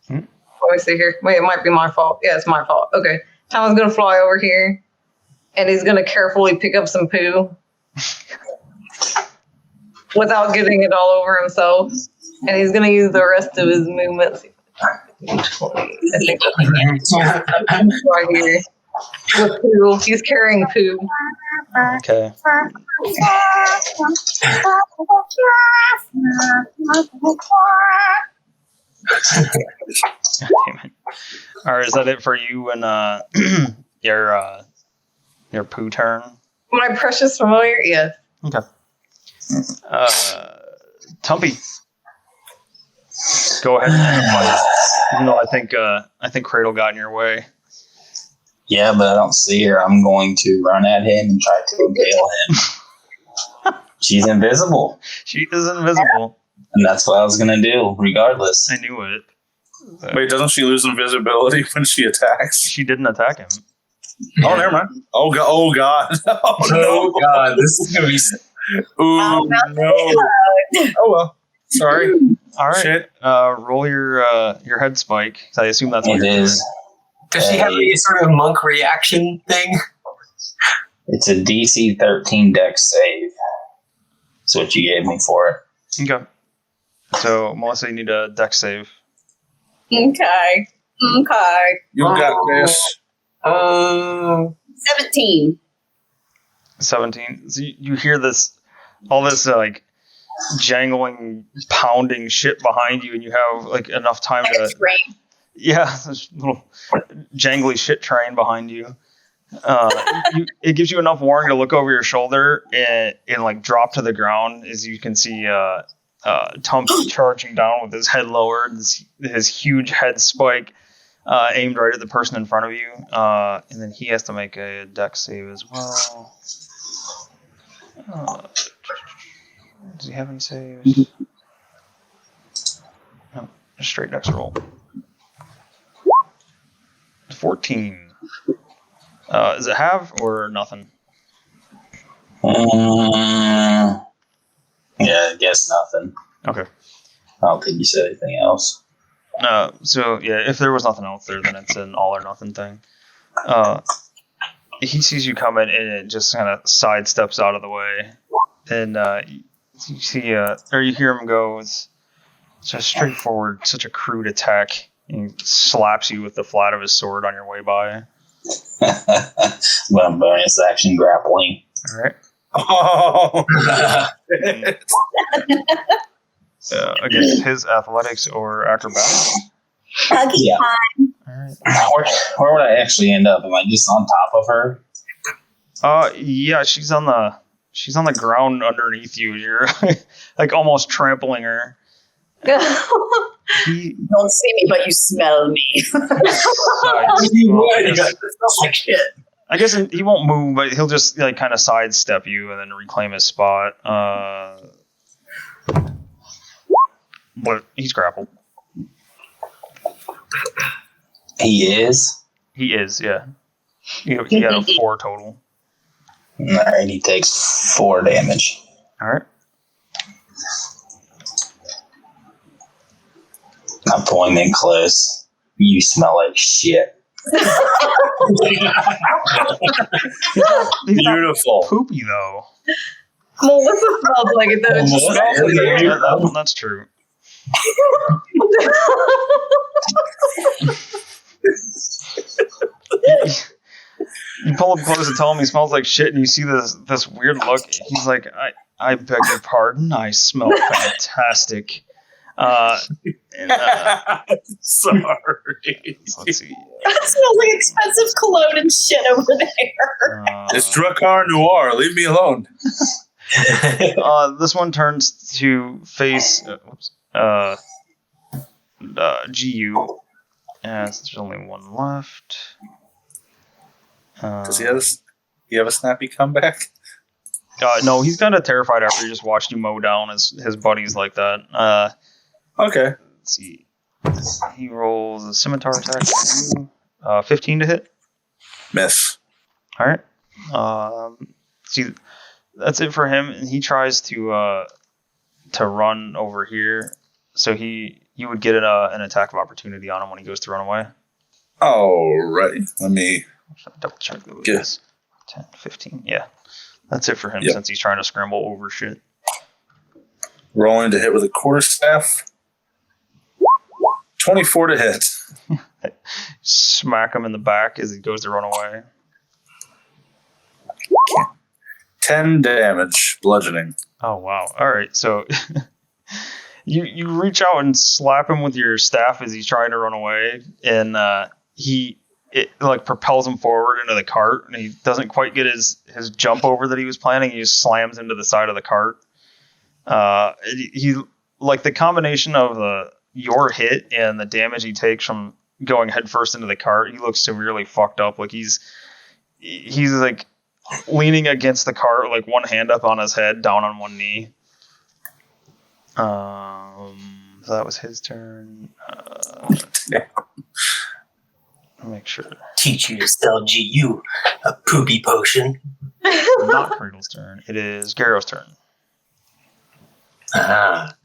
[SPEAKER 1] Hmm?
[SPEAKER 2] Let me see here. Wait, it might be my fault. Yeah, it's my fault. Okay. Tamo's gonna fly over here. and he's going to carefully pick up some poo without getting it all over himself. And he's going to use the rest of his movements. I think that's right here. With poo. He's carrying poo.
[SPEAKER 1] Okay. Damn it. All right, is that it for you and your poo turn?
[SPEAKER 2] My precious familiar? Yes.
[SPEAKER 1] Okay. Tumpy. Go ahead. Even though I think Cradle got in your way.
[SPEAKER 6] Yeah, but I don't see her. I'm going to run at him and try to impale him. She's invisible.
[SPEAKER 1] She is invisible.
[SPEAKER 6] And that's what I was going to do, regardless.
[SPEAKER 1] I knew it.
[SPEAKER 4] Wait, doesn't she lose invisibility when she attacks?
[SPEAKER 1] She didn't attack him.
[SPEAKER 4] Oh, never mind. Oh, God. Oh, God. Oh, no.
[SPEAKER 5] God, this is going to be...
[SPEAKER 4] Ooh, no. Oh, well. Sorry.
[SPEAKER 1] All right.
[SPEAKER 4] Shit.
[SPEAKER 1] Roll your head spike. I assume that's what
[SPEAKER 6] It
[SPEAKER 1] you're
[SPEAKER 6] is.
[SPEAKER 5] Does she have any sort of monk reaction thing?
[SPEAKER 6] It's a DC 13 dex save. That's what you gave me for it.
[SPEAKER 1] doing. Okay. So, Melissa, you need a dex save.
[SPEAKER 7] Okay.
[SPEAKER 4] You got this.
[SPEAKER 7] 17.
[SPEAKER 1] 17. So you hear all this like jangling, pounding shit behind you, and you have like enough time to.
[SPEAKER 7] Train.
[SPEAKER 1] Yeah, this little jangly shit train behind you. It gives you enough warning to look over your shoulder and like drop to the ground, as you can see Tump charging down with his head lowered, his huge head spike aimed right at the person in front of you, and then he has to make a dex save as well. Does he have any saves? No, just straight dex roll. 14. Does it have or nothing?
[SPEAKER 6] Yeah, I guess nothing.
[SPEAKER 1] Okay.
[SPEAKER 6] I don't think you said anything else.
[SPEAKER 1] So yeah, if there was nothing else there, then it's an all or nothing thing. He sees you coming and it just kind of sidesteps out of the way, and you see or you hear him go, "It's just straightforward, such a crude attack." And he slaps you with the flat of his sword on your way by.
[SPEAKER 6] But bonus action grappling.
[SPEAKER 1] All right.
[SPEAKER 4] Oh.
[SPEAKER 1] Against his athletics or acrobatics.
[SPEAKER 7] Huggy
[SPEAKER 6] Yeah.
[SPEAKER 7] time.
[SPEAKER 1] All right.
[SPEAKER 6] Where would I actually end up? Am I just on top of her?
[SPEAKER 1] Yeah, she's on the ground underneath you. You're like almost trampling her.
[SPEAKER 7] You don't see me, but you smell me.
[SPEAKER 1] I guess he won't move, but he'll just like kind of sidestep you and then reclaim his spot. But he's grappled.
[SPEAKER 6] He is?
[SPEAKER 1] He is, yeah. He had a 4 total.
[SPEAKER 6] Alright, he takes 4 damage.
[SPEAKER 1] Alright.
[SPEAKER 6] I'm pulling in close. You smell like shit.
[SPEAKER 1] He's
[SPEAKER 4] Beautiful.
[SPEAKER 1] not poopy, though.
[SPEAKER 2] Melissa smells like it, though. It just smells like it.
[SPEAKER 1] Yeah, that's true. You pull up close and tell him he smells like shit, and you see this weird look. He's like, I beg your pardon, I smell fantastic.
[SPEAKER 4] Sorry.
[SPEAKER 1] Let's see.
[SPEAKER 7] That smells like expensive cologne and shit over there.
[SPEAKER 4] It's Drakkar Noir. Leave me alone.
[SPEAKER 1] This one turns to face GU. There's only one left.
[SPEAKER 4] Does he have a snappy comeback?
[SPEAKER 1] No, he's kind of terrified after he just watched you mow down his buddies like that.
[SPEAKER 4] Okay.
[SPEAKER 1] Let's see. He rolls a scimitar attack. 15 to hit.
[SPEAKER 4] Miss.
[SPEAKER 1] All right. See, that's it for him. And he tries to run over here. So you would get an attack of opportunity on him when he goes to run away.
[SPEAKER 4] Alrighty. Let me
[SPEAKER 1] Double check
[SPEAKER 4] get
[SPEAKER 1] 10, 15. Yeah. That's it for him
[SPEAKER 4] Yep.
[SPEAKER 1] since he's trying to scramble over shit.
[SPEAKER 4] Rolling to hit with a quarterstaff. 24 to hit.
[SPEAKER 1] Smack him in the back as he goes to run away.
[SPEAKER 4] 10 damage, bludgeoning.
[SPEAKER 1] Oh, wow. All right. So you reach out and slap him with your staff as he's trying to run away. And it like propels him forward into the cart. And he doesn't quite get his jump over that he was planning. He just slams into the side of the cart. He like the combination of your hit and the damage he takes from going headfirst into the cart, he looks severely fucked up. Like he's like leaning against the cart, like one hand up on his head, down on one knee. So that was his turn. Make sure.
[SPEAKER 5] Teach you to sell GU a poopy potion.
[SPEAKER 1] Not Cradle's turn. It is Garrow's turn.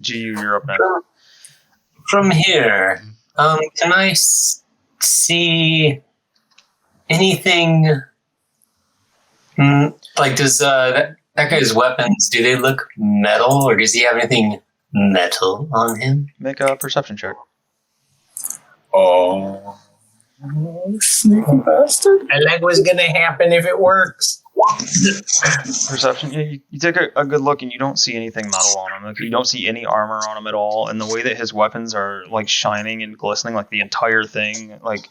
[SPEAKER 1] GU, you're up next.
[SPEAKER 5] From here, can I see anything? Like, does that guy's weapons, do they look metal, or does he have anything metal on him?
[SPEAKER 1] Make a perception check.
[SPEAKER 4] Oh, sneaky bastard.
[SPEAKER 3] I like what's going to happen if it works.
[SPEAKER 1] Perception. Yeah, you take a good look and you don't see anything metal on him. Like you don't see any armor on him at all. And the way that his weapons are like shining and glistening, like the entire thing, like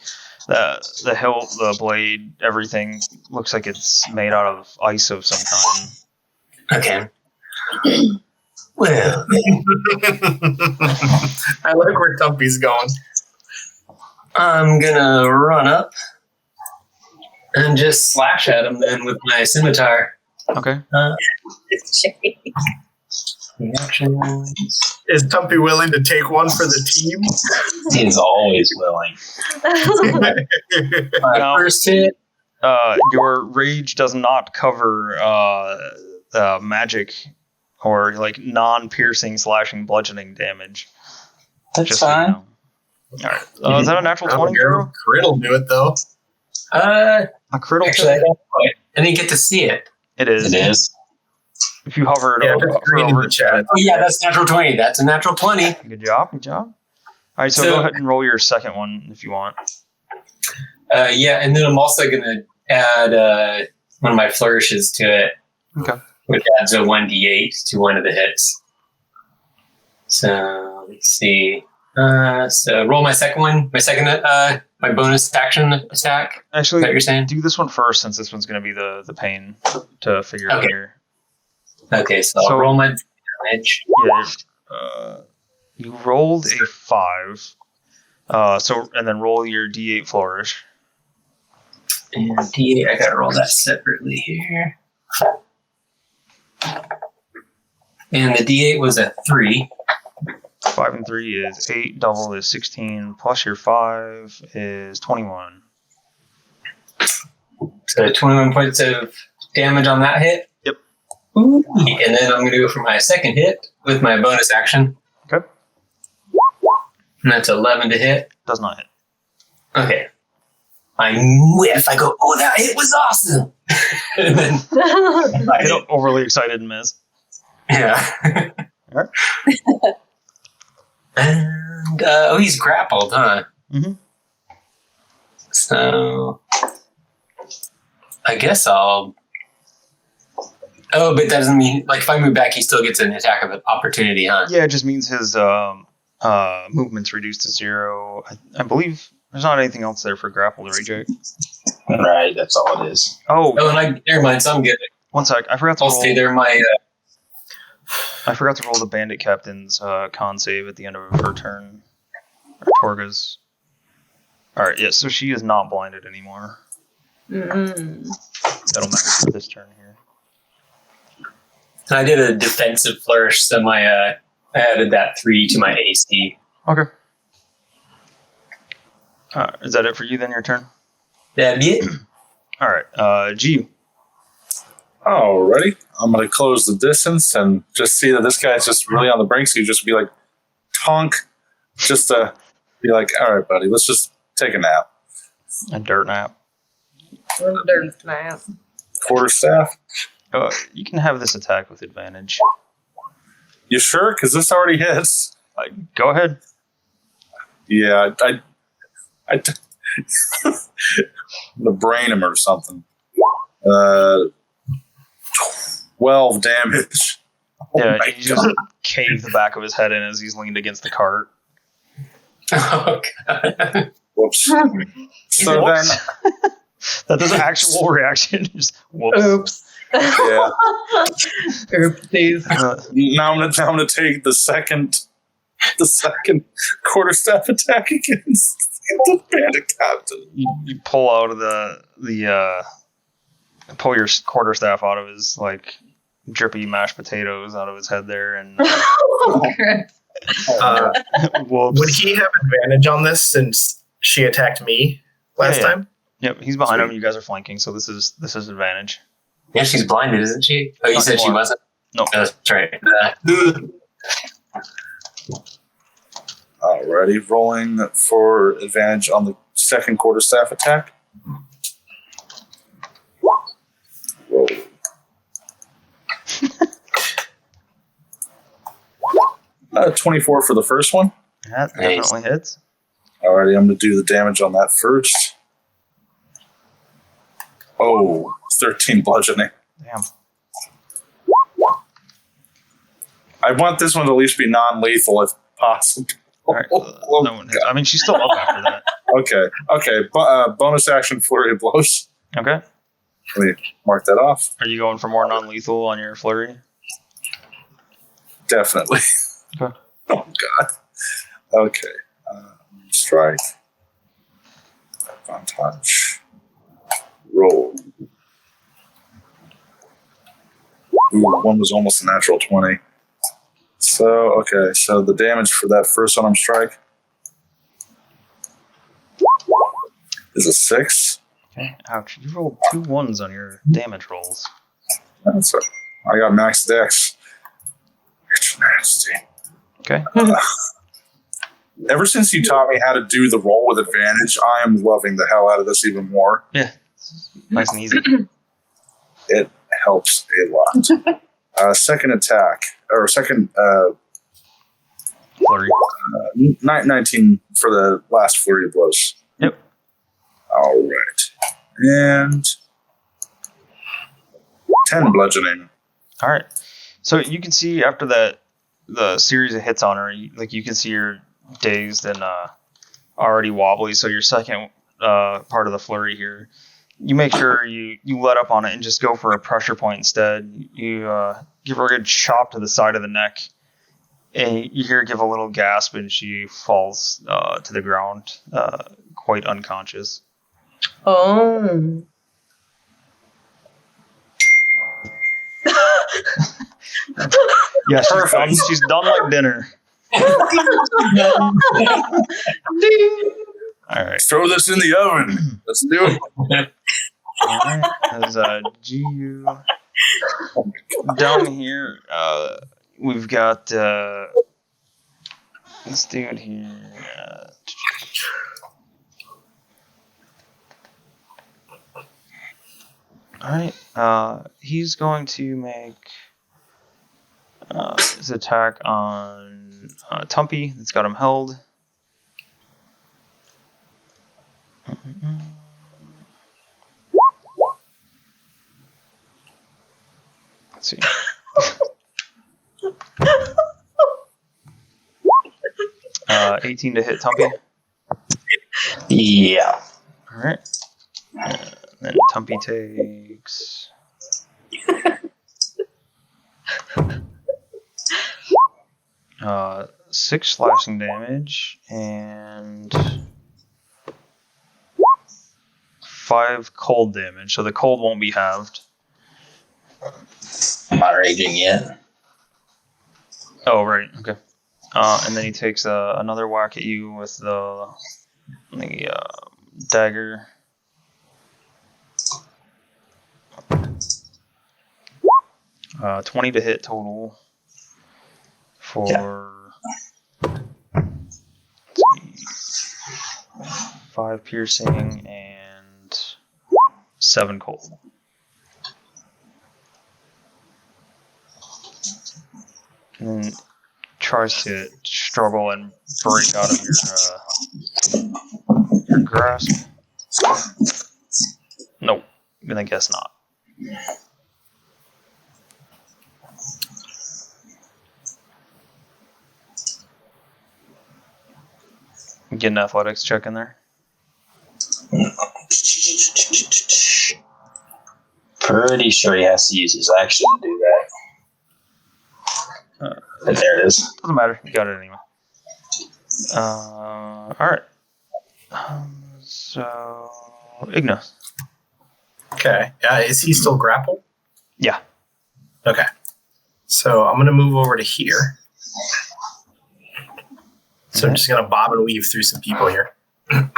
[SPEAKER 1] the hilt, the blade, everything looks like it's made out of ice of some kind.
[SPEAKER 5] Okay. Well,
[SPEAKER 3] I like where Tumpy's going.
[SPEAKER 5] I'm gonna run up and just slash at him then with my scimitar.
[SPEAKER 1] Okay.
[SPEAKER 5] Reactions.
[SPEAKER 3] Is Tumpy willing to take one for the team?
[SPEAKER 6] He is always willing.
[SPEAKER 1] Now,
[SPEAKER 5] First hit.
[SPEAKER 1] your rage does not cover magic or like non-piercing, slashing, bludgeoning damage.
[SPEAKER 6] That's
[SPEAKER 1] Just so
[SPEAKER 6] fine.
[SPEAKER 1] you know. All right. Is that a natural 20, Garrow?
[SPEAKER 3] Crit'll do it, though.
[SPEAKER 1] A crit
[SPEAKER 5] Actually, I
[SPEAKER 1] hit?
[SPEAKER 5] don't quite. I didn't get to see it.
[SPEAKER 1] It is.
[SPEAKER 6] It is.
[SPEAKER 1] If you hover it
[SPEAKER 3] Yeah,
[SPEAKER 1] over,
[SPEAKER 3] just green in the chat.
[SPEAKER 5] Oh yeah, that's natural 20. That's a natural 20.
[SPEAKER 1] Good job. Good job. All right, so go ahead and roll your second one if you want.
[SPEAKER 5] Yeah, and then I'm also gonna add one of my flourishes to it.
[SPEAKER 1] Okay.
[SPEAKER 5] Which adds a 1d8 to one of the hits. So let's see. So roll my second one. My bonus action attack. Is that
[SPEAKER 1] Actually,
[SPEAKER 5] what you're saying?
[SPEAKER 1] do this one first since this one's going to be the pain to figure out
[SPEAKER 5] Okay.
[SPEAKER 1] here.
[SPEAKER 5] Okay, so I'll
[SPEAKER 1] So-
[SPEAKER 5] roll my damage.
[SPEAKER 1] Yeah. You rolled a 5. And then roll your D8 flourish.
[SPEAKER 5] And D8, I gotta roll that separately here. And the D8 was a 3.
[SPEAKER 1] 5 and 3 is 8. Double is 16. Plus your 5 is 21.
[SPEAKER 5] So 21 points of damage on that hit.
[SPEAKER 1] Yep.
[SPEAKER 5] Ooh. And then I'm gonna go for my second hit with my bonus action.
[SPEAKER 1] Okay.
[SPEAKER 5] And that's 11 to hit.
[SPEAKER 1] Does not hit.
[SPEAKER 5] Okay. I whiff. I go, oh, that hit was awesome. And then I
[SPEAKER 1] Get overly excited and miss.
[SPEAKER 5] yeah.
[SPEAKER 1] Alright.
[SPEAKER 5] And he's grappled, huh?
[SPEAKER 1] Mm-hmm.
[SPEAKER 5] So I guess I'll. Oh, but that doesn't mean like if I move back, he still gets an attack of opportunity, huh?
[SPEAKER 1] Yeah, it just means his movement's reduced to 0. I believe there's not anything else there for grapple, right, Jake?
[SPEAKER 6] Right, that's all it is.
[SPEAKER 5] Oh, and never mind. So I'm good.
[SPEAKER 1] One sec. I forgot to
[SPEAKER 5] I'll
[SPEAKER 1] roll.
[SPEAKER 5] stay there.
[SPEAKER 1] I forgot to roll the Bandit Captain's con save at the end of her turn. Or Torga's. Alright, yeah, so she is not blinded anymore.
[SPEAKER 2] Mm.
[SPEAKER 1] That'll matter for this turn here.
[SPEAKER 5] I did a defensive flourish, so I added that 3 to my AC.
[SPEAKER 1] Okay. Is that it for you then, your turn?
[SPEAKER 5] That'd be it.
[SPEAKER 1] Alright, G.
[SPEAKER 4] Alrighty. I'm going to close the distance and just see that this guy's just really on the brink. So you just be like, tonk, just to be like, all right, buddy, let's just take a nap.
[SPEAKER 1] A dirt nap.
[SPEAKER 2] Dirt nap.
[SPEAKER 4] quarterstaff.
[SPEAKER 1] You can have this attack with advantage.
[SPEAKER 4] You sure? Because this already hits.
[SPEAKER 1] Go ahead.
[SPEAKER 4] Yeah, I'm gonna brain him or something. 12 damage.
[SPEAKER 1] Yeah,
[SPEAKER 4] my
[SPEAKER 1] you just cave the back of his head in as he's leaned against the cart.
[SPEAKER 5] Oh, God.
[SPEAKER 4] Whoops. So
[SPEAKER 1] Whoops.
[SPEAKER 4] then,
[SPEAKER 1] That is an actual reaction. Just whoops.
[SPEAKER 2] Oops.
[SPEAKER 4] yeah.
[SPEAKER 2] Oopsies.
[SPEAKER 4] Now I'm gonna take the second quarterstaff attack against the Bandit Captain.
[SPEAKER 1] You pull out of the pull your quarterstaff out of his like drippy mashed potatoes out of his head there, and
[SPEAKER 2] Oh, crap.
[SPEAKER 1] whoops.
[SPEAKER 3] Would he have advantage on this since she attacked me last
[SPEAKER 1] Yeah.
[SPEAKER 3] time?
[SPEAKER 1] Yep, he's behind
[SPEAKER 3] Sweet.
[SPEAKER 1] him. You guys are flanking, so this is advantage.
[SPEAKER 5] Yeah, she's blinded, isn't she? Oh, you
[SPEAKER 1] Not
[SPEAKER 5] said she
[SPEAKER 1] anymore.
[SPEAKER 5] wasn't?
[SPEAKER 1] No.
[SPEAKER 5] Oh, that's right.
[SPEAKER 4] Alrighty, rolling for advantage on the second quarterstaff attack. Roll. Uh, 24 for the first one.
[SPEAKER 1] That
[SPEAKER 5] Nice.
[SPEAKER 1] definitely hits.
[SPEAKER 4] Alrighty, I'm going to do the damage on that first. Oh, 13 bludgeoning.
[SPEAKER 1] Damn.
[SPEAKER 4] I want this one to at least be non-lethal if possible.
[SPEAKER 1] All right, that one hits. I mean, she's still up after that.
[SPEAKER 4] Okay. Bonus action flurry of blows.
[SPEAKER 1] Okay.
[SPEAKER 4] Let me mark that off.
[SPEAKER 1] Are you going for more non-lethal on your flurry?
[SPEAKER 4] Definitely.
[SPEAKER 1] Okay.
[SPEAKER 4] Oh God. Okay. Strike. Advantage. Roll. Ooh, one was almost a natural 20. So the damage for that first one on strike is a 6.
[SPEAKER 1] Okay. Ouch. You rolled 2 1s on your damage rolls.
[SPEAKER 4] That's it. I got max dex. It's nasty.
[SPEAKER 1] Okay.
[SPEAKER 4] Ever since you taught me how to do the roll with advantage, I am loving the hell out of this even more.
[SPEAKER 1] Yeah. Nice and easy.
[SPEAKER 4] It helps a lot. Second attack, or second
[SPEAKER 1] Flurry.
[SPEAKER 4] 19 for the last flurry of blows.
[SPEAKER 1] Yep.
[SPEAKER 4] All right. And 10 bludgeoning.
[SPEAKER 1] All right. So you can see after that, the series of hits on her, you can see her dazed and already wobbly. So your second part of the flurry here, you make sure you let up on it and just go for a pressure point instead. You give her a good chop to the side of the neck, and you hear her give a little gasp, and she falls to the ground, quite unconscious.
[SPEAKER 2] Oh.
[SPEAKER 1] Yeah, she's done like dinner.
[SPEAKER 2] Ding.
[SPEAKER 1] All right.
[SPEAKER 4] Throw this in the oven. Let's do it.
[SPEAKER 1] All right. As GU down here, we've got this dude here. All right. He's going to make his attack on Tumpy. That's got him held. Let's see. Uh, 18 to hit Tumpy.
[SPEAKER 6] Yeah.
[SPEAKER 1] All right. Then Tumpy takes 6 slashing damage and 5 cold damage. So the cold won't be halved.
[SPEAKER 6] I'm not raging yet.
[SPEAKER 1] Oh, right. Okay. And then he takes another whack at you with the dagger. Uh, 20 to hit total for 5 piercing and 7 cold. and tries to struggle and break out of your grasp. Nope. I'm gonna guess not. Get an athletics check in there.
[SPEAKER 6] Pretty sure he has to use his action to do that. But there it is.
[SPEAKER 1] Doesn't matter. You got it anyway. Alright. So, Igna.
[SPEAKER 3] Okay. Is he still grappled?
[SPEAKER 1] Yeah.
[SPEAKER 3] Okay. So I'm going to move over to here. So I'm just going to bob and weave through some people here. And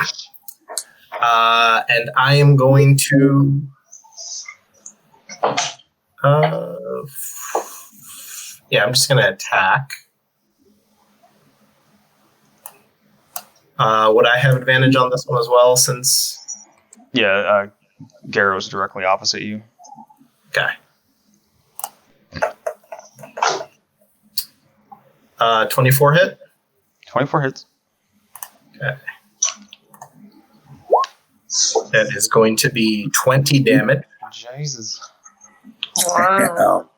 [SPEAKER 3] I am going to... yeah, I'm just going to attack. Would I have advantage on this one as well since...
[SPEAKER 1] Yeah, Garrow's directly opposite you.
[SPEAKER 3] Okay. 24 hit?
[SPEAKER 1] 24 hits.
[SPEAKER 3] Okay. That is going to be 20 damage.
[SPEAKER 1] Jesus.
[SPEAKER 2] Wow.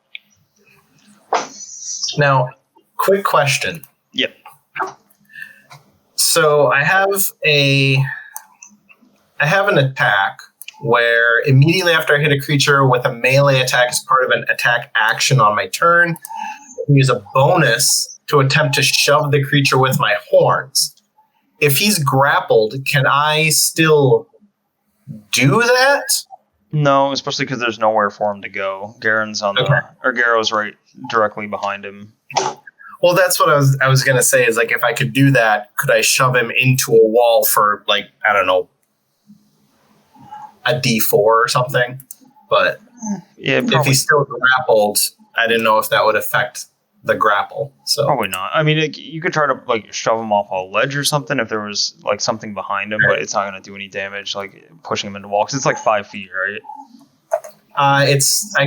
[SPEAKER 3] Now, quick question.
[SPEAKER 1] Yep.
[SPEAKER 3] So I have an attack where immediately after I hit a creature with a melee attack as part of an attack action on my turn, I can use a bonus to attempt to shove the creature with my horns. If he's grappled, can I still do that?
[SPEAKER 1] No, especially because there's nowhere for him to go. Garrow's right directly behind him.
[SPEAKER 3] Well, that's what I was gonna say. Is like if I could do that, could I shove him into a wall for like I don't know a D4 or something? But
[SPEAKER 1] Yeah,
[SPEAKER 3] if
[SPEAKER 1] probably,
[SPEAKER 3] he's still grappled, I didn't know if that would affect the grapple. So
[SPEAKER 1] probably not. I mean, you could try to like shove him off a ledge or something if there was like something behind him, but it's not going to do any damage. Like pushing him into the wall because it's like 5 feet, right?
[SPEAKER 3] I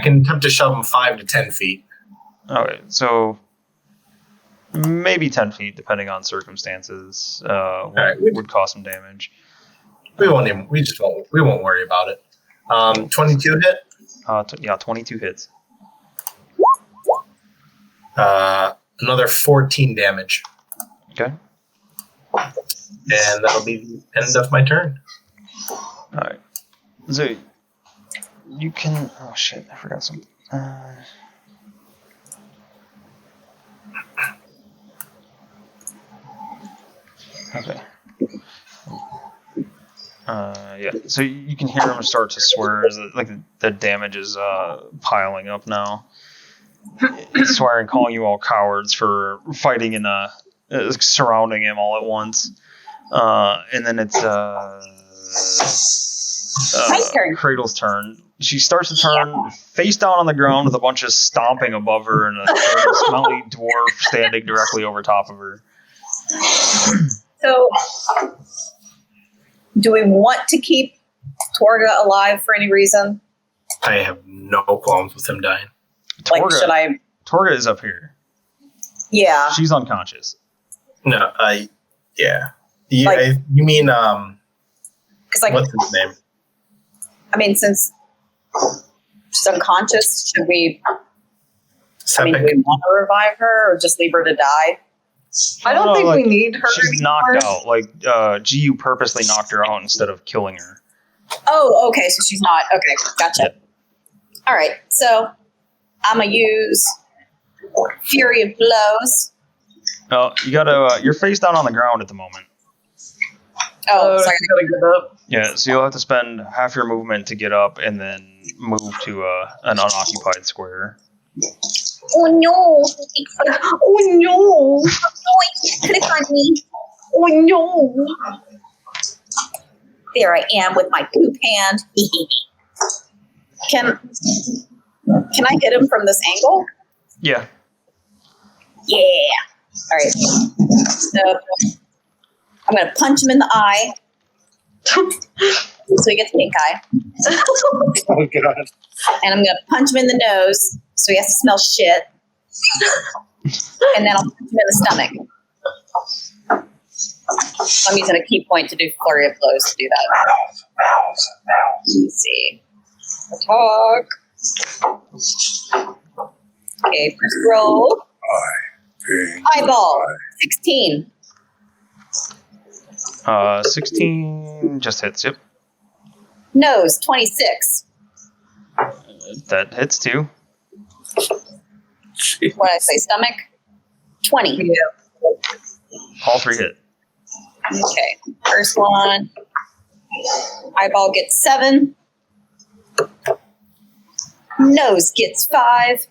[SPEAKER 3] can attempt to shove him 5 to 10 feet.
[SPEAKER 1] Okay, so maybe 10 feet, depending on circumstances, would cause some damage.
[SPEAKER 3] We won't worry about it. 22 hit.
[SPEAKER 1] Yeah, 22 hits.
[SPEAKER 3] Another 14 damage.
[SPEAKER 1] Okay.
[SPEAKER 3] And that'll be the end of my turn.
[SPEAKER 1] All right. So you can. Oh shit! I forgot something. Okay. Yeah. So you can hear him start to swear as the damage is piling up now. He's swearing, calling you all cowards for fighting and surrounding him all at once. And then it's
[SPEAKER 7] My turn.
[SPEAKER 1] Cradle's turn. She starts to turn face down on the ground with a bunch of stomping above her and a smelly dwarf standing directly over top of her.
[SPEAKER 7] So, do we want to keep Torga alive for any reason?
[SPEAKER 3] I have no qualms with him dying.
[SPEAKER 7] Like, should I?
[SPEAKER 1] Torga is up here.
[SPEAKER 7] Yeah.
[SPEAKER 1] She's unconscious.
[SPEAKER 3] No, yeah.
[SPEAKER 7] Like-
[SPEAKER 3] You mean,
[SPEAKER 7] Because, like,
[SPEAKER 3] what's his name?
[SPEAKER 7] I mean, since she's unconscious, should we? I mean, do we want to revive her or just leave her to die?
[SPEAKER 2] I don't think we need her
[SPEAKER 1] She's knocked
[SPEAKER 2] anymore.
[SPEAKER 1] out. Like, GU purposely knocked her out instead of killing her.
[SPEAKER 7] Oh, okay. So she's not. Okay, gotcha.
[SPEAKER 1] Yep.
[SPEAKER 7] All right. So I'm gonna use Fury of Blows.
[SPEAKER 1] You gotta. You're face down on the ground at the moment.
[SPEAKER 7] Oh, sorry.
[SPEAKER 2] I gotta get up.
[SPEAKER 1] Yeah, so you'll have to spend half your movement to get up and then move to an unoccupied square.
[SPEAKER 7] Oh no!
[SPEAKER 2] Oh no!
[SPEAKER 7] Click on me.
[SPEAKER 2] Oh no!
[SPEAKER 7] There I am with my poop hand. Can I hit him from this angle?
[SPEAKER 1] Yeah.
[SPEAKER 7] Yeah. All right. So I'm gonna punch him in the eye. So he gets pink eye.
[SPEAKER 4] Oh god.
[SPEAKER 7] And I'm gonna punch him in the nose so he has to smell shit. And then I'll punch him in the stomach. I'm using a key point to do flurry of blows to do that. Let's see. Talk. Okay, first roll. Eyeball. 16.
[SPEAKER 1] 16 just hits. Yep,
[SPEAKER 7] Nose. 26.
[SPEAKER 1] that hits too.
[SPEAKER 7] What did I say? Stomach. 20.
[SPEAKER 2] Yeah.
[SPEAKER 1] All 3 hit.
[SPEAKER 7] Okay. First one. Eyeball gets 7. Nose gets 5.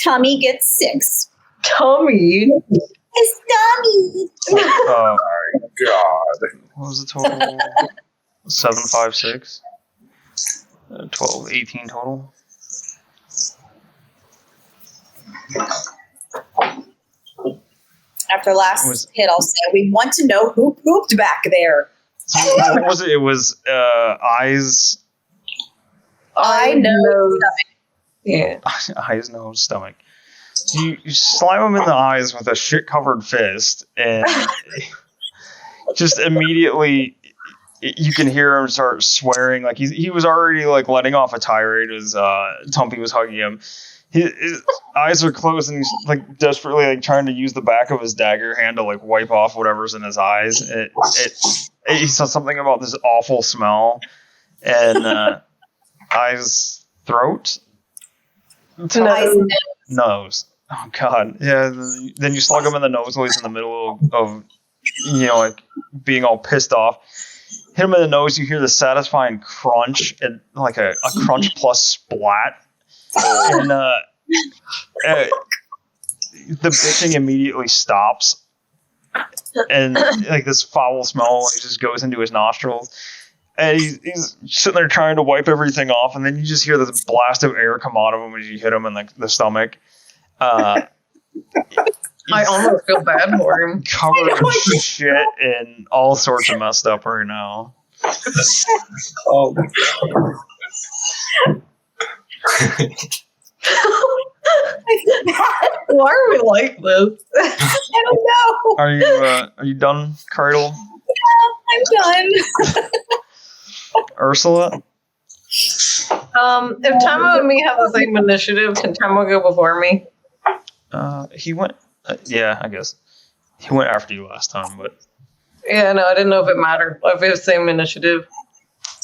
[SPEAKER 7] Tummy gets 6.
[SPEAKER 2] Tummy.
[SPEAKER 7] It's tummy.
[SPEAKER 1] Oh,
[SPEAKER 4] God.
[SPEAKER 1] what was the total? 7, 5, 6. 12, 18 total.
[SPEAKER 7] After last hit, I'll say, we want to know who pooped back there.
[SPEAKER 1] So what was it? It was eyes,
[SPEAKER 7] I know.
[SPEAKER 2] Yeah.
[SPEAKER 1] eyes, nose, stomach. You slime him in the eyes with a shit-covered fist, and just immediately you can hear him start swearing. Like he was already like letting off a tirade as Tumpy was hugging him. His eyes are closed, and he's like desperately like trying to use the back of his dagger hand to like wipe off whatever's in his eyes. He said something about this awful smell, and eyes, throat, nose. Oh God, yeah. Then you slug him in the nose while he's in the middle of like being all pissed off. Hit him in the nose. You hear the satisfying crunch and like a crunch plus splat. And the bitching immediately stops, and like this foul smell just goes into his nostrils, and he's sitting there trying to wipe everything off, and then you just hear this blast of air come out of him as you hit him in the stomach. I
[SPEAKER 2] almost feel bad for him.
[SPEAKER 1] Covered in shit and all sorts of messed up right now.
[SPEAKER 4] Oh.
[SPEAKER 2] Why are we like this?
[SPEAKER 7] I don't know.
[SPEAKER 1] Are you done, Cradle?
[SPEAKER 7] I'm done.
[SPEAKER 1] Ursula?
[SPEAKER 2] If Tamo and me have the same initiative, can Tamo go before me?
[SPEAKER 1] He went. Yeah, I guess he went after you last time, but
[SPEAKER 2] Yeah, no, I didn't know if it mattered. If we have the same initiative,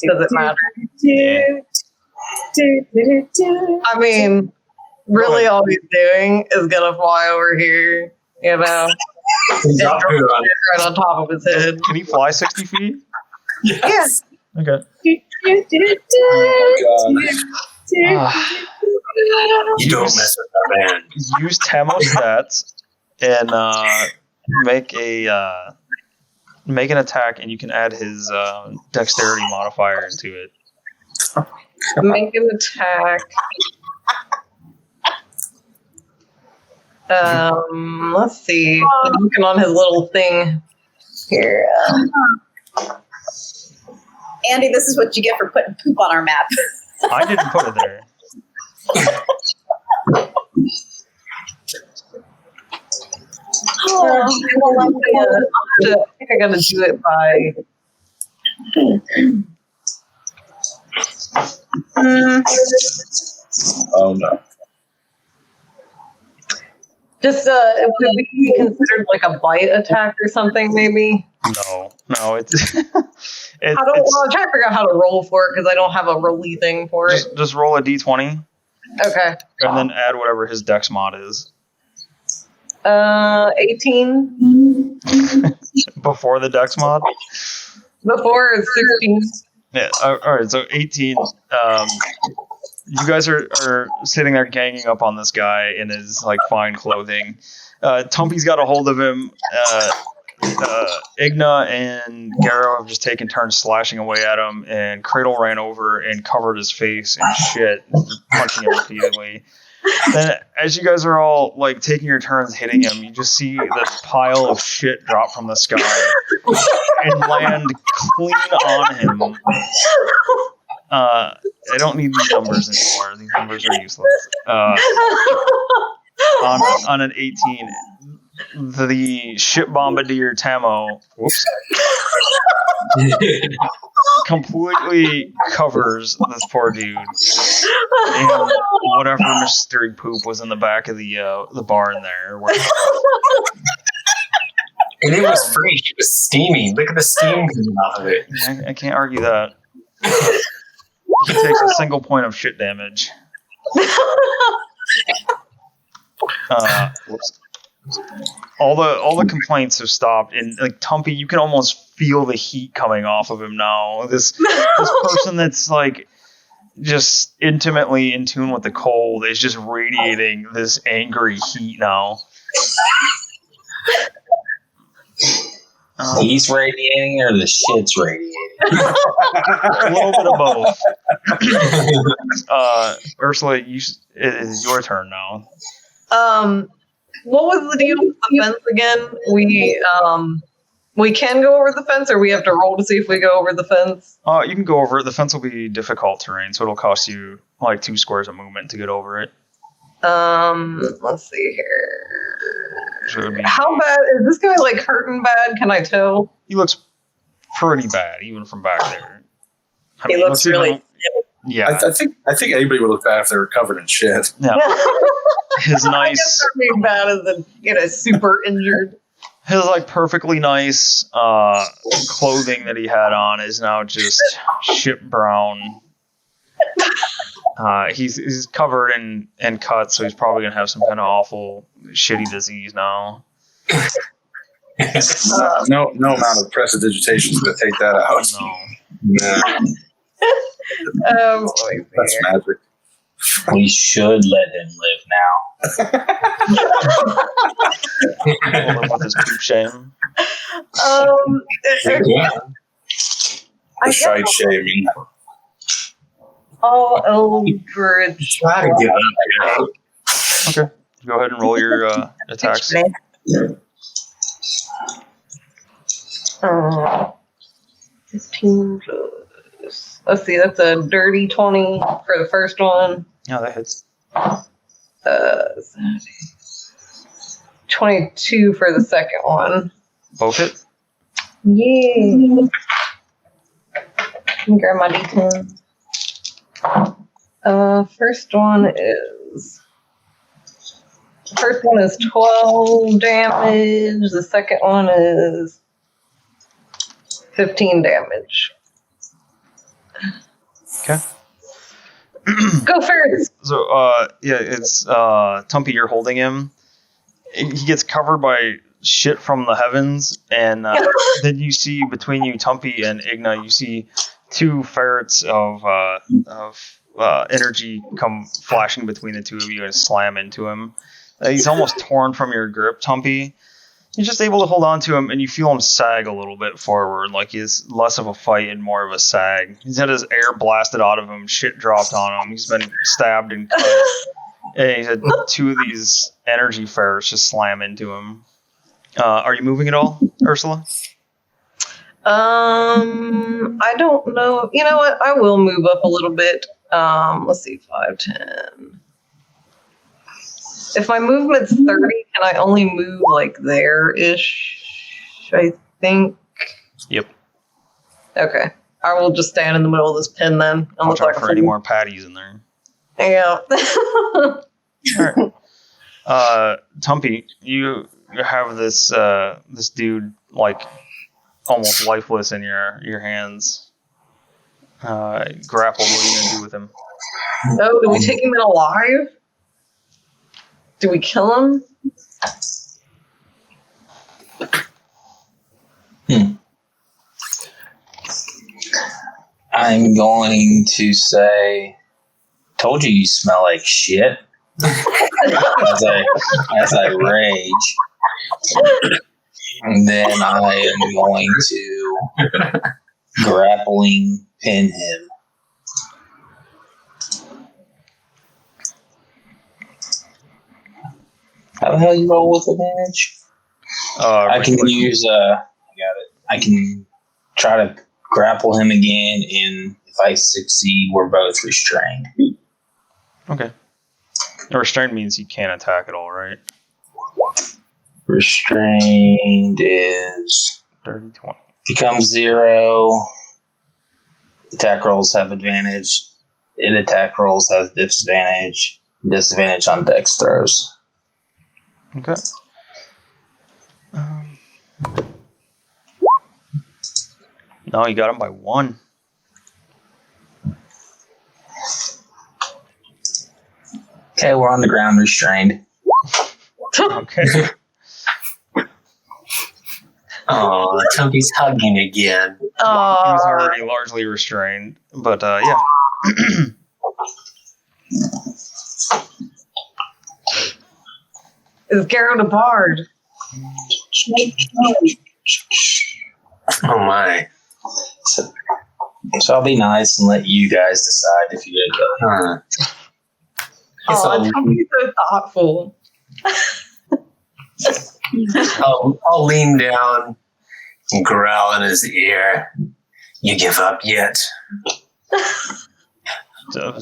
[SPEAKER 2] does it matter?
[SPEAKER 1] yeah.
[SPEAKER 2] I mean, really all he's doing is gonna fly over here, and
[SPEAKER 5] Drop
[SPEAKER 2] drop
[SPEAKER 5] food on
[SPEAKER 2] it right on top of his head.
[SPEAKER 1] Can he fly 60 feet?
[SPEAKER 2] Yes.
[SPEAKER 1] Okay.
[SPEAKER 4] God.
[SPEAKER 5] You don't mess with our man.
[SPEAKER 1] Use Tamo's stats and make an attack, and you can add his dexterity modifier into it.
[SPEAKER 2] Make an attack. Let's see. I'm looking on his little thing here.
[SPEAKER 7] Andy, this is what you get for putting poop on our map.
[SPEAKER 1] I didn't put it there.
[SPEAKER 2] I think I gotta do it by.
[SPEAKER 4] Oh no.
[SPEAKER 2] Just it would be considered like a bite attack or something, maybe.
[SPEAKER 1] No, it's.
[SPEAKER 2] I'm trying to figure out how to roll for it because I don't have a rolly thing for it.
[SPEAKER 1] Just roll a d20
[SPEAKER 2] Okay.
[SPEAKER 1] and then add whatever his dex mod is
[SPEAKER 2] 18
[SPEAKER 1] before the dex mod.
[SPEAKER 2] before it's 16.
[SPEAKER 1] Yeah. All right. So 18. You guys are sitting there ganging up on this guy in his like fine clothing. Tumpy's got a hold of him. Igna and Garrow have just taken turns slashing away at him, and Cradle ran over and covered his face in shit, punching him repeatedly. Then, as you guys are all like taking your turns hitting him, you just see this pile of shit drop from the sky and land clean on him. I don't need these numbers anymore. These numbers are useless. On an 18, the ship bombardier Tamo completely covers this poor dude in whatever mystery poop was in the back of the barn there.
[SPEAKER 5] And it was fresh. It was steamy. Look at the steam coming off of it.
[SPEAKER 1] I can't argue that. He takes a single point of shit damage. Whoops. All the complaints have stopped, and like Tumpy, you can almost feel the heat coming off of him now. This person that's like just intimately in tune with the cold is just radiating this angry heat now.
[SPEAKER 6] He's radiating or the shit's radiating?
[SPEAKER 1] A little bit of both. Ursula, it is your turn now.
[SPEAKER 2] What was the deal with the fence again? We can go over the fence, or we have to roll to see if we go over the fence?
[SPEAKER 1] You can go over it. The fence will be difficult terrain, so it'll cost you like 2 squares of movement to get over it.
[SPEAKER 2] Let's see here.
[SPEAKER 1] So it would be,
[SPEAKER 2] how bad is this guy? Like hurting bad? Can I tell?
[SPEAKER 1] he looks pretty bad, even from back there. I
[SPEAKER 7] He
[SPEAKER 1] mean,
[SPEAKER 7] looks really.
[SPEAKER 1] Yeah.
[SPEAKER 4] I think anybody would look bad if they were covered in shit.
[SPEAKER 1] Yeah. His
[SPEAKER 2] I
[SPEAKER 1] nice,
[SPEAKER 2] guess hurting bad as in super injured.
[SPEAKER 1] his like perfectly nice clothing that he had on is now just shit brown. He's covered in cuts, so he's probably gonna have some kind of awful shitty disease now.
[SPEAKER 4] No amount of prestidigitation is going to take that out.
[SPEAKER 1] No.
[SPEAKER 2] Let me see
[SPEAKER 4] That's
[SPEAKER 2] here.
[SPEAKER 4] magic.
[SPEAKER 6] We should let him live now.
[SPEAKER 1] With his poop shame.
[SPEAKER 5] Yeah.
[SPEAKER 2] I
[SPEAKER 4] The shite shaming.
[SPEAKER 2] Oh, Eldridge.
[SPEAKER 5] Try to give up.
[SPEAKER 1] Okay. Go ahead and roll your attacks.
[SPEAKER 2] 15 plus. Let's see, that's a dirty 20 for the first one.
[SPEAKER 1] Yeah, that hits.
[SPEAKER 2] 22 for the second one.
[SPEAKER 1] Both hit?
[SPEAKER 2] Yeah. Let me grab my D10. First one is 12 damage. The second one is 15 damage.
[SPEAKER 1] Okay.
[SPEAKER 2] Go Ferris!
[SPEAKER 1] So, it's Tumpy, you're holding him. He gets covered by shit from the heavens, and then you see between you, Tumpy and Igna, you see 2 ferrets of energy come flashing between the two of you and slam into him. He's almost torn from your grip, Tumpy. You're just able to hold on to him, and you feel him sag a little bit forward, like he's less of a fight and more of a sag. He's had his air blasted out of him, shit dropped on him. He's been stabbed and cut. And he's had 2 of these energy ferrets just slam into him. Are you moving at all, Ursula?
[SPEAKER 2] I don't know. You know what? I will move up a little bit. Let's see, 5, 10. If my movement's 30, can I only move like there-ish? I think.
[SPEAKER 1] Yep.
[SPEAKER 2] Okay. I will just stand in the middle of this pin then. I'll
[SPEAKER 1] Watch
[SPEAKER 2] look
[SPEAKER 1] out
[SPEAKER 2] like
[SPEAKER 1] for any more patties in there.
[SPEAKER 2] Yeah.
[SPEAKER 1] Alright. Tumpy, you have this dude like almost lifeless in your hands. Grappled. What are you gonna do with him?
[SPEAKER 2] Oh, do we take him in alive? Do we kill him?
[SPEAKER 6] I'm going to say, told you smell like shit. as I rage. And then I am going to grappling pin him. How the hell you roll with advantage? I can use I got it. I can try to grapple him again in If I succeed, we're both restrained.
[SPEAKER 1] Okay. Restrained means he can't attack at all, right?
[SPEAKER 6] Restrained is
[SPEAKER 1] Dirty 20.
[SPEAKER 6] becomes 0. Attack rolls have advantage. In attack rolls has disadvantage. Disadvantage on dex throws.
[SPEAKER 1] Okay. No, you got him by 1.
[SPEAKER 6] Okay, we're on the ground restrained.
[SPEAKER 1] Okay.
[SPEAKER 5] Oh, Tumpy's hugging again.
[SPEAKER 1] He was already largely restrained, but yeah.
[SPEAKER 2] Is Garrett a bard?
[SPEAKER 5] Oh my.
[SPEAKER 6] So I'll be nice and let you guys decide if you get
[SPEAKER 5] Guess
[SPEAKER 2] Oh, Tommy's so thoughtful.
[SPEAKER 5] I'll lean down and growl in his ear. You give up yet?
[SPEAKER 1] So,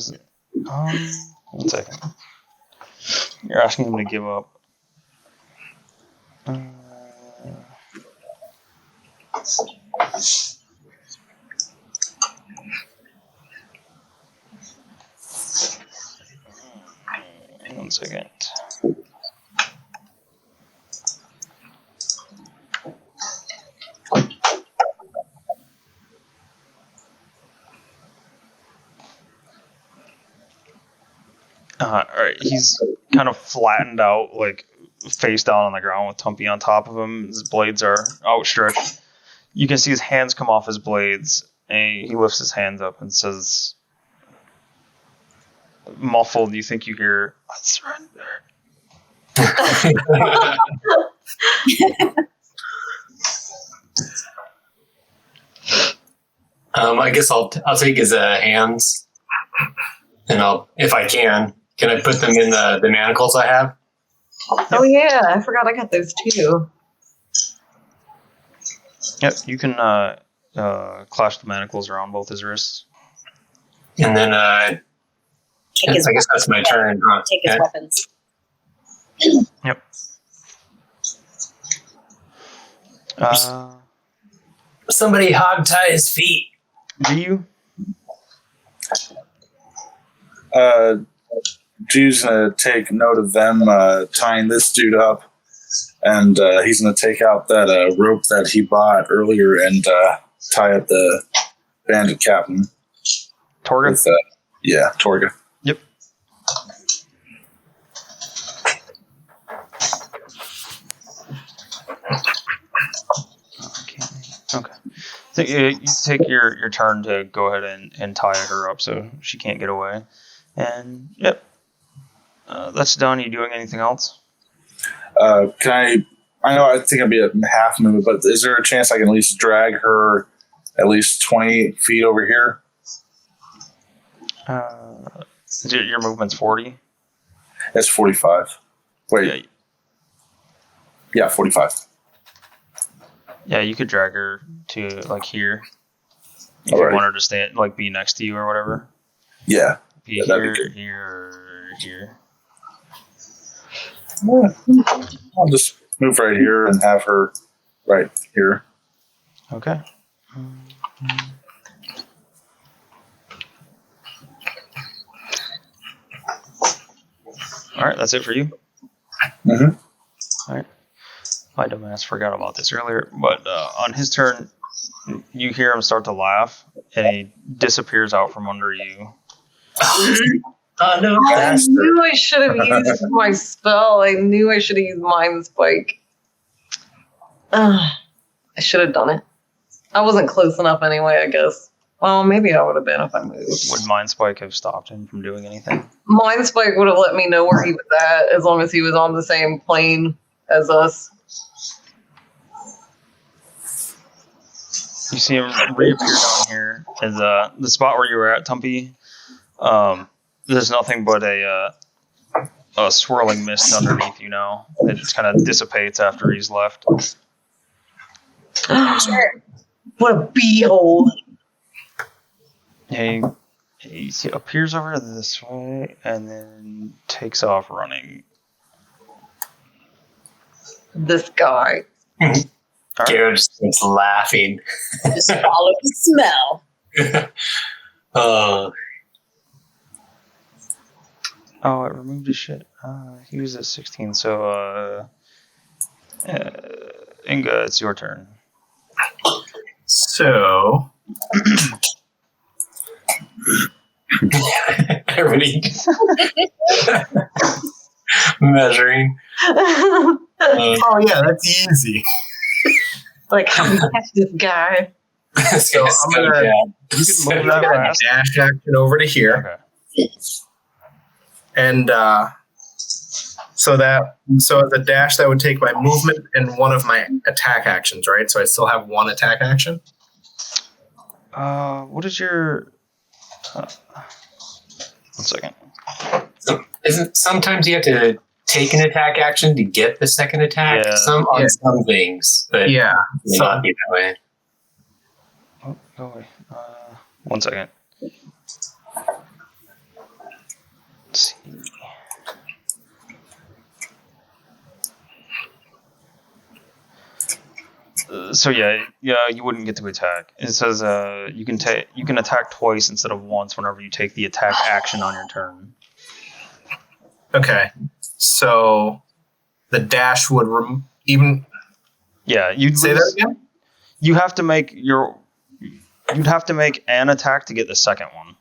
[SPEAKER 1] one second. You're asking him to give up. One second. Alright, he's kind of flattened out, like face down on the ground with Tumpy on top of him. His blades are outstretched. You can see his hands come off his blades, and he lifts his hands up and says, muffled, you think you hear, "I surrender."
[SPEAKER 5] I guess I'll take his hands, and if I can I put them in the manacles I have?
[SPEAKER 2] Oh yeah, I forgot I got those too.
[SPEAKER 1] Yep, you can clash the manacles around both his wrists.
[SPEAKER 5] And then I
[SPEAKER 7] Take his
[SPEAKER 5] guess that's my turn. Huh?
[SPEAKER 7] Take his
[SPEAKER 5] Okay.
[SPEAKER 7] weapons.
[SPEAKER 1] Yep.
[SPEAKER 5] Somebody hog tie his feet.
[SPEAKER 1] Do you?
[SPEAKER 4] Drew's gonna take note of them tying this dude up, and he's gonna take out that rope that he bought earlier and tie up the Bandit Captain.
[SPEAKER 1] Torga?
[SPEAKER 4] With, yeah, Torga.
[SPEAKER 1] Yep. Okay. So you take your turn to go ahead and tie her up so she can't get away. And, yep. That's done. You doing anything else?
[SPEAKER 4] Can I know I think I'd be a half movement, but is there a chance I can at least drag her at least 20 feet over here?
[SPEAKER 1] Your movement's 40?
[SPEAKER 4] It's 45. Wait. Yeah, 45.
[SPEAKER 1] Yeah, you could drag her to, like, here. If
[SPEAKER 4] Alright.
[SPEAKER 1] you want her to stay, like, be next to you or whatever.
[SPEAKER 4] Yeah.
[SPEAKER 1] Be
[SPEAKER 4] Yeah, that'd
[SPEAKER 1] here,
[SPEAKER 4] be
[SPEAKER 1] here.
[SPEAKER 4] I'll just move right here and have her right here.
[SPEAKER 1] Okay. All right, that's it for you.
[SPEAKER 4] Mm-hmm.
[SPEAKER 1] All right. My dumbass forgot about this earlier, but on his turn, you hear him start to laugh, and he disappears out from under you.
[SPEAKER 5] No,
[SPEAKER 2] I knew I should have used my spell. I knew I should have used Mind Spike. I should have done it. I wasn't close enough anyway, I guess. Well, maybe I would have been if I moved.
[SPEAKER 1] Would Mind Spike have stopped him from doing anything?
[SPEAKER 2] Mind Spike would have let me know where he was at as long as he was on the same plane as us.
[SPEAKER 1] You see him reappear down here in the spot where you were at, Tumpy. There's nothing but a swirling mist underneath you now. It just kind of dissipates after he's left.
[SPEAKER 7] Sure.
[SPEAKER 2] What a beehole.
[SPEAKER 1] He appears over this way and then takes off running.
[SPEAKER 2] This guy.
[SPEAKER 5] Garrett just starts laughing.
[SPEAKER 7] Just follow the smell.
[SPEAKER 1] Oh, it removed his shit. He was at 16, so Inga, it's your turn.
[SPEAKER 3] So
[SPEAKER 5] Everybody measuring.
[SPEAKER 3] oh yeah, that's easy.
[SPEAKER 2] Like, how do you catch this guy?
[SPEAKER 3] So I'm gonna
[SPEAKER 1] You can move that fast.
[SPEAKER 3] dash action over to here,
[SPEAKER 1] Okay.
[SPEAKER 3] and so as a dash that would take my movement and one of my attack actions, right? So I still have one attack action.
[SPEAKER 1] What is your... one second.
[SPEAKER 5] So sometimes you have to take an attack action to get the second attack?
[SPEAKER 1] Yeah.
[SPEAKER 5] Some things, but
[SPEAKER 3] Yeah.
[SPEAKER 5] may
[SPEAKER 3] So
[SPEAKER 5] not be that way.
[SPEAKER 1] Oh, go away. 1 second. Let's see. So yeah, you wouldn't get to attack. It says you can attack twice instead of once whenever you take the attack action on your turn.
[SPEAKER 3] okay. So the dash would even
[SPEAKER 1] Yeah, you'd
[SPEAKER 3] say that again.
[SPEAKER 1] You have to make you'd have to make an attack to get the second one.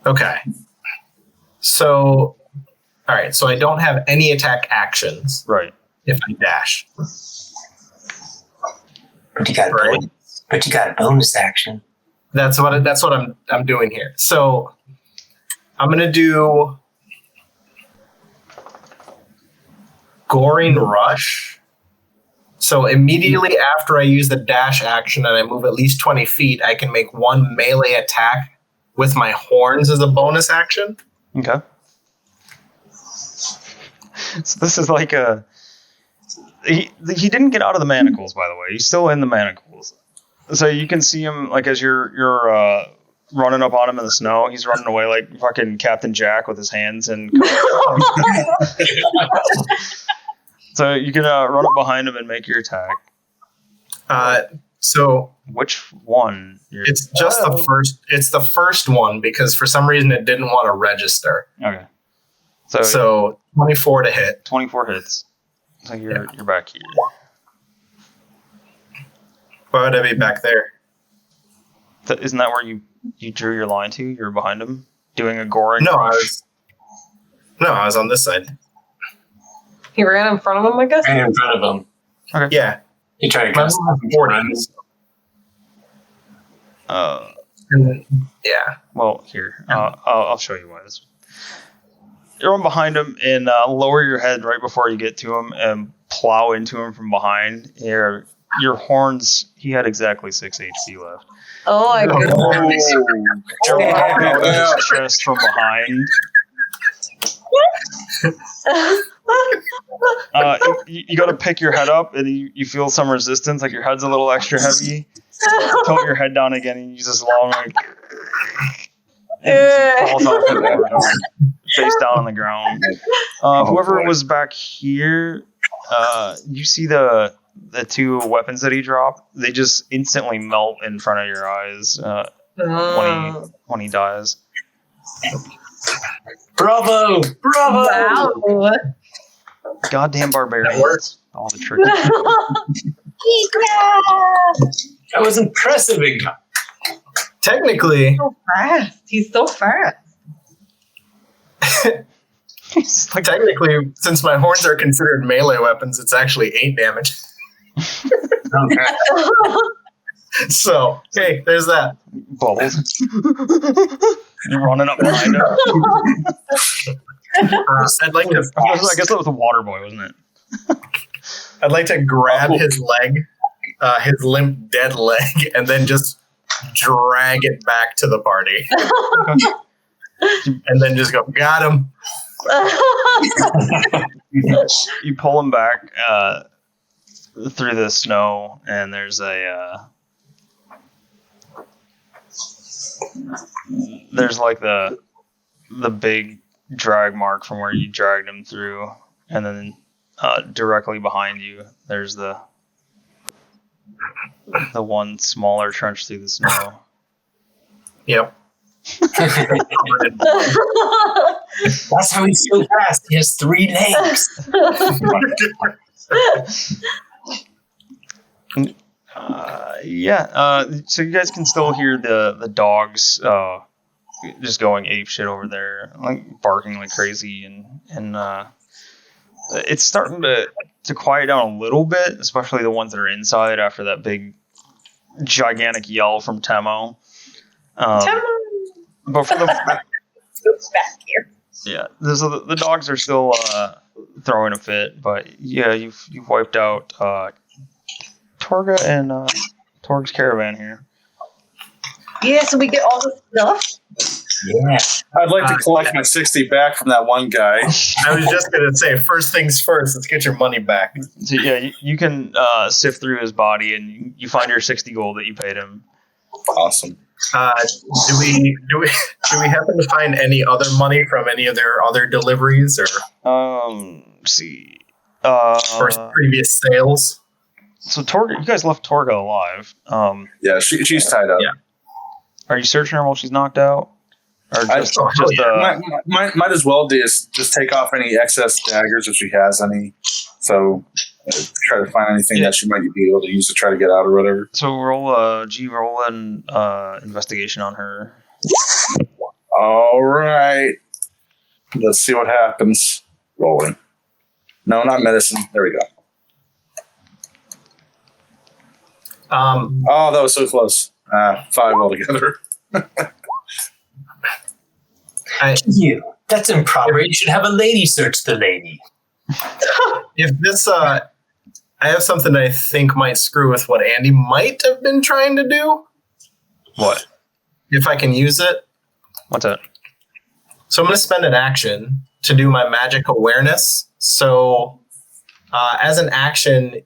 [SPEAKER 3] Okay. So all right. So I don't have any attack actions
[SPEAKER 1] Right.
[SPEAKER 3] if I dash.
[SPEAKER 5] But you got
[SPEAKER 3] Right.
[SPEAKER 5] a bonus action.
[SPEAKER 3] That's what I'm doing here. So I'm gonna do Goring Rush. So immediately after I use the dash action and I move at least 20 feet, I can make one melee attack with my horns as a bonus action.
[SPEAKER 1] Okay. So this is like a... He didn't get out of the manacles, by the way. He's still in the manacles. So you can see him, like, as you're running up on him in the snow, he's running away like fucking Captain Jack with his hands and... So you can run up behind him and make your attack.
[SPEAKER 3] So
[SPEAKER 1] Which one?
[SPEAKER 3] it's just the first. It's the first one because for some reason it didn't want to register.
[SPEAKER 1] Okay.
[SPEAKER 3] So 24 to hit.
[SPEAKER 1] 24 hits. So you're back here.
[SPEAKER 3] Why would I be back there?
[SPEAKER 1] Isn't that where you drew your line to? You're behind him doing a Goring
[SPEAKER 3] No,
[SPEAKER 1] Rush?
[SPEAKER 3] I was on this side.
[SPEAKER 2] He ran in front of him, I guess?
[SPEAKER 5] Right in front of him.
[SPEAKER 1] Okay.
[SPEAKER 3] Yeah.
[SPEAKER 5] He tried to
[SPEAKER 3] My
[SPEAKER 5] cast
[SPEAKER 3] move is 40. Yeah.
[SPEAKER 1] Well, here. I'll show you why this. You run behind him and lower your head right before you get to him and plow into him from behind. Your horns, he had exactly 6 HP left.
[SPEAKER 2] Oh, my goodness.
[SPEAKER 1] Drop his chest from behind. You got to pick your head up and you feel some resistance, like your head's a little extra heavy. Tilt your head down again and use this long, like, falls off the board, face down on the ground. Whoever was back here, you see the two weapons that he dropped. They just instantly melt in front of your eyes when he dies.
[SPEAKER 5] Bravo! Bravo!
[SPEAKER 2] Wow.
[SPEAKER 1] Goddamn barbarians!
[SPEAKER 3] That works.
[SPEAKER 1] All the tricks.
[SPEAKER 5] That was impressive, Inga.
[SPEAKER 3] Technically,
[SPEAKER 2] So fast. He's so fast.
[SPEAKER 1] It's like,
[SPEAKER 3] technically, since my horns are considered melee weapons, it's actually 8 damage. So, hey, there's that.
[SPEAKER 1] bubbles. You're running up behind him.
[SPEAKER 3] I'd like to.
[SPEAKER 1] I guess that was the water boy, wasn't it?
[SPEAKER 3] I'd like to grab his leg, his limp, dead leg, and then just drag it back to the party, and then just go, got him.
[SPEAKER 1] You pull him back through the snow, and there's there's like the big drag mark from where you dragged him through, and then directly behind you, there's the one smaller trench through the snow.
[SPEAKER 3] Yep.
[SPEAKER 5] That's how he's so fast. He has 3 legs.
[SPEAKER 1] So you guys can still hear the dogs just going ape shit over there, like barking like crazy, and it's starting to quiet down a little bit, especially the ones that are inside after that big gigantic yell from Temo. But for the
[SPEAKER 7] back here.
[SPEAKER 1] yeah, the dogs are still throwing a fit, but yeah, you've wiped out Torga and Torg's caravan here.
[SPEAKER 2] Yeah, so we get all the stuff.
[SPEAKER 5] Yeah.
[SPEAKER 4] I'd like to collect my 60 back from that one guy.
[SPEAKER 3] I was just going to say, first things first, let's get your money back.
[SPEAKER 1] So yeah, you can sift through his body and you find your 60 gold that you paid him.
[SPEAKER 4] Awesome.
[SPEAKER 3] Do we happen to find any other money from any of their other deliveries or
[SPEAKER 1] See.
[SPEAKER 3] or previous sales?
[SPEAKER 1] So Torga, you guys left Torga alive.
[SPEAKER 4] Yeah, she's tied up.
[SPEAKER 3] Yeah.
[SPEAKER 1] Are you searching her while she's knocked out? Or
[SPEAKER 4] Might as well just take off any excess daggers if she has any. So try to find anything that she might be able to use to try to get out or whatever.
[SPEAKER 1] So roll an investigation on her.
[SPEAKER 4] All right. Let's see what happens. Rolling. No, not medicine. There we go. Oh, that was so close. 5 altogether.
[SPEAKER 5] That's improper. You should have a lady search the lady.
[SPEAKER 3] If this, I have something I think might screw with what Andy might have been trying to do.
[SPEAKER 1] What?
[SPEAKER 3] If I can use it.
[SPEAKER 1] What's that?
[SPEAKER 3] So I'm going to spend an action to do my magic awareness. So as an action,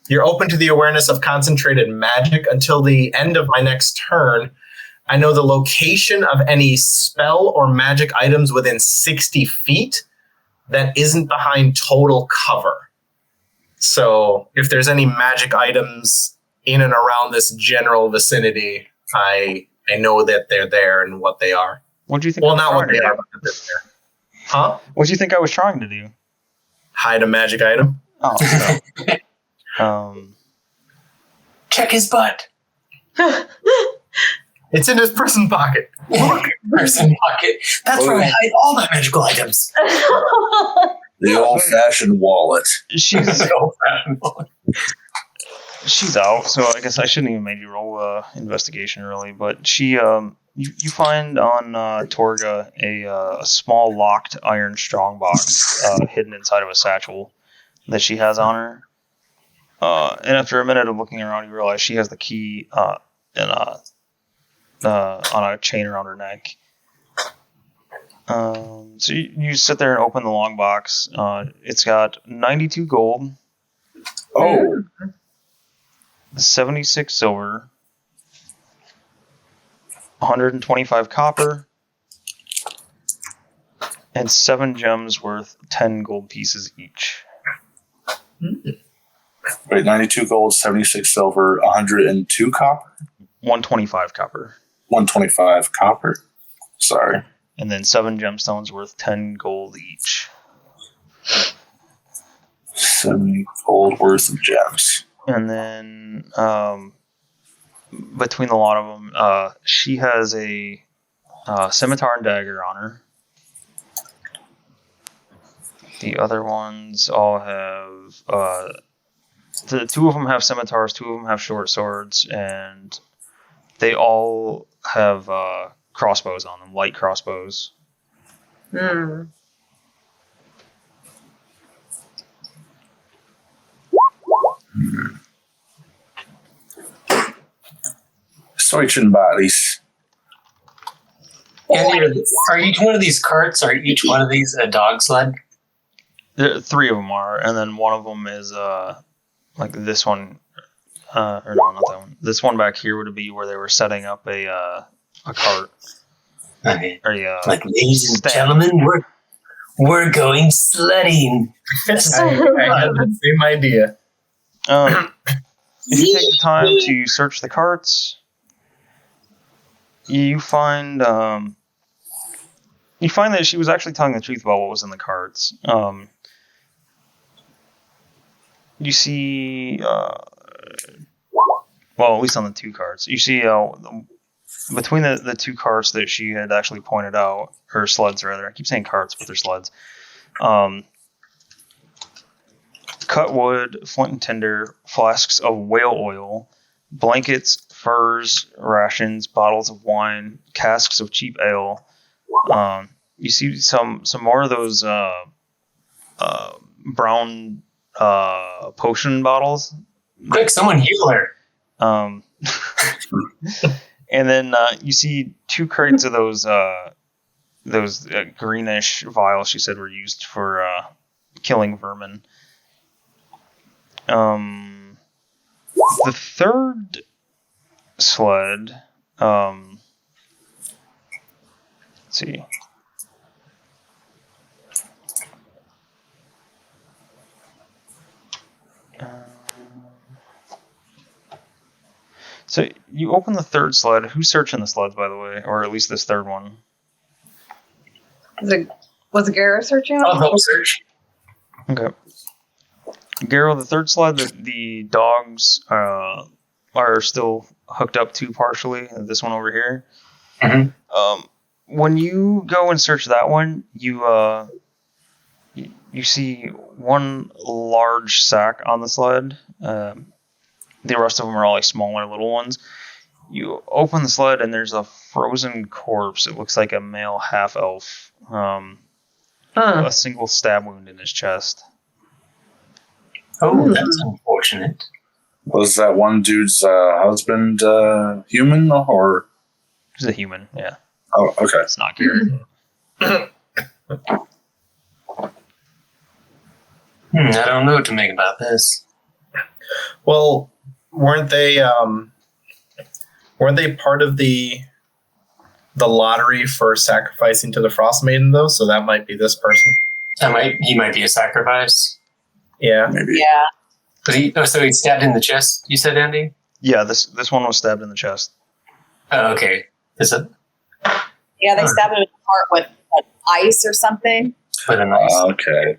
[SPEAKER 3] you're open to the awareness of concentrated magic until the end of my next turn. I know the location of any spell or magic items within 60 feet that isn't behind total cover. So if there's any magic items in and around this general vicinity, I know that they're there and what they are.
[SPEAKER 1] What do you think?
[SPEAKER 3] Well, not what they are, but that they're there. Huh?
[SPEAKER 1] What do you think I was trying to do?
[SPEAKER 3] Hide a magic item.
[SPEAKER 1] Oh, no.
[SPEAKER 5] Check his butt.
[SPEAKER 3] It's in his person pocket.
[SPEAKER 5] Look, person pocket. That's where I hide all my magical items.
[SPEAKER 4] The old-fashioned wallet.
[SPEAKER 1] She's out, so I guess I shouldn't even make you roll investigation really. But she, you find on Torga a small locked iron strongbox hidden inside of a satchel that she has on her. And after a minute of looking around, you realize she has the key on a chain around her neck. So you sit there and open the long box. It's got 92 gold.
[SPEAKER 4] Oh.
[SPEAKER 1] 76 silver. 125 copper. And 7 gems worth 10 gold pieces each.
[SPEAKER 4] Wait, 92 gold, 76 silver, 102 copper?
[SPEAKER 1] 125 copper.
[SPEAKER 4] 125 copper? Sorry.
[SPEAKER 1] And then 7 gemstones worth 10 gold each.
[SPEAKER 4] 70 gold worth of gems.
[SPEAKER 1] And then between the lot of them, she has a scimitar and dagger on her. The other ones all have... the 2 of them have scimitars, 2 of them have short swords, and they all have crossbows on them, light crossbows.
[SPEAKER 4] Searching bodies.
[SPEAKER 5] Andy, are each one of these carts, are each one of these a dog sled?
[SPEAKER 1] 3 of them are, and then one of them is like this one Or no, not that one. This one back here would be where they were setting up a cart.
[SPEAKER 5] Okay.
[SPEAKER 1] Or
[SPEAKER 5] Like, ladies and
[SPEAKER 1] stand.
[SPEAKER 5] gentlemen, we're going sledding.
[SPEAKER 3] I had the same idea.
[SPEAKER 1] If you take the time to search the carts, you find that she was actually telling the truth about what was in the carts. You see, well, at least on the 2 carts, you see between the 2 carts that she had actually pointed out, or sleds rather. I keep saying carts, but they're sleds. Cut wood, flint and tinder, flasks of whale oil, blankets, furs, rations, bottles of wine, casks of cheap ale. You see some more of those brown potion bottles.
[SPEAKER 5] Quick, someone heal her.
[SPEAKER 1] And then you see 2 crates of those greenish vials she said were used for killing vermin. The 3rd sled, let's see. So you open the 3rd sled. Who's searching the sleds, by the way, or at least this 3rd one?
[SPEAKER 2] Was Garrett searching?
[SPEAKER 5] I'll help search.
[SPEAKER 1] Okay. Garrow, the 3rd sled, the dogs are still hooked up to partially. This one over here.
[SPEAKER 5] Mm-hmm.
[SPEAKER 1] When you go and search that one, you see one large sack on the sled. The rest of them are all like smaller little ones. You open the sled and there's a frozen corpse. It looks like a male half-elf. A single stab wound in his chest.
[SPEAKER 5] Oh, that's unfortunate.
[SPEAKER 4] Was that one dude's husband human or?
[SPEAKER 1] He's a human, yeah.
[SPEAKER 4] Oh, okay.
[SPEAKER 1] It's not Garrett.
[SPEAKER 5] I don't know what to make about this.
[SPEAKER 3] Well, weren't they part of the lottery for sacrificing to the Frostmaiden though? So that might be this person.
[SPEAKER 5] He might be a sacrifice.
[SPEAKER 3] Yeah.
[SPEAKER 4] Maybe.
[SPEAKER 7] Yeah.
[SPEAKER 5] So he stabbed in the chest, you said, Andy?
[SPEAKER 1] Yeah, this one was stabbed in the chest.
[SPEAKER 5] Oh, okay. Is it?
[SPEAKER 7] Yeah, they stabbed it in the heart with ice or something.
[SPEAKER 5] With a nice.
[SPEAKER 4] Okay.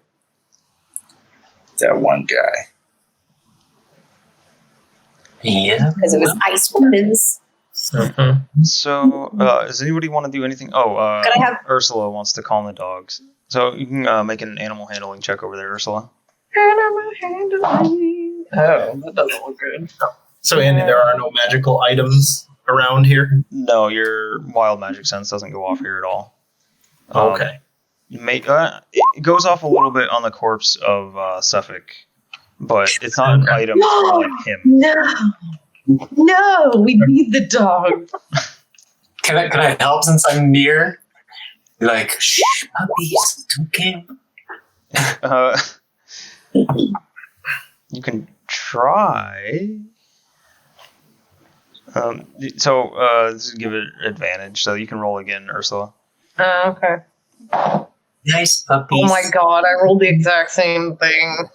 [SPEAKER 4] That one guy.
[SPEAKER 5] Yeah.
[SPEAKER 7] Because it was ice weapons.
[SPEAKER 3] Mm-hmm.
[SPEAKER 1] So, does anybody want to do anything? Oh,
[SPEAKER 7] Could I have-
[SPEAKER 1] Ursula wants to calm the dogs. So you can make an animal handling check over there, Ursula.
[SPEAKER 2] Animal handling. Oh, that doesn't look good.
[SPEAKER 3] So Andy, there are no magical items around here.
[SPEAKER 1] No, your wild magic sense doesn't go off here at all.
[SPEAKER 3] Okay.
[SPEAKER 1] It goes off a little bit on the corpse of Suffolk, but it's not an item for like him.
[SPEAKER 2] No, we need the dog.
[SPEAKER 5] Can I help since I'm near? Like, shh, puppies, okay.
[SPEAKER 1] You can try. This will give it advantage, so you can roll again, Ursula.
[SPEAKER 2] Okay.
[SPEAKER 5] Nice puppies.
[SPEAKER 2] Oh my god, I rolled the exact same thing.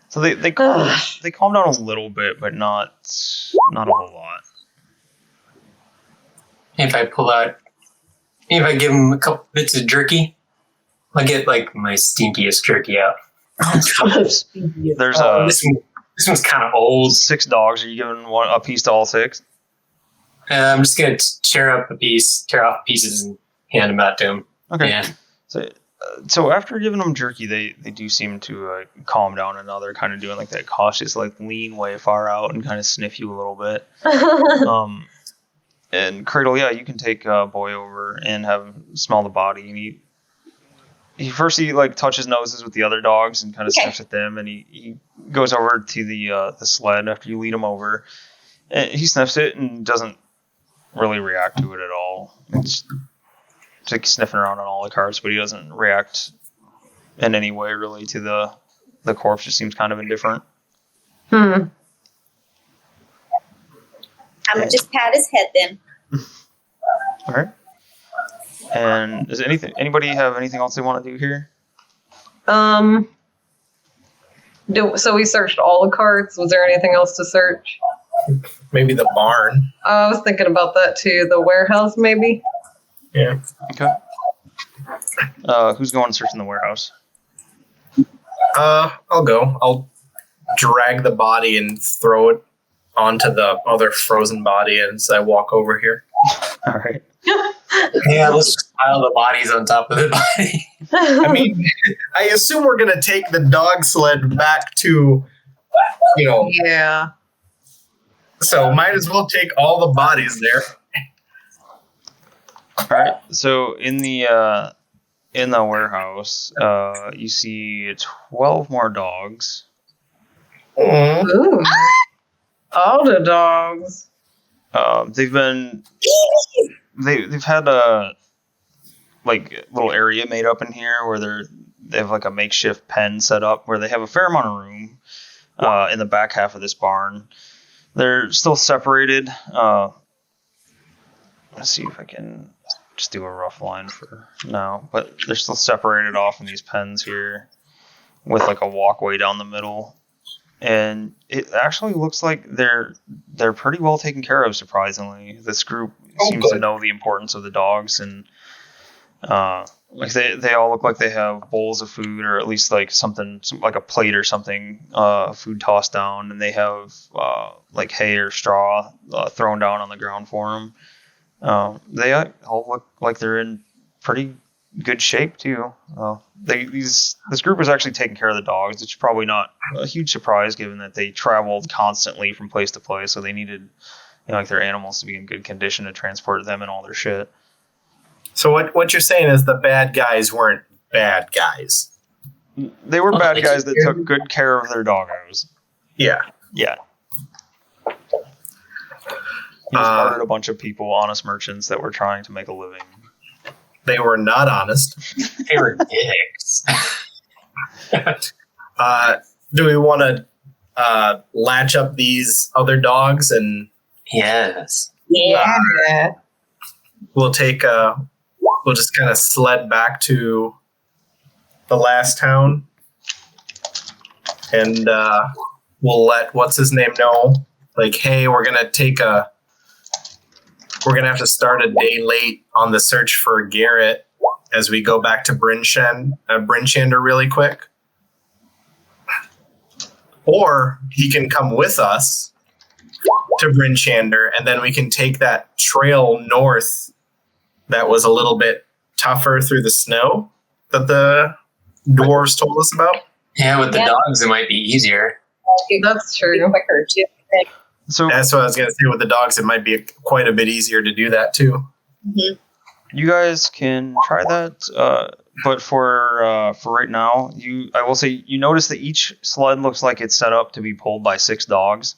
[SPEAKER 1] So they calm down a little bit, but not a whole lot.
[SPEAKER 5] If I give them a couple bits of jerky, I'll get like my stinkiest jerky out.
[SPEAKER 1] There's
[SPEAKER 5] This one's kind of old.
[SPEAKER 1] 6 dogs. Are you giving a piece to all 6?
[SPEAKER 5] I'm just gonna tear off pieces and hand them out to him.
[SPEAKER 1] Okay.
[SPEAKER 5] Yeah.
[SPEAKER 1] So after giving them jerky, they do seem to calm down, and now they're kind of doing like that cautious, like lean way far out and kind of sniff you a little bit. And Cradle, yeah, you can take Boy over and have him smell the body, and he like touches noses with the other dogs and kind of sniffs at them, and he goes over to the sled after you lead him over, and he sniffs it and doesn't really react to it at all. It's like sniffing around on all the carts, but he doesn't react in any way really to the corpse. Just seems kind of indifferent.
[SPEAKER 7] I'm gonna just pat his head then.
[SPEAKER 1] All right. And does anybody have anything else they want to do here?
[SPEAKER 2] So we searched all the carts. Was there anything else to search?
[SPEAKER 3] Maybe the barn.
[SPEAKER 2] I was thinking about that too. The warehouse, maybe.
[SPEAKER 3] Yeah.
[SPEAKER 1] Okay. Who's going to search in the warehouse?
[SPEAKER 3] I'll go. I'll drag the body and throw it onto the other frozen body as I walk over here.
[SPEAKER 1] All right.
[SPEAKER 5] Yeah, let's just pile the bodies on top of the body.
[SPEAKER 3] I mean, I assume we're gonna take the dog sled back to,
[SPEAKER 2] Yeah.
[SPEAKER 3] so might as well take all the bodies there.
[SPEAKER 1] All right. So in the warehouse, you see 12 more dogs.
[SPEAKER 2] Ooh. All the dogs.
[SPEAKER 1] They've had a little area made up in here where they have like a makeshift pen set up where they have a fair amount of room in the back half of this barn. They're still separated. Let's see if I can just do a rough line for now, but they're still separated off in these pens here with like a walkway down the middle. And it actually looks like they're pretty well taken care of, surprisingly. This group seems to know the importance of the dogs, and like they all look like they have bowls of food, or at least like something like a plate or something, food tossed down, and they have like hay or straw thrown down on the ground for them. They all look like they're in pretty good shape too. This group is actually taking care of the dogs, which is probably not a huge surprise given that they traveled constantly from place to place, so they needed like their animals to be in good condition to transport them and all their shit.
[SPEAKER 3] So what you're saying is the bad guys weren't bad guys.
[SPEAKER 1] They were bad guys that took good care of their doggos.
[SPEAKER 3] Yeah.
[SPEAKER 1] Yeah. He just murdered a bunch of people, honest merchants that were trying to make a living.
[SPEAKER 3] They were not honest.
[SPEAKER 5] They were dicks.
[SPEAKER 3] Do we want to latch up these other dogs and
[SPEAKER 5] Yes.
[SPEAKER 2] Yeah.
[SPEAKER 3] we'll just kind of sled back to the last town and we'll let what's his name know, like, hey, we're gonna have to start a day late on the search for Garrett as we go back to Brinchander really quick. Or he can come with us to Brinchander, and then we can take that trail north that was a little bit tougher through the snow that the dwarves told us about.
[SPEAKER 5] Yeah, with the dogs, it might be easier.
[SPEAKER 2] That's true.
[SPEAKER 7] Quicker too.
[SPEAKER 1] So
[SPEAKER 3] That's what I was going to say. With the dogs, it might be quite a bit easier to do that too.
[SPEAKER 7] Mm-hmm.
[SPEAKER 1] you guys can try that, but for right now, I will say you notice that each sled looks like it's set up to be pulled by 6 dogs.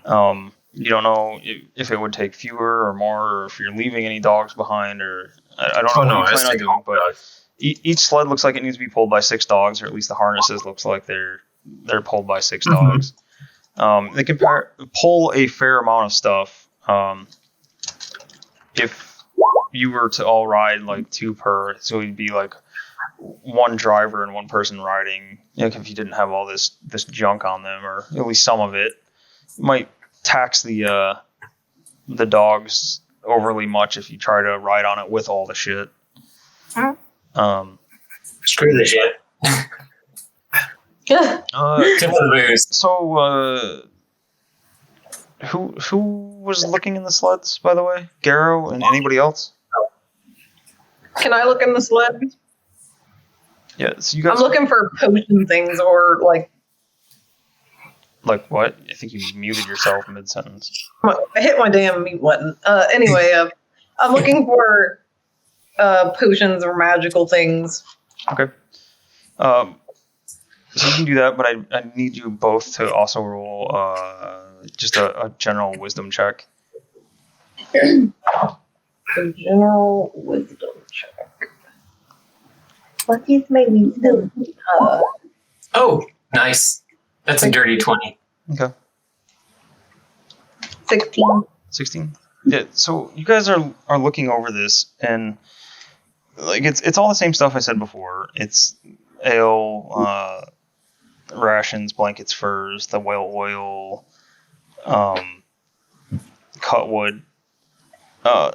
[SPEAKER 1] You don't know if it would take fewer or more, or if you're leaving any dogs behind, or I don't know what you plan on doing. But each sled looks like it needs to be pulled by 6 dogs, or at least the harnesses looks like they're pulled by 6 dogs. They can pull a fair amount of stuff. If you were to all ride like 2 per, so it'd be like 1 driver and 1 person riding. If you didn't have all this junk on them, or at least some of it, might tax the dogs overly much if you try to ride on it with all the shit.
[SPEAKER 5] Screw the shit. To the booze.
[SPEAKER 1] So, who was looking in the sleds, by the way? Garrow and anybody else?
[SPEAKER 2] Can I look in the sled?
[SPEAKER 1] Yeah, so you guys.
[SPEAKER 2] I'm looking for potion things or like.
[SPEAKER 1] Like what? I think you muted yourself mid-sentence.
[SPEAKER 2] I hit my damn mute button. Anyway, I'm looking for potions or magical things.
[SPEAKER 1] Okay. So you can do that, but I need you both to also roll just a general wisdom check.
[SPEAKER 2] A general wisdom check.
[SPEAKER 7] What is my wisdom?
[SPEAKER 5] Oh, nice. That's a dirty 20.
[SPEAKER 1] Okay.
[SPEAKER 2] 16.
[SPEAKER 1] 16. Yeah. So you guys are looking over this, and like it's all the same stuff I said before. It's ale, rations, blankets, furs, the whale oil, cutwood.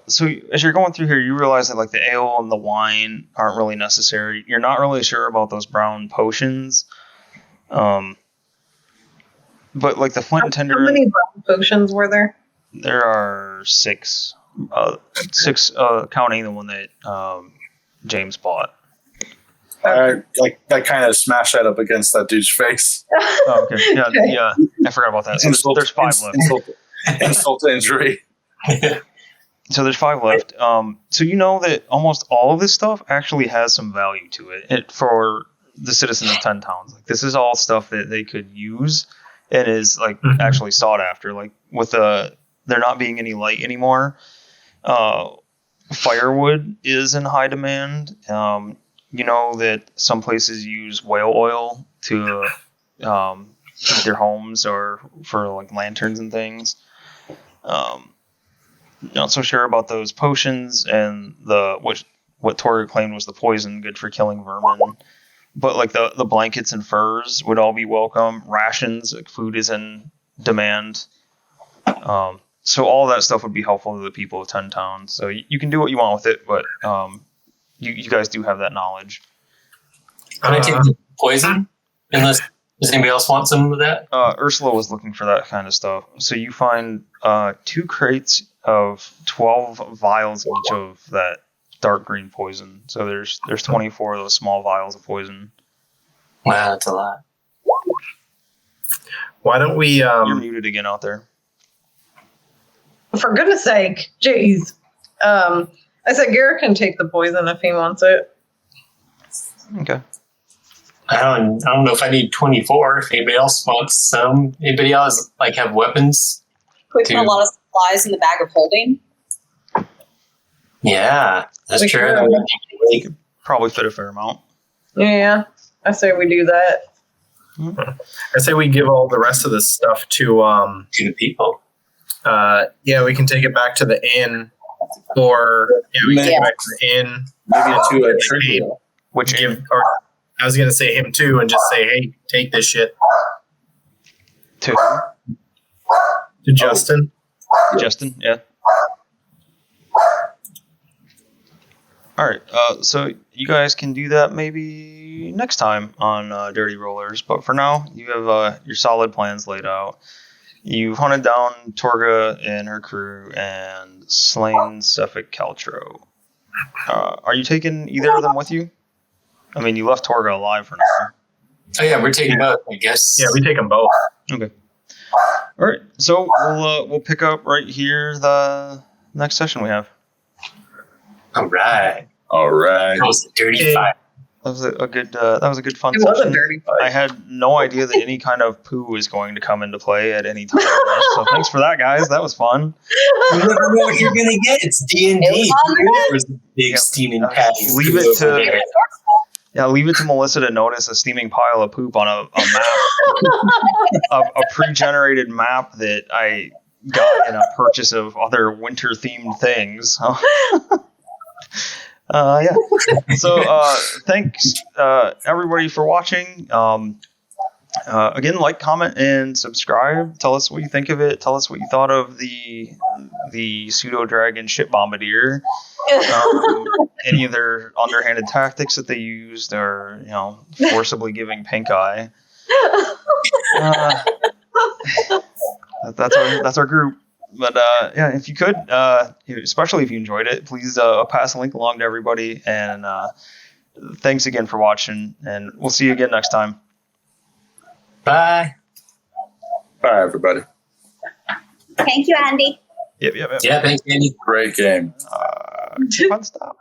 [SPEAKER 1] So as you're going through here, you realize that like the ale and the wine aren't really necessary. You're not really sure about those brown potions. But like the flint and tinder.
[SPEAKER 2] How many brown potions were there?
[SPEAKER 1] There are 6. 6 counting the one that James bought.
[SPEAKER 4] I kind of smashed that up against that dude's face.
[SPEAKER 1] Oh, okay. Yeah, yeah. I forgot about that. So there's 5 left.
[SPEAKER 4] Insult to injury.
[SPEAKER 1] So there's 5 left. So you know that almost all of this stuff actually has some value to it for the citizens of 10 towns. Like this is all stuff that they could use and is like actually sought after. Like with there not being any light anymore, firewood is in high demand. You know that some places use whale oil to heat their homes or for like lanterns and things. Not so sure about those potions and what Torga claimed was the poison good for killing vermin. But like the blankets and furs would all be welcome. Rations, like food is in demand. So all that stuff would be helpful to the people of 10 towns. So you can do what you want with it, but you guys do have that knowledge.
[SPEAKER 5] Can I take the poison? Unless does anybody else want some of that?
[SPEAKER 1] Ursula was looking for that kind of stuff. So you find 2 crates of 12 vials each of that dark green poison. So there's 24 of those small vials of poison.
[SPEAKER 5] Wow, that's a lot.
[SPEAKER 3] Why don't we?
[SPEAKER 1] You're muted again out there.
[SPEAKER 2] For goodness sake, jeez. I said Garrett can take the poison if he wants it.
[SPEAKER 1] Okay.
[SPEAKER 5] I don't know if I need 24. If anybody else wants some. Anybody else like have weapons?
[SPEAKER 7] We put a lot of supplies in the bag of holding.
[SPEAKER 5] Yeah, that's true.
[SPEAKER 1] You could probably fit a fair amount.
[SPEAKER 2] Yeah, I say we do that.
[SPEAKER 3] I say we give all the rest of this stuff to
[SPEAKER 5] the people.
[SPEAKER 3] Yeah, we can take it back to the inn, or we can take it back to the inn.
[SPEAKER 4] Maybe to a trigger.
[SPEAKER 3] Which or I was gonna say him too, and just say, hey, take this shit
[SPEAKER 1] To
[SPEAKER 3] Justin.
[SPEAKER 1] Justin, yeah. All right, so you guys can do that maybe next time on Dirty Rollers. But for now, you have your solid plans laid out. You've hunted down Torga and her crew and slain Suffolk Caltro. Are you taking either of them with you? I mean, you left Torga alive for now.
[SPEAKER 5] Oh yeah, we're taking both, I guess.
[SPEAKER 3] Yeah, we take them both.
[SPEAKER 1] Okay. All right, so we'll pick up right here the next session we have.
[SPEAKER 5] All right.
[SPEAKER 4] That
[SPEAKER 5] was a dirty fight.
[SPEAKER 1] That was a good fun
[SPEAKER 2] It
[SPEAKER 1] session.
[SPEAKER 2] was a dirty fight.
[SPEAKER 1] I had no idea that any kind of poo was going to come into play at any time. So thanks for that, guys. That was fun.
[SPEAKER 5] You never know what you're gonna get. It's D&D. There's a big steaming patch.
[SPEAKER 1] Leave it to Melissa to notice a steaming pile of poop on a map, a pre-generated map that I got in a purchase of other winter-themed things. Yeah. So thanks everybody for watching. Again, like, comment, and subscribe. Tell us what you think of it. Tell us what you thought of the pseudo dragon ship bombardier. Any of their underhanded tactics that they used, or forcibly giving pink eye. That's our group. But yeah, if you could, especially if you enjoyed it, please pass the link along to everybody. And thanks again for watching, and we'll see you again next time.
[SPEAKER 5] Bye.
[SPEAKER 4] Bye, everybody.
[SPEAKER 7] Thank you, Andy.
[SPEAKER 1] Yep.
[SPEAKER 5] Yeah, thanks, Andy.
[SPEAKER 4] Great game.
[SPEAKER 1] Fun stop.